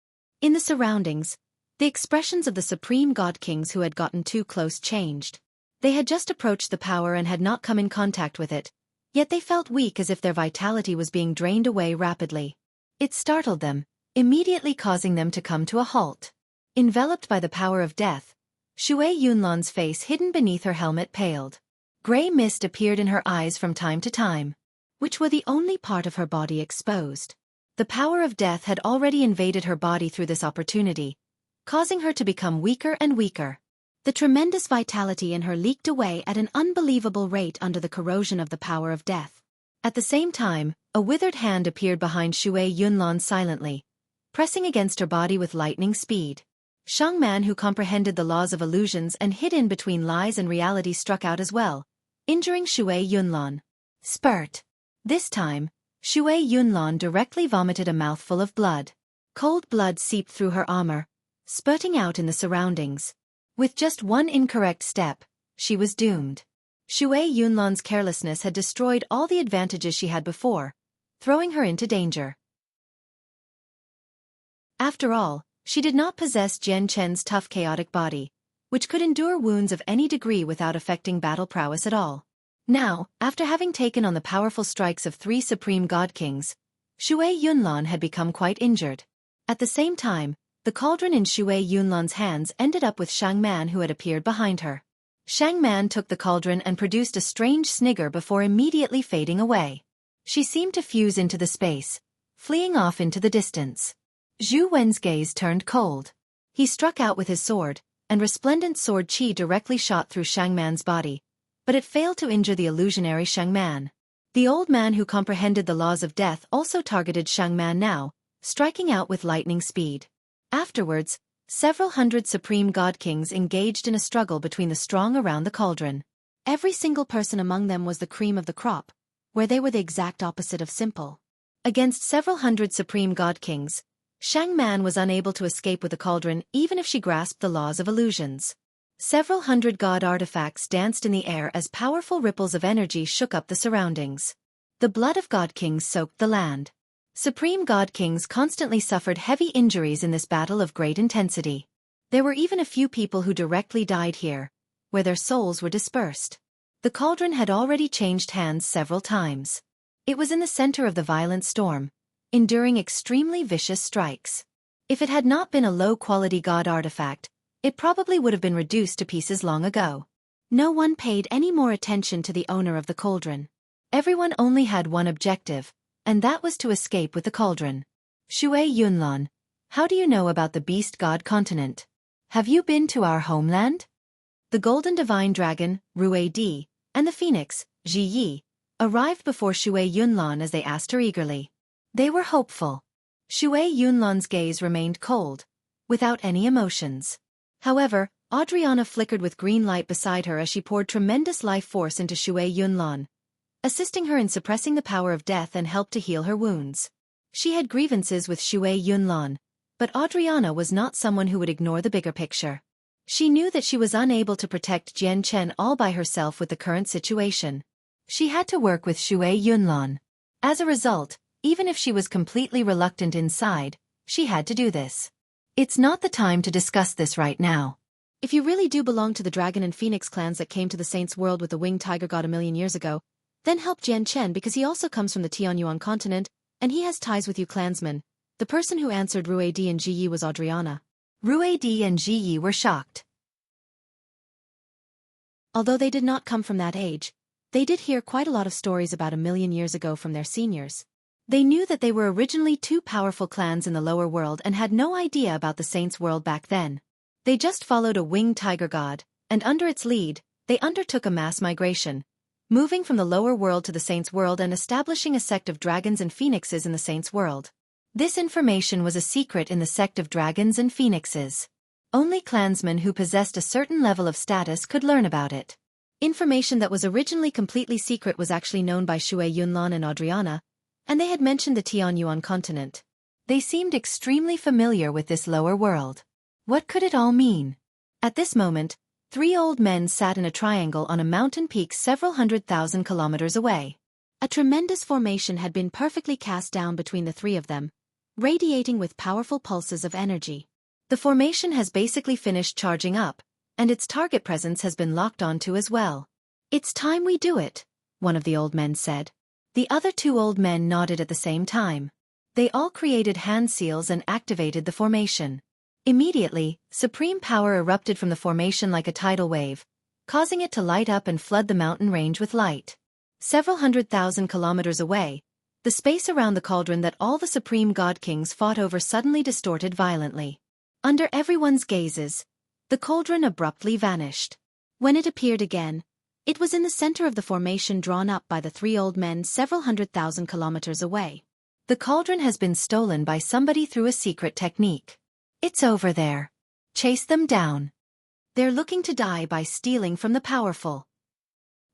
In the surroundings, the expressions of the supreme god kings who had gotten too close changed. They had just approached the power and had not come in contact with it, yet they felt weak as if their vitality was being drained away rapidly. It startled them, immediately causing them to come to a halt. Enveloped by the power of death, Xue Yunlan's face hidden beneath her helmet paled. Gray mist appeared in her eyes from time to time, which were the only part of her body exposed. The power of death had already invaded her body through this opportunity, causing her to become weaker and weaker. The tremendous vitality in her leaked away at an unbelievable rate under the corrosion of the power of death. At the same time, a withered hand appeared behind Xue Yunlan silently, pressing against her body with lightning speed. Shang Man, who comprehended the laws of illusions and hid in between lies and reality, struck out as well, injuring Xue Yunlan. Spurt. This time, Xue Yunlan directly vomited a mouthful of blood. Cold blood seeped through her armor, spurting out in the surroundings. With just one incorrect step, she was doomed. Xue Yunlan's carelessness had destroyed all the advantages she had before, throwing her into danger. After all, she did not possess Jian Chen's tough chaotic body, which could endure wounds of any degree without affecting battle prowess at all. Now, after having taken on the powerful strikes of 3 supreme god kings, Xue Yunlan had become quite injured. At the same time, the cauldron in Xue Yunlan's hands ended up with Shang Man, who had appeared behind her. Shang Man took the cauldron and produced a strange snigger before immediately fading away. She seemed to fuse into the space, fleeing off into the distance. Zhu Wen's gaze turned cold. He struck out with his sword, and resplendent sword qi directly shot through Shang Man's body, but it failed to injure the illusionary Shang Man. The old man who comprehended the laws of death also targeted Shang Man now, striking out with lightning speed. Afterwards, Several hundred supreme god kings engaged in a struggle between the strong around the cauldron. Every single person among them was the cream of the crop, where they were the exact opposite of simple. Against several hundred supreme god kings, Shang Man was unable to escape with the cauldron even if she grasped the laws of illusions. Several hundred god artifacts danced in the air as powerful ripples of energy shook up the surroundings. The blood of god kings soaked the land. Supreme god kings constantly suffered heavy injuries in this battle of great intensity. There were even a few people who directly died here, where their souls were dispersed. The cauldron had already changed hands several times. It was in the center of the violent storm, enduring extremely vicious strikes. If it had not been a low-quality god artifact, it probably would have been reduced to pieces long ago. No one paid any more attention to the owner of the cauldron. Everyone only had one objective, and that was to escape with the cauldron. Xue Yunlan, how do you know about the beast god continent? Have you been to our homeland? The golden divine dragon, Rue Di, and the phoenix, Ji Yi, arrived before Xue Yunlan as they asked her eagerly. They were hopeful. Xue Yunlan's gaze remained cold, without any emotions. However, Adriana flickered with green light beside her as she poured tremendous life force into Xue Yunlan, assisting her in suppressing the power of death and helped to heal her wounds. She had grievances with Xue Yunlan, but Adriana was not someone who would ignore the bigger picture. She knew that she was unable to protect Jian Chen all by herself with the current situation. She had to work with Xue Yunlan. As a result, even if she was completely reluctant inside, she had to do this. It's not the time to discuss this right now. If you really do belong to the Dragon and Phoenix clans that came to the Saints' world with the winged tiger god a million years ago, then help Jian Chen because he also comes from the Tianyuan continent, and he has ties with you clansmen. The person who answered Rue Di and Ji Yi was Adriana. Rue Di and Ji Yi were shocked. Although they did not come from that age, they did hear quite a lot of stories about a million years ago from their seniors. They knew that they were originally two powerful clans in the lower world and had no idea about the Saints' world back then. They just followed a winged tiger god, and under its lead, they undertook a mass migration, moving from the lower world to the Saints' world and establishing a sect of dragons and phoenixes in the Saints' world. This information was a secret in the sect of dragons and phoenixes. Only clansmen who possessed a certain level of status could learn about it. Information that was originally completely secret was actually known by Xue Yunlan and Adriana, and they had mentioned the Tianyuan continent. They seemed extremely familiar with this lower world. What could it all mean? At this moment, three old men sat in a triangle on a mountain peak several 100,000 kilometers away. A tremendous formation had been perfectly cast down between the three of them, radiating with powerful pulses of energy. The formation has basically finished charging up, and its target presence has been locked onto as well. It's time we do it, one of the old men said. The other two old men nodded at the same time. They all created hand seals and activated the formation. Immediately, supreme power erupted from the formation like a tidal wave, causing it to light up and flood the mountain range with light. Several 100,000 kilometers away, the space around the cauldron that all the supreme god kings fought over suddenly distorted violently. Under everyone's gazes, the cauldron abruptly vanished. When it appeared again, it was in the center of the formation drawn up by the three old men several 100,000 kilometers away. The cauldron has been stolen by somebody through a secret technique. It's over there. Chase them down. They're looking to die by stealing from the powerful.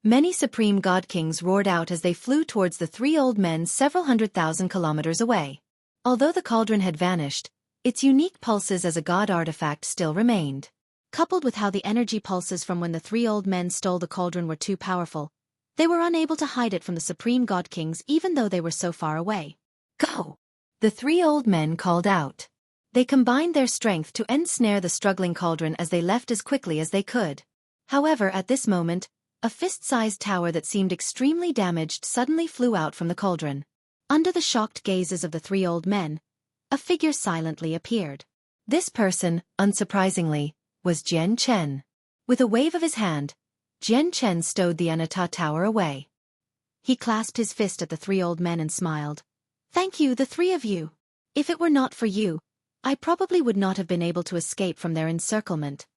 Many supreme god kings roared out as they flew towards the three old men several 100,000 kilometers away. Although the cauldron had vanished, its unique pulses as a god artifact still remained. Coupled with how the energy pulses from when the three old men stole the cauldron were too powerful, they were unable to hide it from the supreme god kings even though they were so far away. Go! The three old men called out. They combined their strength to ensnare the struggling cauldron as they left as quickly as they could. However, at this moment, a fist-sized tower that seemed extremely damaged suddenly flew out from the cauldron. Under the shocked gazes of the three old men, a figure silently appeared. This person, unsurprisingly, was Jian Chen. With a wave of his hand, Jian Chen stowed the Anata tower away. He clasped his fist at the three old men and smiled. Thank you, the three of you. If it were not for you, I probably would not have been able to escape from their encirclement.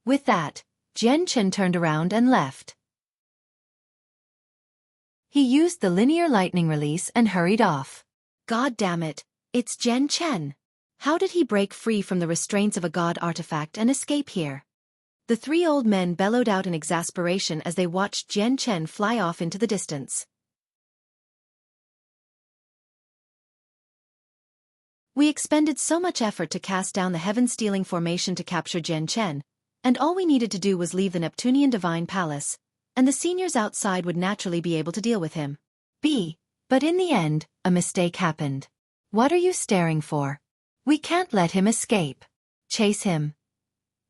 With that, Jian Chen turned around and left. He used the linear lightning release and hurried off. God damn it, it's Jian Chen. How did he break free from the restraints of a god artifact and escape here? The three old men bellowed out in exasperation as they watched Jian Chen fly off into the distance. We expended so much effort to cast down the heaven-stealing formation to capture Jian Chen, and all we needed to do was leave the Neptunian Divine Palace, and the seniors outside would naturally be able to deal with him. But in the end, a mistake happened. What are you staring for? We can't let him escape. Chase him.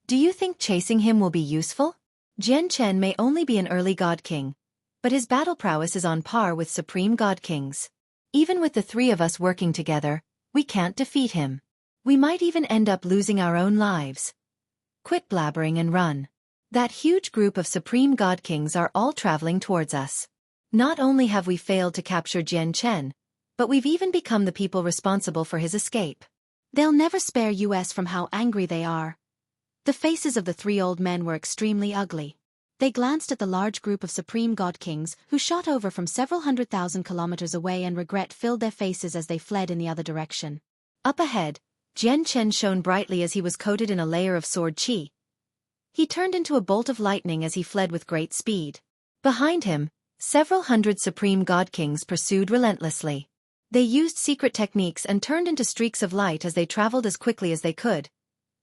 Do you think chasing him will be useful? Jian Chen may only be an early god king, but his battle prowess is on par with supreme god kings. Even with the three of us working together, we can't defeat him. We might even end up losing our own lives. Quit blabbering and run. That huge group of supreme god kings are all traveling towards us. Not only have we failed to capture Jian Chen, but we've even become the people responsible for his escape. They'll never spare us from how angry they are. The faces of the three old men were extremely ugly. They glanced at the large group of supreme god kings who shot over from several 100,000 kilometers away, and regret filled their faces as they fled in the other direction. Up ahead, Jian Chen shone brightly as he was coated in a layer of sword qi. He turned into a bolt of lightning as he fled with great speed. Behind him, several hundred supreme god kings pursued relentlessly. They used secret techniques and turned into streaks of light as they traveled as quickly as they could,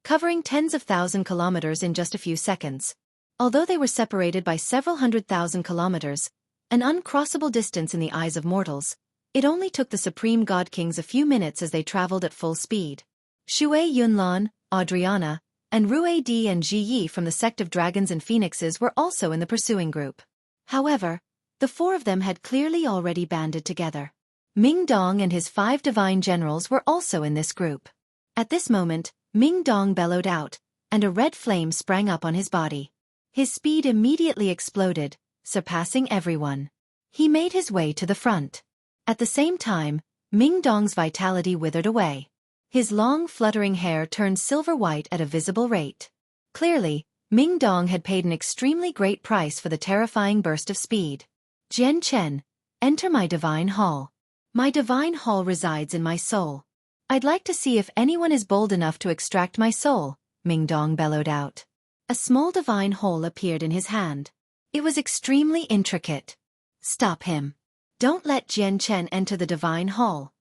covering tens of thousand kilometers in just a few seconds. Although they were separated by several 100,000 kilometers, an uncrossable distance in the eyes of mortals, it only took the supreme god kings a few minutes as they traveled at full speed. Xue Yunlan, Adriana, and Rue Di and Ji Yi from the sect of dragons and phoenixes were also in the pursuing group. However, the four of them had clearly already banded together. Ming Dong and his 5 divine generals were also in this group. At this moment, Ming Dong bellowed out, and a red flame sprang up on his body. His speed immediately exploded, surpassing everyone. He made his way to the front. At the same time, Ming Dong's vitality withered away. His long fluttering hair turned silver-white at a visible rate. Clearly, Ming Dong had paid an extremely great price for the terrifying burst of speed. Jian Chen, enter my divine hall. My divine hall resides in my soul. I'd like to see if anyone is bold enough to extract my soul, Ming Dong bellowed out. A small divine hole appeared in his hand. It was extremely intricate. Stop him. Don't let Jian Chen enter the divine hall.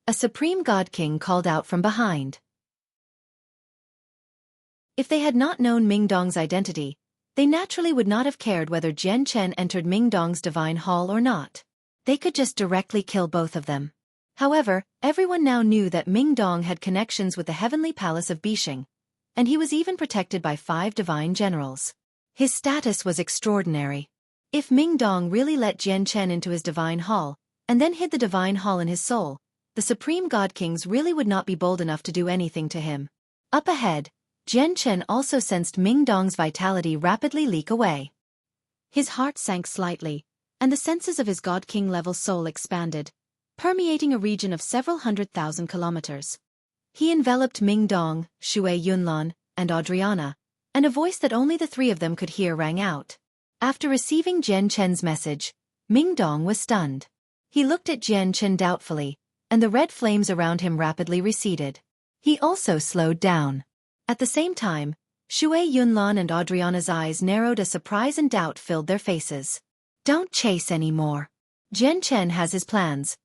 A supreme god king called out from behind. If they had not known Ming Dong's identity, they naturally would not have cared whether Jian Chen entered Ming Dong's divine hall or not. They could just directly kill both of them. However, everyone now knew that Ming Dong had connections with the heavenly palace of Bixing, and he was even protected by 5 divine generals. His status was extraordinary. If Ming Dong really let Jian Chen into his divine hall, and then hid the divine hall in his soul, the supreme god kings really would not be bold enough to do anything to him. Up ahead, Jian Chen also sensed Ming Dong's vitality rapidly leak away. His heart sank slightly, and the senses of his god king-level soul expanded, permeating a region of several 100,000 kilometers. He enveloped Ming Dong, Xue Yunlan, and Adriana, and a voice that only the 3 of them could hear rang out. After receiving Jian Chen's message, Ming Dong was stunned. He looked at Jian Chen doubtfully, and the red flames around him rapidly receded. He also slowed down. At the same time, Xue Yunlan and Adriana's eyes narrowed as surprise and doubt filled their faces. Don't chase anymore. Jian Chen has his plans.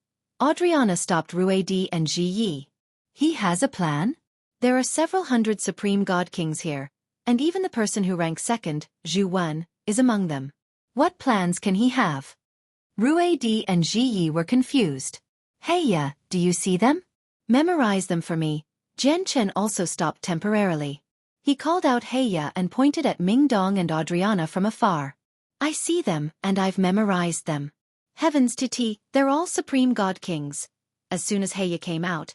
Adriana stopped Rue Di and Ji Yi. He has a plan? There are several hundred supreme god kings here, and even the person who ranks second, Zhu Wen, is among them. What plans can he have? Rue Di and Ji Yi were confused. Heya, do you see them? Memorize them for me. Jian Chen also stopped temporarily. He called out Heya and pointed at Ming Dong and Adriana from afar. I see them, and I've memorized them. Heavens Titi, they're all supreme god kings. As soon as Heya came out,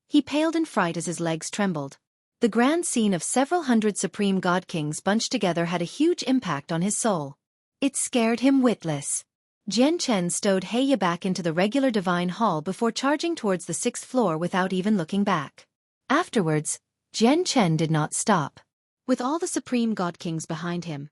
he paled in fright as his legs trembled. The grand scene of several hundred supreme god kings bunched together had a huge impact on his soul. It scared him witless. Jian Chen stowed Heya back into the regular divine hall before charging towards the 6th floor without even looking back. Afterwards, Jian Chen did not stop. With all the supreme god kings behind him,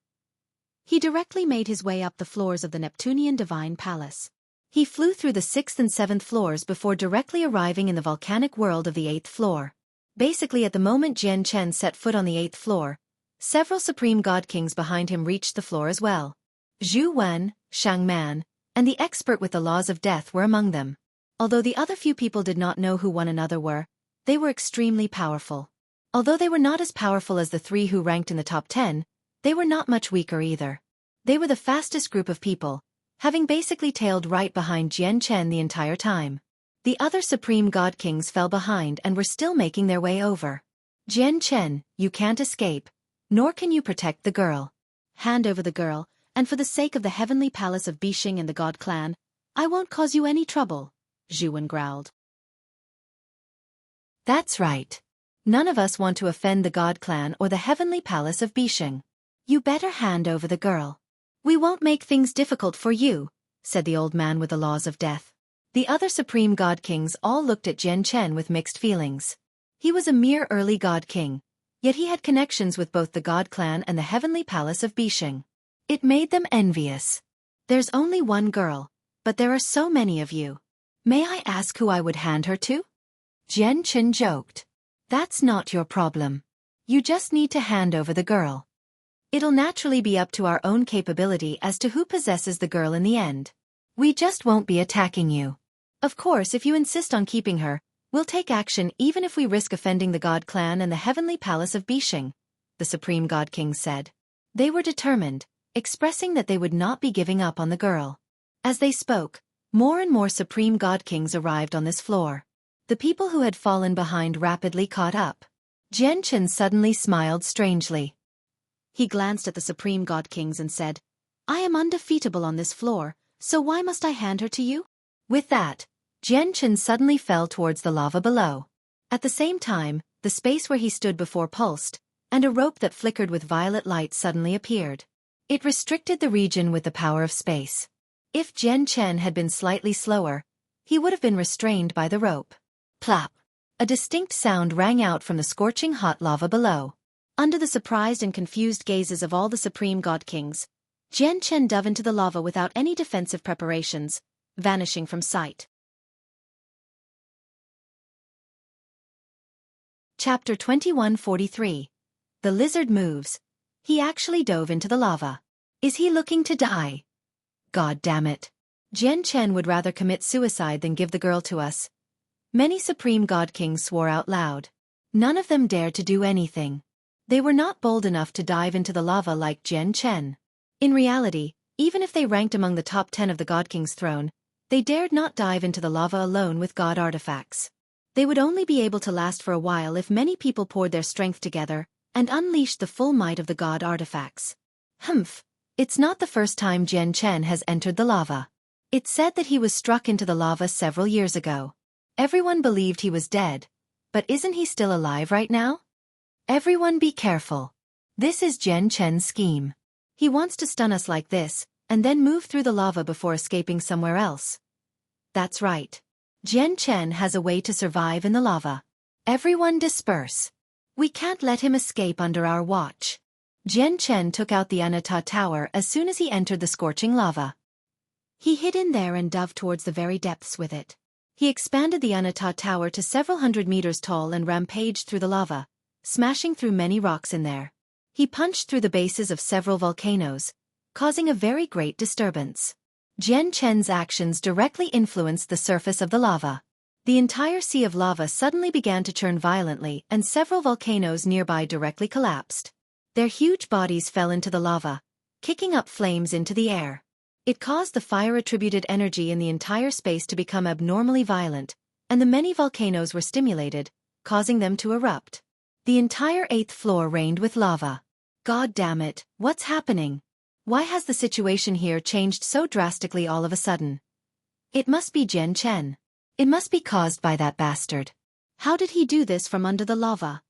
he directly made his way up the floors of the Neptunian Divine Palace. He flew through the 6th and 7th floors before directly arriving in the volcanic world of the 8th floor. Basically at the moment Jian Chen set foot on the 8th floor, several supreme god kings behind him reached the floor as well. Zhu Wen, Shang Man, and the expert with the laws of death were among them. Although the other few people did not know who one another were, they were extremely powerful. Although they were not as powerful as the 3 who ranked in the top 10, they were not much weaker either. They were the fastest group of people, having basically tailed right behind Jian Chen the entire time. The other supreme god kings fell behind and were still making their way over. Jian Chen, you can't escape, nor can you protect the girl. Hand over the girl, and for the sake of the heavenly palace of Bixing and the god clan, I won't cause you any trouble, Zhu Wen growled. That's right. None of us want to offend the god clan or the heavenly palace of Bixing. You better hand over the girl. We won't make things difficult for you, said the old man with the laws of death. The other supreme god kings all looked at Jian Chen with mixed feelings. He was a mere early god king, yet he had connections with both the god clan and the heavenly palace of Bixing. It made them envious. There's only one girl, but there are so many of you. May I ask who I would hand her to? Jian Chen joked. That's not your problem. You just need to hand over the girl. It'll naturally be up to our own capability as to who possesses the girl in the end. We just won't be attacking you. Of course, if you insist on keeping her, we'll take action even if we risk offending the god clan and the heavenly palace of Bixing, the supreme god king said. They were determined, expressing that they would not be giving up on the girl. As they spoke, more and more supreme god kings arrived on this floor. The people who had fallen behind rapidly caught up. Jian Chen suddenly smiled strangely. He glanced at the supreme god kings and said, I am undefeatable on this floor, so why must I hand her to you? With that, Jian Chen suddenly fell towards the lava below. At the same time, the space where he stood before pulsed, and a rope that flickered with violet light suddenly appeared. It restricted the region with the power of space. If Jian Chen had been slightly slower, he would have been restrained by the rope. Plop! A distinct sound rang out from the scorching hot lava below. Under the surprised and confused gazes of all the supreme god kings, Jian Chen dove into the lava without any defensive preparations, vanishing from sight. Chapter 2143. The lizard moves. He actually dove into the lava. Is he looking to die? God damn it. Jian Chen would rather commit suicide than give the girl to us. Many supreme god kings swore out loud. None of them dared to do anything. They were not bold enough to dive into the lava like Jian Chen. In reality, even if they ranked among the top 10 of the god king's throne, they dared not dive into the lava alone with god artifacts. They would only be able to last for a while if many people poured their strength together and unleashed the full might of the god artifacts. Humph! It's not the first time Jian Chen has entered the lava. It's said that he was struck into the lava several years ago. Everyone believed he was dead, but isn't he still alive right now? Everyone be careful. This is Jian Chen's scheme. He wants to stun us like this, and then move through the lava before escaping somewhere else. That's right. Jian Chen has a way to survive in the lava. Everyone disperse. We can't let him escape under our watch. Jian Chen took out the Anata tower as soon as he entered the scorching lava. He hid in there and dove towards the very depths with it. He expanded the Anata tower to several hundred meters tall and rampaged through the lava, smashing through many rocks in there. He punched through the bases of several volcanoes, causing a very great disturbance. Jian Chen's actions directly influenced the surface of the lava. The entire sea of lava suddenly began to churn violently and several volcanoes nearby directly collapsed. Their huge bodies fell into the lava, kicking up flames into the air. It caused the fire-attributed energy in the entire space to become abnormally violent, and the many volcanoes were stimulated, causing them to erupt. The entire 8th floor rained with lava. God damn it, what's happening? Why has the situation here changed so drastically all of a sudden? It must be Jian Chen. It must be caused by that bastard. How did he do this from under the lava?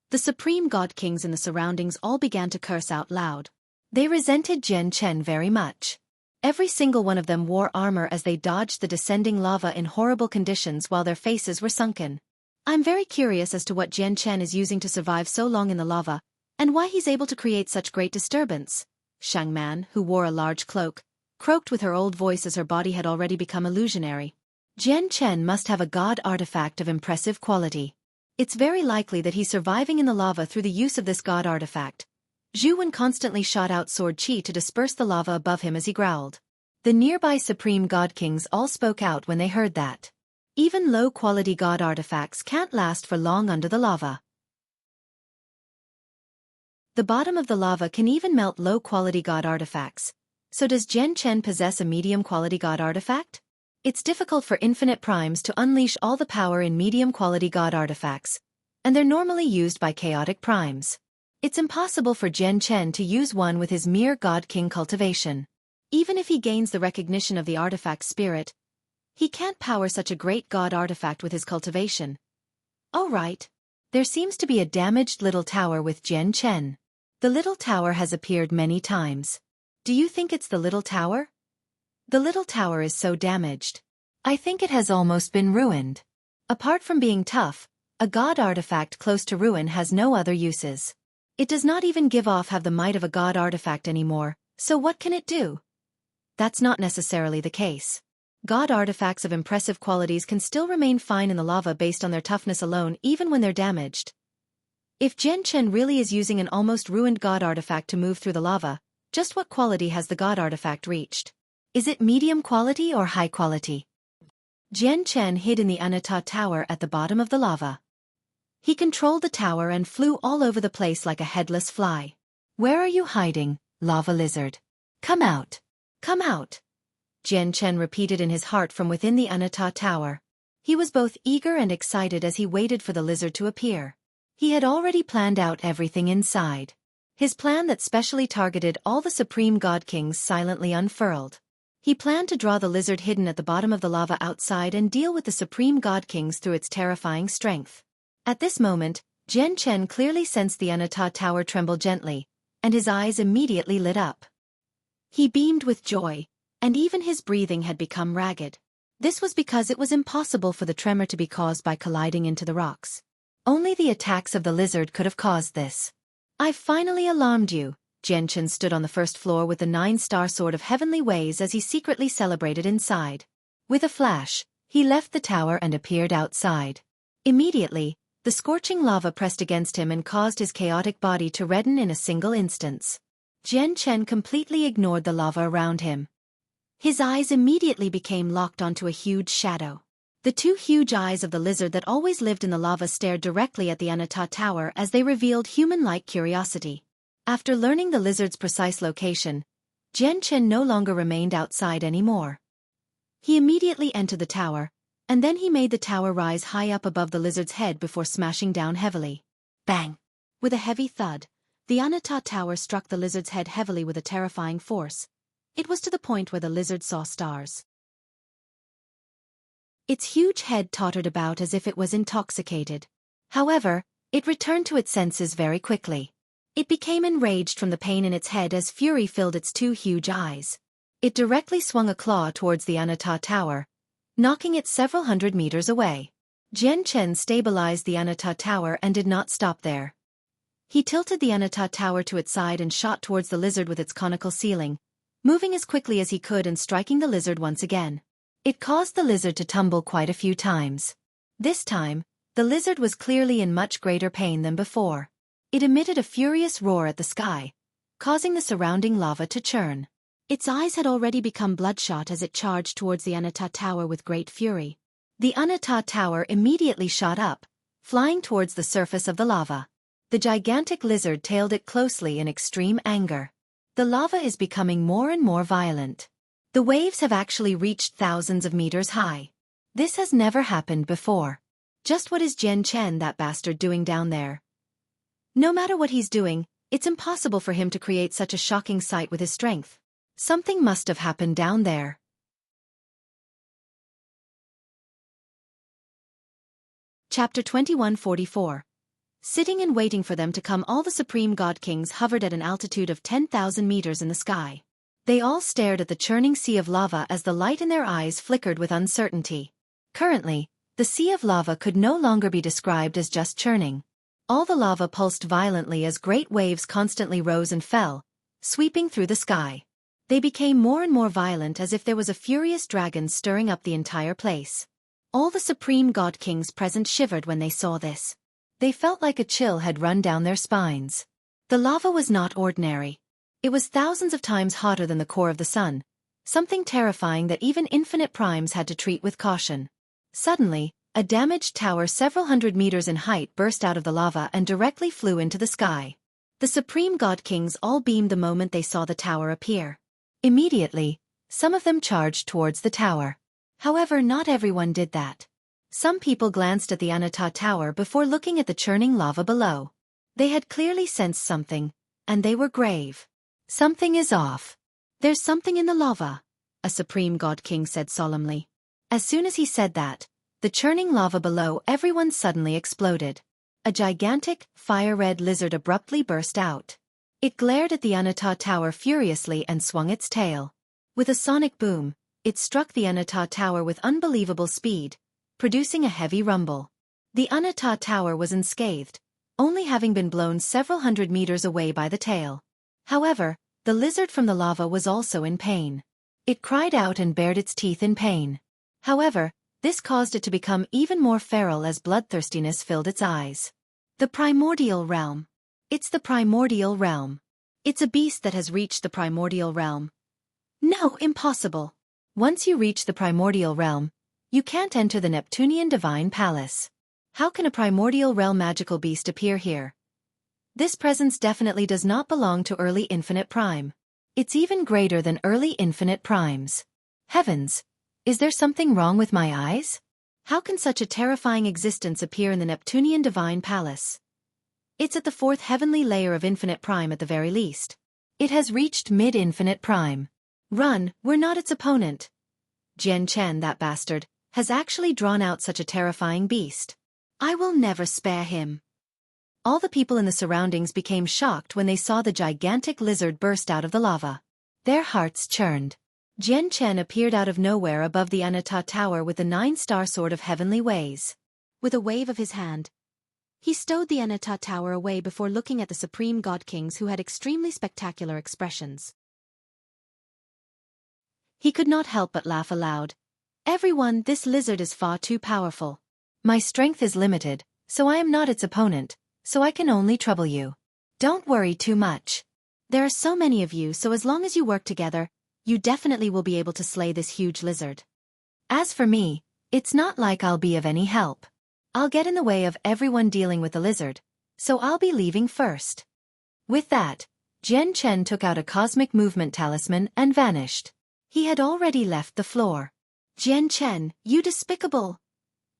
The supreme god kings in the surroundings all began to curse out loud. They resented Jian Chen very much. Every single one of them wore armor as they dodged the descending lava in horrible conditions while their faces were sunken. I'm very curious as to what Jian Chen is using to survive so long in the lava, and why he's able to create such great disturbance. Shang Man, who wore a large cloak, croaked with her old voice as her body had already become illusionary. Jian Chen must have a god artifact of impressive quality. It's very likely that he's surviving in the lava through the use of this god artifact. Xueqi constantly shot out sword qi to disperse the lava above him as he growled. The nearby supreme god kings all spoke out when they heard that. Even low-quality god artifacts can't last for long under the lava. The bottom of the lava can even melt low-quality god artifacts. So does Jian Chen possess a medium-quality god artifact? It's difficult for infinite primes to unleash all the power in medium-quality god artifacts, and they're normally used by chaotic primes. It's impossible for Jian Chen to use one with his mere god king cultivation. Even if he gains the recognition of the artifact spirit, he can't power such a great god artifact with his cultivation. Oh right. There seems to be a damaged little tower with Jian Chen. The little tower has appeared many times. Do you think it's the little tower? The little tower is so damaged. I think it has almost been ruined. Apart from being tough, a god artifact close to ruin has no other uses. It does not even give off have the might of a god artifact anymore, so what can it do? That's not necessarily the case. God artifacts of impressive qualities can still remain fine in the lava based on their toughness alone even when they're damaged. If Jian Chen really is using an almost ruined god artifact to move through the lava, just what quality has the god artifact reached? Is it medium quality or high quality? Jian Chen hid in the Anata Tower at the bottom of the lava. He controlled the tower and flew all over the place like a headless fly. Where are you hiding, lava lizard? Come out! Come out! Jian Chen repeated in his heart from within the Anata Tower. He was both eager and excited as he waited for the lizard to appear. He had already planned out everything inside. His plan that specially targeted all the supreme god kings silently unfurled. He planned to draw the lizard hidden at the bottom of the lava outside and deal with the supreme god kings through its terrifying strength. At this moment, Jian Chen clearly sensed the Anata Tower tremble gently, and his eyes immediately lit up. He beamed with joy, and even his breathing had become ragged. This was because it was impossible for the tremor to be caused by colliding into the rocks. Only the attacks of the lizard could have caused this. I've finally alarmed you. Jian Chen stood on the first floor with the 9-star sword of heavenly ways as he secretly celebrated inside. With a flash, he left the tower and appeared outside. Immediately, the scorching lava pressed against him and caused his chaotic body to redden in a single instance. Jian Chen completely ignored the lava around him. His eyes immediately became locked onto a huge shadow. The two huge eyes of the lizard that always lived in the lava stared directly at the Anata Tower as they revealed human-like curiosity. After learning the lizard's precise location, Jian Chen no longer remained outside anymore. He immediately entered the tower, and then he made the tower rise high up above the lizard's head before smashing down heavily. Bang! With a heavy thud, the Anata Tower struck the lizard's head heavily with a terrifying force. It was to the point where the lizard saw stars. Its huge head tottered about as if it was intoxicated. However, it returned to its senses very quickly. It became enraged from the pain in its head as fury filled its two huge eyes. It directly swung a claw towards the Anata Tower, knocking it several hundred meters away. Jian Chen stabilized the Anata Tower and did not stop there. He tilted the Anata Tower to its side and shot towards the lizard with its conical ceiling, moving as quickly as he could and striking the lizard once again. It caused the lizard to tumble quite a few times. This time, the lizard was clearly in much greater pain than before. It emitted a furious roar at the sky, causing the surrounding lava to churn. Its eyes had already become bloodshot as it charged towards the Anata Tower with great fury. The Anata Tower immediately shot up, flying towards the surface of the lava. The gigantic lizard tailed it closely in extreme anger. The lava is becoming more and more violent. The waves have actually reached thousands of meters high. This has never happened before. Just what is Jian Chen, that bastard, doing down there? No matter what he's doing, it's impossible for him to create such a shocking sight with his strength. Something must have happened down there. Chapter 2144. Sitting and waiting for them to come, all the supreme god kings hovered at an altitude of 10,000 meters in the sky. They all stared at the churning sea of lava as the light in their eyes flickered with uncertainty. Currently, the sea of lava could no longer be described as just churning. All the lava pulsed violently as great waves constantly rose and fell, sweeping through the sky. They became more and more violent as if there was a furious dragon stirring up the entire place. All the supreme god kings present shivered when they saw this. They felt like a chill had run down their spines. The lava was not ordinary. It was thousands of times hotter than the core of the sun, something terrifying that even infinite primes had to treat with caution. Suddenly, a damaged tower several hundred meters in height burst out of the lava and directly flew into the sky. The Supreme God Kings all beamed the moment they saw the tower appear. Immediately, some of them charged towards the tower. However, not everyone did that. Some people glanced at the Anata Tower before looking at the churning lava below. They had clearly sensed something, and they were grave. Something is off. There's something in the lava, a Supreme God King said solemnly. As soon as he said that, the churning lava below everyone suddenly exploded. A gigantic, fire-red lizard abruptly burst out. It glared at the Anata Tower furiously and swung its tail. With a sonic boom, it struck the Anata Tower with unbelievable speed, producing a heavy rumble. The Anata Tower was unscathed, only having been blown several hundred meters away by the tail. However, the lizard from the lava was also in pain. It cried out and bared its teeth in pain. However, this caused it to become even more feral as bloodthirstiness filled its eyes. The primordial realm. It's the primordial realm. It's a beast that has reached the primordial realm. No, impossible. Once you reach the primordial realm, you can't enter the Neptunian divine palace. How can a primordial realm magical beast appear here? This presence definitely does not belong to early infinite prime. It's even greater than early infinite primes. Heavens! Is there something wrong with my eyes? How can such a terrifying existence appear in the Neptunian divine palace? It's at the fourth heavenly layer of infinite prime at the very least. It has reached mid-infinite prime. Run, we're not its opponent. Jian Chen, that bastard, has actually drawn out such a terrifying beast. I will never spare him. All the people in the surroundings became shocked when they saw the gigantic lizard burst out of the lava. Their hearts churned. Jian Chen appeared out of nowhere above the Anata Tower with the 9-star sword of heavenly ways. With a wave of his hand, he stowed the Anata Tower away before looking at the Supreme God Kings who had extremely spectacular expressions. He could not help but laugh aloud. Everyone, this lizard is far too powerful. My strength is limited, so I am not its opponent, so I can only trouble you. Don't worry too much. There are so many of you, so as long as you work together, you definitely will be able to slay this huge lizard. As for me, it's not like I'll be of any help. I'll get in the way of everyone dealing with the lizard, so I'll be leaving first. With that, Jian Chen took out a cosmic movement talisman and vanished. He had already left the floor. Jian Chen, you despicable!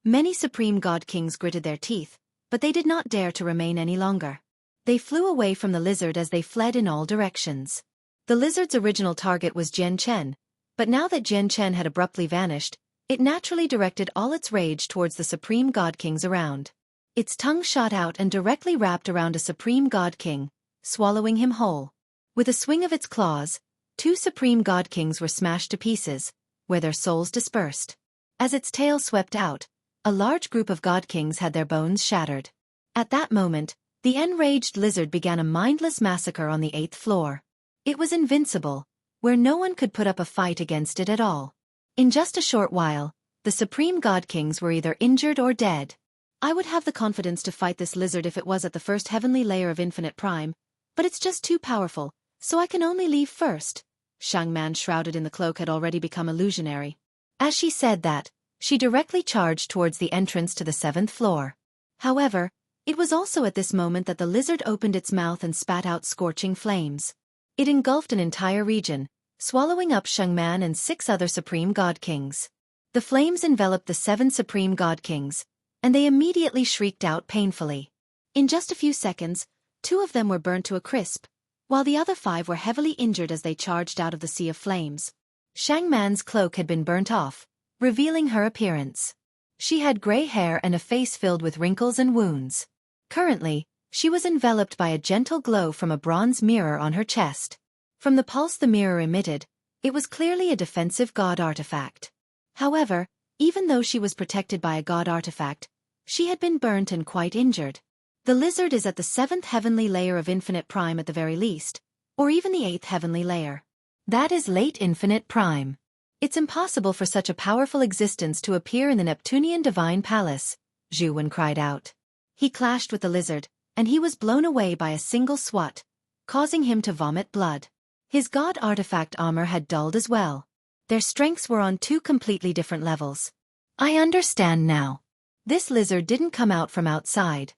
Many Supreme God Kings gritted their teeth, but they did not dare to remain any longer. They flew away from the lizard as they fled in all directions. The lizard's original target was Jian Chen, but now that Jian Chen had abruptly vanished, it naturally directed all its rage towards the Supreme God Kings around. Its tongue shot out and directly wrapped around a Supreme God King, swallowing him whole. With a swing of its claws, 2 Supreme God Kings were smashed to pieces, where their souls dispersed. As its tail swept out, a large group of God Kings had their bones shattered. At that moment, the enraged lizard began a mindless massacre on the 8th floor. It was invincible, where no one could put up a fight against it at all. In just a short while, the Supreme God Kings were either injured or dead. I would have the confidence to fight this lizard if it was at the first heavenly layer of infinite prime, but it's just too powerful, so I can only leave first. Shang Man shrouded in the cloak had already become illusionary. As she said that, she directly charged towards the entrance to the 7th floor. However, it was also at this moment that the lizard opened its mouth and spat out scorching flames. It engulfed an entire region, swallowing up Shang Man and 6 other Supreme God Kings. The flames enveloped the 7 Supreme God Kings, and they immediately shrieked out painfully. In just a few seconds, 2 of them were burnt to a crisp, while the other 5 were heavily injured as they charged out of the sea of flames. Shang Man's cloak had been burnt off, revealing her appearance. She had gray hair and a face filled with wrinkles and wounds. Currently, she was enveloped by a gentle glow from a bronze mirror on her chest. From the pulse the mirror emitted, it was clearly a defensive god artifact. However, even though she was protected by a god artifact, she had been burnt and quite injured. The lizard is at the 7th heavenly layer of infinite prime at the very least, or even the 8th heavenly layer. That is late infinite prime. It's impossible for such a powerful existence to appear in the Neptunian divine palace, Zhu Wen cried out. He clashed with the lizard, and he was blown away by a single swat, causing him to vomit blood. His god artifact armor had dulled as well. Their strengths were on two completely different levels. I understand now. This lizard didn't come out from outside.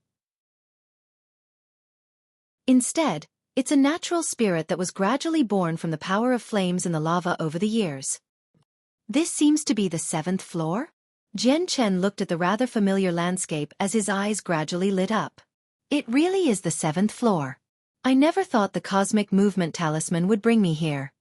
Instead, it's a natural spirit that was gradually born from the power of flames in the lava over the years. This seems to be the 7th floor? Jian Chen looked at the rather familiar landscape as his eyes gradually lit up. It really is the 7th floor. I never thought the cosmic movement talisman would bring me here.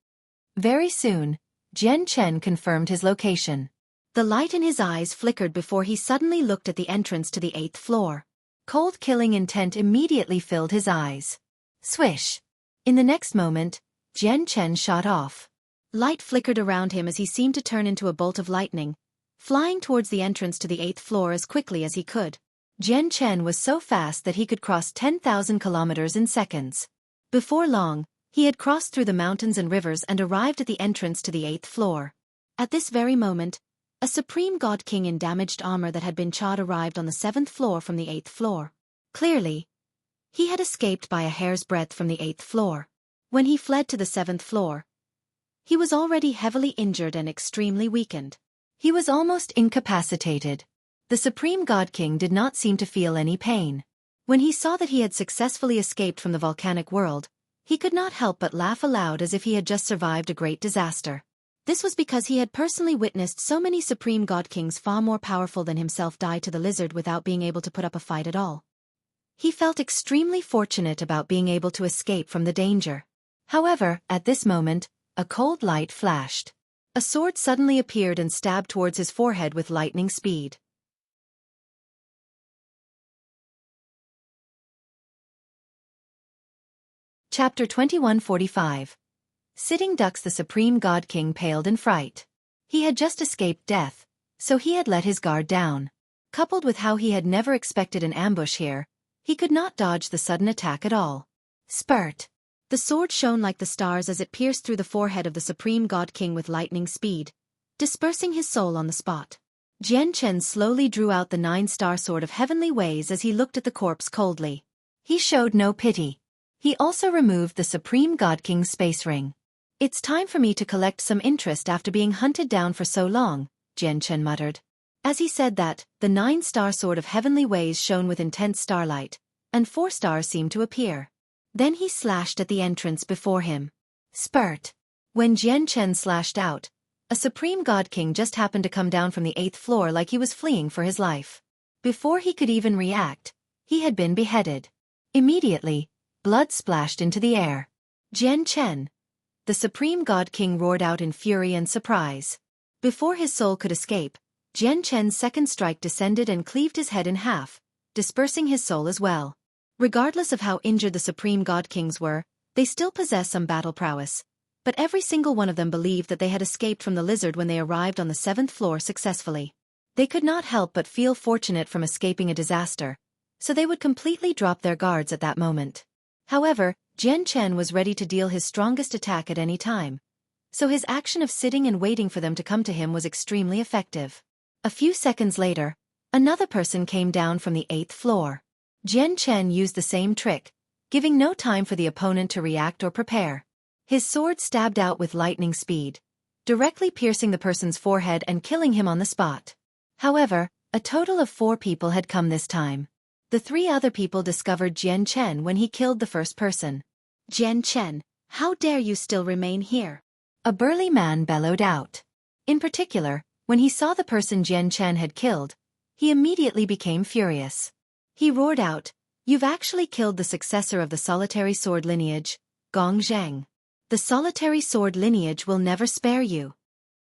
Very soon, Jian Chen confirmed his location. The light in his eyes flickered before he suddenly looked at the entrance to the 8th floor. Cold killing intent immediately filled his eyes. Swish! In the next moment, Jian Chen shot off. Light flickered around him as he seemed to turn into a bolt of lightning, flying towards the entrance to the 8th floor as quickly as he could. Jian Chen was so fast that he could cross 10,000 kilometers in seconds. Before long, he had crossed through the mountains and rivers and arrived at the entrance to the 8th floor. At this very moment, a supreme god king in damaged armor that had been chawed arrived on the 7th floor from the 8th floor. Clearly, he had escaped by a hair's breadth from the 8th floor. When he fled to the 7th floor, he was already heavily injured and extremely weakened. He was almost incapacitated. The Supreme God King did not seem to feel any pain. When he saw that he had successfully escaped from the volcanic world, he could not help but laugh aloud as if he had just survived a great disaster. This was because he had personally witnessed so many Supreme God Kings far more powerful than himself die to the lizard without being able to put up a fight at all. He felt extremely fortunate about being able to escape from the danger. However, at this moment, a cold light flashed. A sword suddenly appeared and stabbed towards his forehead with lightning speed. Chapter 2145. Sitting ducks. The Supreme God King paled in fright. He had just escaped death, so he had let his guard down. Coupled with how he had never expected an ambush here, he could not dodge the sudden attack at all. Spurt! The sword shone like the stars as it pierced through the forehead of the Supreme God King with lightning speed, dispersing his soul on the spot. Jian Chen slowly drew out the 9-star sword of heavenly ways as he looked at the corpse coldly. He showed no pity. He also removed the Supreme God King's space ring. It's time for me to collect some interest after being hunted down for so long, Jian Chen muttered. As he said that, the 9-star sword of heavenly ways shone with intense starlight, and 4 stars seemed to appear. Then he slashed at the entrance before him. Spurt! When Jian Chen slashed out, a Supreme God King just happened to come down from the 8th floor like he was fleeing for his life. Before he could even react, he had been beheaded. Immediately, blood splashed into the air. Jian Chen! The Supreme God King roared out in fury and surprise. Before his soul could escape, Jian Chen's second strike descended and cleaved his head in half, dispersing his soul as well. Regardless of how injured the Supreme God Kings were, they still possessed some battle prowess, but every single one of them believed that they had escaped from the lizard when they arrived on the 7th floor successfully. They could not help but feel fortunate from escaping a disaster, so they would completely drop their guards at that moment. However, Jian Chen was ready to deal his strongest attack at any time, so his action of sitting and waiting for them to come to him was extremely effective. A few seconds later, another person came down from the 8th floor. Jian Chen used the same trick, giving no time for the opponent to react or prepare. His sword stabbed out with lightning speed, directly piercing the person's forehead and killing him on the spot. However, a total of 4 people had come this time. The 3 other people discovered Jian Chen when he killed the first person. Jian Chen, how dare you still remain here? A burly man bellowed out. In particular, when he saw the person Jian Chen had killed, he immediately became furious. He roared out, "You've actually killed the successor of the solitary sword lineage, Gong Zhang. The solitary sword lineage will never spare you."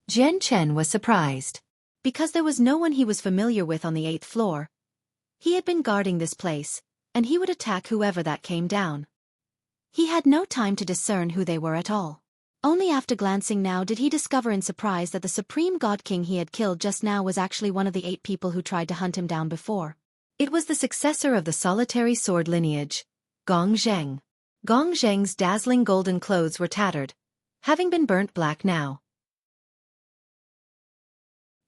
Jian Chen was surprised. Because there was no one he was familiar with on the 8th floor, he had been guarding this place, and he would attack whoever that came down. He had no time to discern who they were at all. Only after glancing now did he discover in surprise that the Supreme God King he had killed just now was actually one of the 8 people who tried to hunt him down before. It was the successor of the solitary sword lineage, Gong Zheng. Gong Zheng's dazzling golden clothes were tattered, having been burnt black now.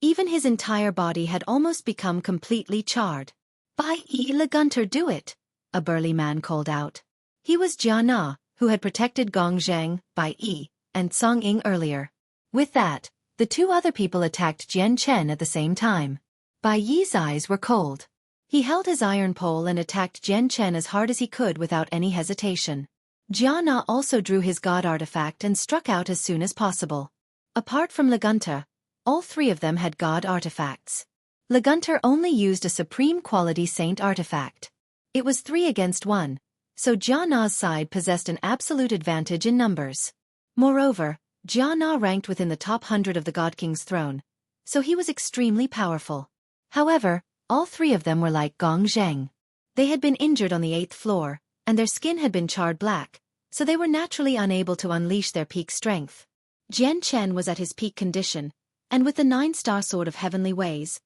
Even his entire body had almost become completely charred. By Legunter, do it, a burly man called out. He was Jia Na, who had protected Gong Zheng, Bai Yi, and Song Ying earlier. With that, the two other people attacked Jian Chen at the same time. Bai Yi's eyes were cold. He held his iron pole and attacked Jian Chen as hard as he could without any hesitation. Jia Na also drew his god artifact and struck out as soon as possible. Apart from Legunter, all three of them had god artifacts. Legunter only used a supreme quality saint artifact. It was 3 against 1, so Jia Na's side possessed an absolute advantage in numbers. Moreover, Jia Na ranked within the top 100 of the God King's throne, so he was extremely powerful. However, all three of them were like Gong Zheng. They had been injured on the 8th floor, and their skin had been charred black, so they were naturally unable to unleash their peak strength. Jian Chen was at his peak condition, and with the 9-star sword of heavenly ways,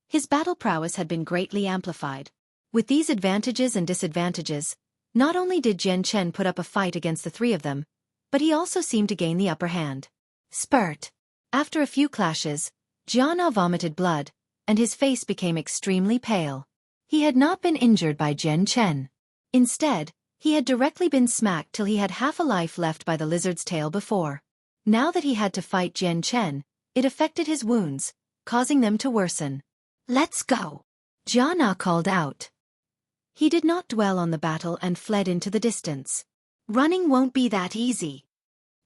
his battle prowess had been greatly amplified. With these advantages and disadvantages, not only did Jian Chen put up a fight against the three of them, but he also seemed to gain the upper hand. Spurt. After a few clashes, Jia Na vomited blood, and his face became extremely pale. He had not been injured by Jian Chen. Instead, he had directly been smacked till he had half a life left by the lizard's tail before. Now that he had to fight Jian Chen, it affected his wounds, causing them to worsen. "Let's go," Jia Na called out. He did not dwell on the battle and fled into the distance. "Running won't be that easy."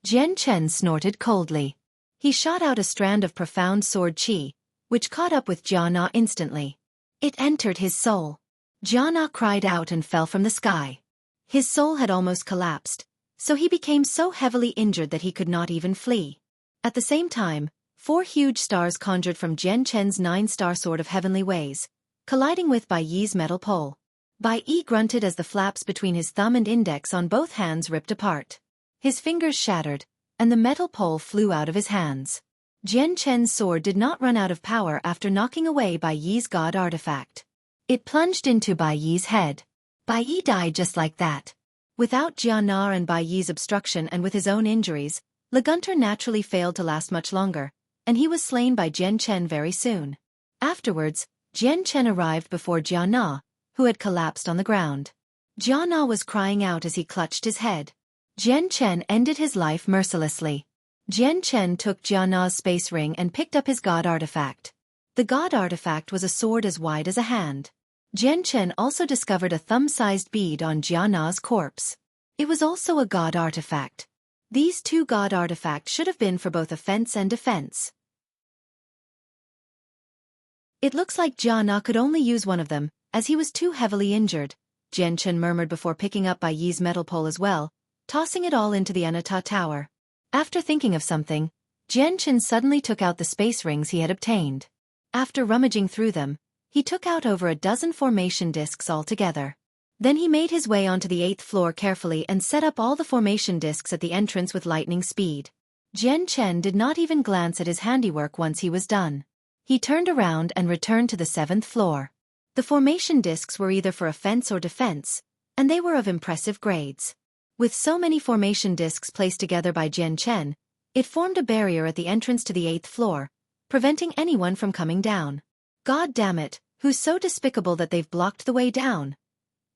Jian Chen snorted coldly. He shot out a strand of profound sword qi, which caught up with Jia Na instantly. It entered his soul. Jia Na cried out and fell from the sky. His soul had almost collapsed, so he became so heavily injured that he could not even flee. At the same time, 4 huge stars conjured from Jian Chen's 9-star sword of heavenly ways, colliding with Bai Yi's metal pole. Bai Yi grunted as the flaps between his thumb and index on both hands ripped apart. His fingers shattered, and the metal pole flew out of his hands. Jian Chen's sword did not run out of power after knocking away Bai Yi's god artifact. It plunged into Bai Yi's head. Bai Yi died just like that. Without Jia Na and Bai Yi's obstruction and with his own injuries, Legunter naturally failed to last much longer, and he was slain by Jian Chen very soon. Afterwards, Jian Chen arrived before Jia Na, who had collapsed on the ground. Jia Na was crying out as he clutched his head. Jian Chen ended his life mercilessly. Jian Chen took Jia Na's space ring and picked up his god artifact. The god artifact was a sword as wide as a hand. Jian Chen also discovered a thumb-sized bead on Jia Na's corpse. It was also a god artifact. These 2 god artifacts should have been for both offense and defense. It looks like Jia Na could only use one of them, as he was too heavily injured, Jian Chen murmured before picking up Bai Yi's metal pole as well, tossing it all into the Anata Tower. After thinking of something, Jian Chen suddenly took out the space rings he had obtained. After rummaging through them, he took out over a dozen formation discs altogether. Then he made his way onto the 8th floor carefully and set up all the formation discs at the entrance with lightning speed. Jian Chen did not even glance at his handiwork once he was done. He turned around and returned to the 7th floor. The formation discs were either for offense or defense, and they were of impressive grades. With so many formation discs placed together by Jian Chen, it formed a barrier at the entrance to the 8th floor, preventing anyone from coming down. "God damn it, who's so despicable that they've blocked the way down?"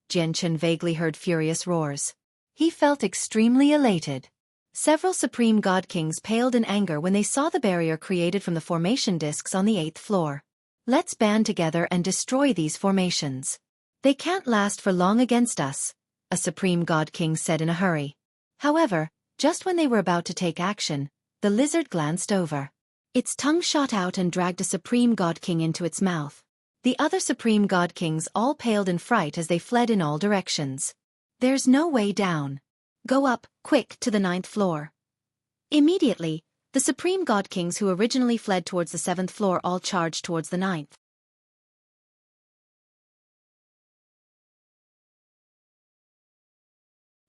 Jian Chen vaguely heard furious roars. He felt extremely elated. Several supreme god kings paled in anger when they saw the barrier created from the formation discs on the 8th floor. "Let's band together and destroy these formations. They can't last for long against us," a supreme god king said in a hurry. However, just when they were about to take action, the lizard glanced over. Its tongue shot out and dragged a supreme god king into its mouth. The other supreme god kings all paled in fright as they fled in all directions. "There's no way down. Go up, quick, to the 9th floor." Immediately, the supreme god kings who originally fled towards the 7th floor all charged towards the 9th.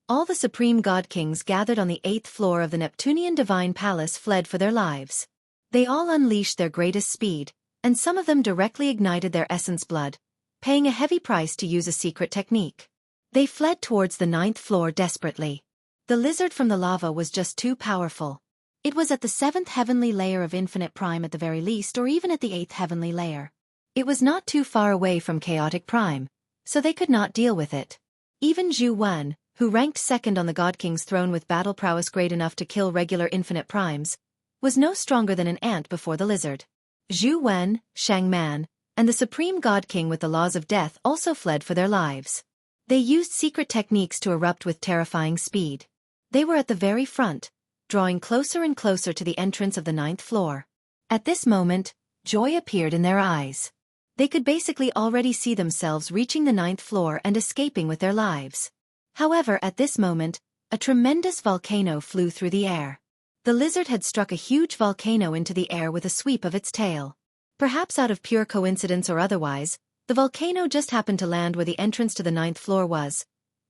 All the supreme god kings gathered on the 8th floor of the Neptunian divine palace fled for their lives. They all unleashed their greatest speed, and some of them directly ignited their essence blood, paying a heavy price to use a secret technique. They fled towards the 9th floor desperately. The lizard from the lava was just too powerful. It was at the 7th heavenly layer of infinite prime at the very least, or even at the 8th heavenly layer. It was not too far away from chaotic prime, so they could not deal with it. Even Zhu Wan, who ranked second on the God King's throne with battle prowess great enough to kill regular infinite primes, was no stronger than an ant before the lizard. Zhu Wan, Shang Man, and the Supreme God King with the laws of death also fled for their lives. They used secret techniques to erupt with terrifying speed. They were at the very front, drawing closer and closer to the entrance of the 9th floor. At this moment, joy appeared in their eyes. They could basically already see themselves reaching the 9th floor and escaping with their lives. However, at this moment, a tremendous volcano flew through the air. The lizard had struck a huge volcano into the air with a sweep of its tail. Perhaps out of pure coincidence or otherwise, the volcano just happened to land where the entrance to the 9th floor was,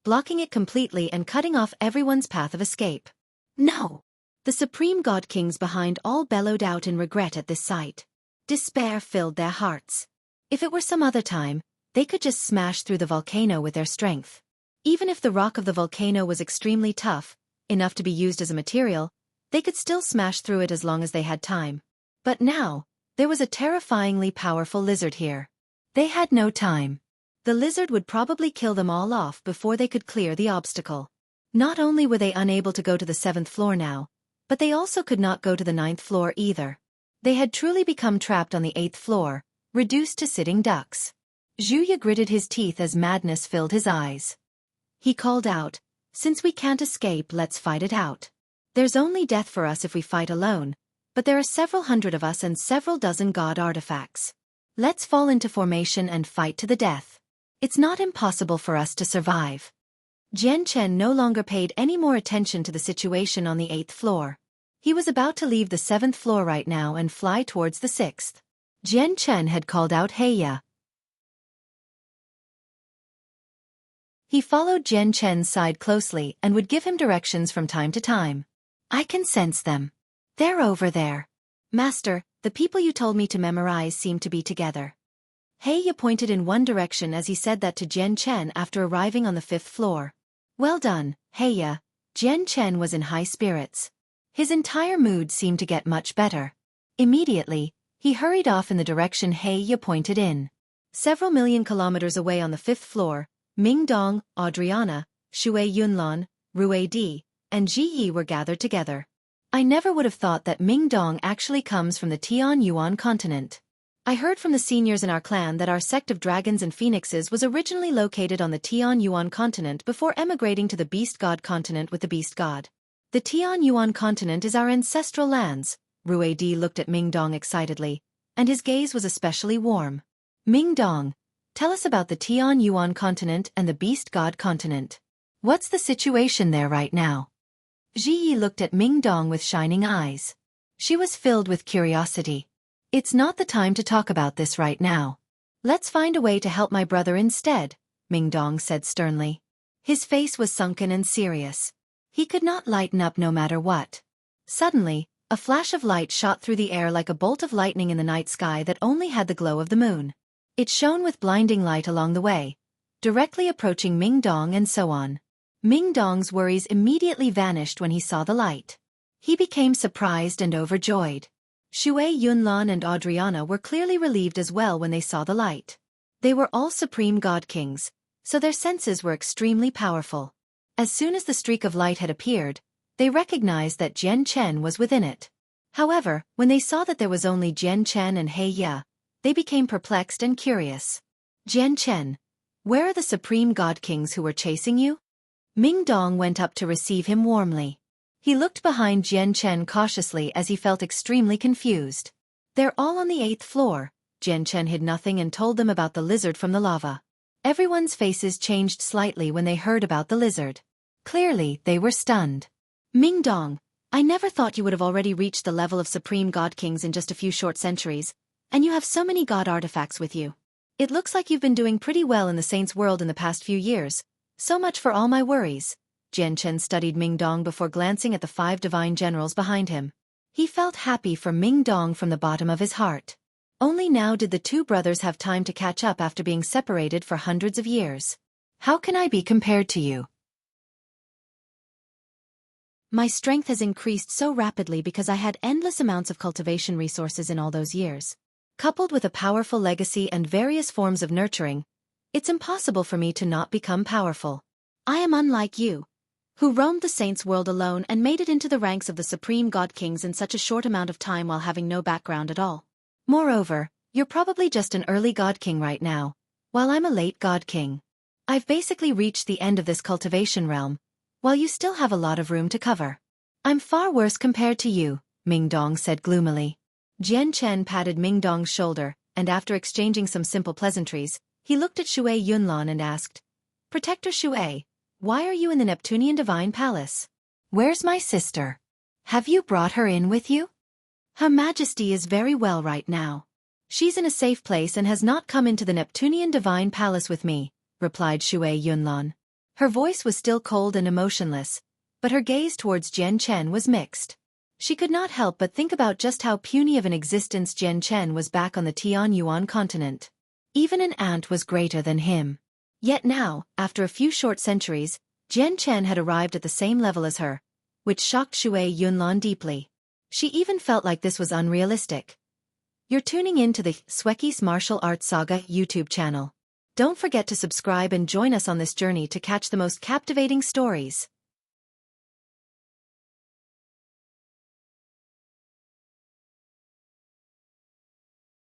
blocking it completely and cutting off everyone's path of escape. No! The Supreme God Kings behind all bellowed out in regret at this sight. Despair filled their hearts. If it were some other time, they could just smash through the volcano with their strength. Even if the rock of the volcano was extremely tough, enough to be used as a material, they could still smash through it as long as they had time. But now, there was a terrifyingly powerful lizard here. They had no time. The lizard would probably kill them all off before they could clear the obstacle. Not only were they unable to go to the 7th floor now, but they also could not go to the 9th floor either. They had truly become trapped on the 8th floor, reduced to sitting ducks. Xueqi gritted his teeth as madness filled his eyes. He called out, "Since we can't escape, let's fight it out. There's only death for us if we fight alone, but there are several hundred of us and several dozen god artifacts. Let's fall into formation and fight to the death. It's not impossible for us to survive." Jian Chen no longer paid any more attention to the situation on the 8th floor. He was about to leave the 7th floor right now and fly towards the 6th. Jian Chen had called out Heya. He followed Jian Chen's side closely and would give him directions from time to time. "I can sense them. They're over there. Master, the people you told me to memorize seem to be together." Heya pointed in one direction as he said that to Jian Chen after arriving on the 5th floor. "Well done, Heya." Jian Chen was in high spirits. His entire mood seemed to get much better. Immediately, he hurried off in the direction Heya pointed in. Several million kilometers away on the 5th floor, Ming Dong, Adriana, Shui Yunlan, Rui Di, and Ji Yi were gathered together. I never would have thought that Ming Dong actually comes from the Tian Yuan continent. I heard from the seniors in our clan that our sect of dragons and phoenixes was originally located on the Tian Yuan continent before emigrating to the Beast God continent with the Beast God. The Tian Yuan continent is our ancestral lands. Rui Di looked at Ming Dong excitedly, and his gaze was especially warm. "Ming Dong, tell us about the Tian Yuan continent and the Beast God continent. What's the situation there right now?" Ji Yi looked at Ming Dong with shining eyes. She was filled with curiosity. "It's not the time to talk about this right now. Let's find a way to help my brother instead," Ming Dong said sternly. His face was sunken and serious. He could not lighten up no matter what. Suddenly, a flash of light shot through the air like a bolt of lightning in the night sky that only had the glow of the moon. It shone with blinding light along the way, directly approaching Ming Dong and so on. Ming Dong's worries immediately vanished when he saw the light. He became surprised and overjoyed. Shui Yunlan and Adriana were clearly relieved as well when they saw the light. They were all Supreme God Kings, so their senses were extremely powerful. As soon as the streak of light had appeared, they recognized that Jian Chen was within it. However, when they saw that there was only Jian Chen and Heya, they became perplexed and curious. "Jian Chen, where are the Supreme God Kings who were chasing you?" Ming Dong went up to receive him warmly. He looked behind Jian Chen cautiously as he felt extremely confused. "They're all on the 8th floor." Jian Chen hid nothing and told them about the lizard from the lava. Everyone's faces changed slightly when they heard about the lizard. Clearly, they were stunned. "Ming Dong, I never thought you would have already reached the level of Supreme God Kings in just a few short centuries, and you have so many God artifacts with you. It looks like you've been doing pretty well in the Saints' world in the past few years. So much for all my worries." Jian Chen studied Ming Dong before glancing at the 5 divine generals behind him. He felt happy for Ming Dong from the bottom of his heart. Only now did the two brothers have time to catch up after being separated for hundreds of years. "How can I be compared to you? My strength has increased so rapidly because I had endless amounts of cultivation resources in all those years. Coupled with a powerful legacy and various forms of nurturing, it's impossible for me to not become powerful. I am unlike you, who roamed the saints' world alone and made it into the ranks of the supreme god kings in such a short amount of time while having no background at all. Moreover, you're probably just an early god king right now, while I'm a late god king. I've basically reached the end of this cultivation realm, while you still have a lot of room to cover. I'm far worse compared to you, Ming Dong said gloomily. Jian Chen patted Ming Dong's shoulder, and after exchanging some simple pleasantries, he looked at Xue Yunlan and asked, Protector Xue, why are you in the Neptunian Divine Palace? Where's my sister? Have you brought her in with you? Her Majesty is very well right now. She's in a safe place and has not come into the Neptunian Divine Palace with me, replied Xue Yunlan. Her voice was still cold and emotionless, but her gaze towards Jian Chen was mixed. She could not help but think about just how puny of an existence Jian Chen was back on the Tianyuan continent. Even an ant was greater than him. Yet now, after a few short centuries, Jian Chen had arrived at the same level as her, which shocked Xue Yunlan deeply. She even felt like this was unrealistic. You're tuning in to the Xueqi's Martial Arts Saga YouTube channel. Don't forget to subscribe and join us on this journey to catch the most captivating stories.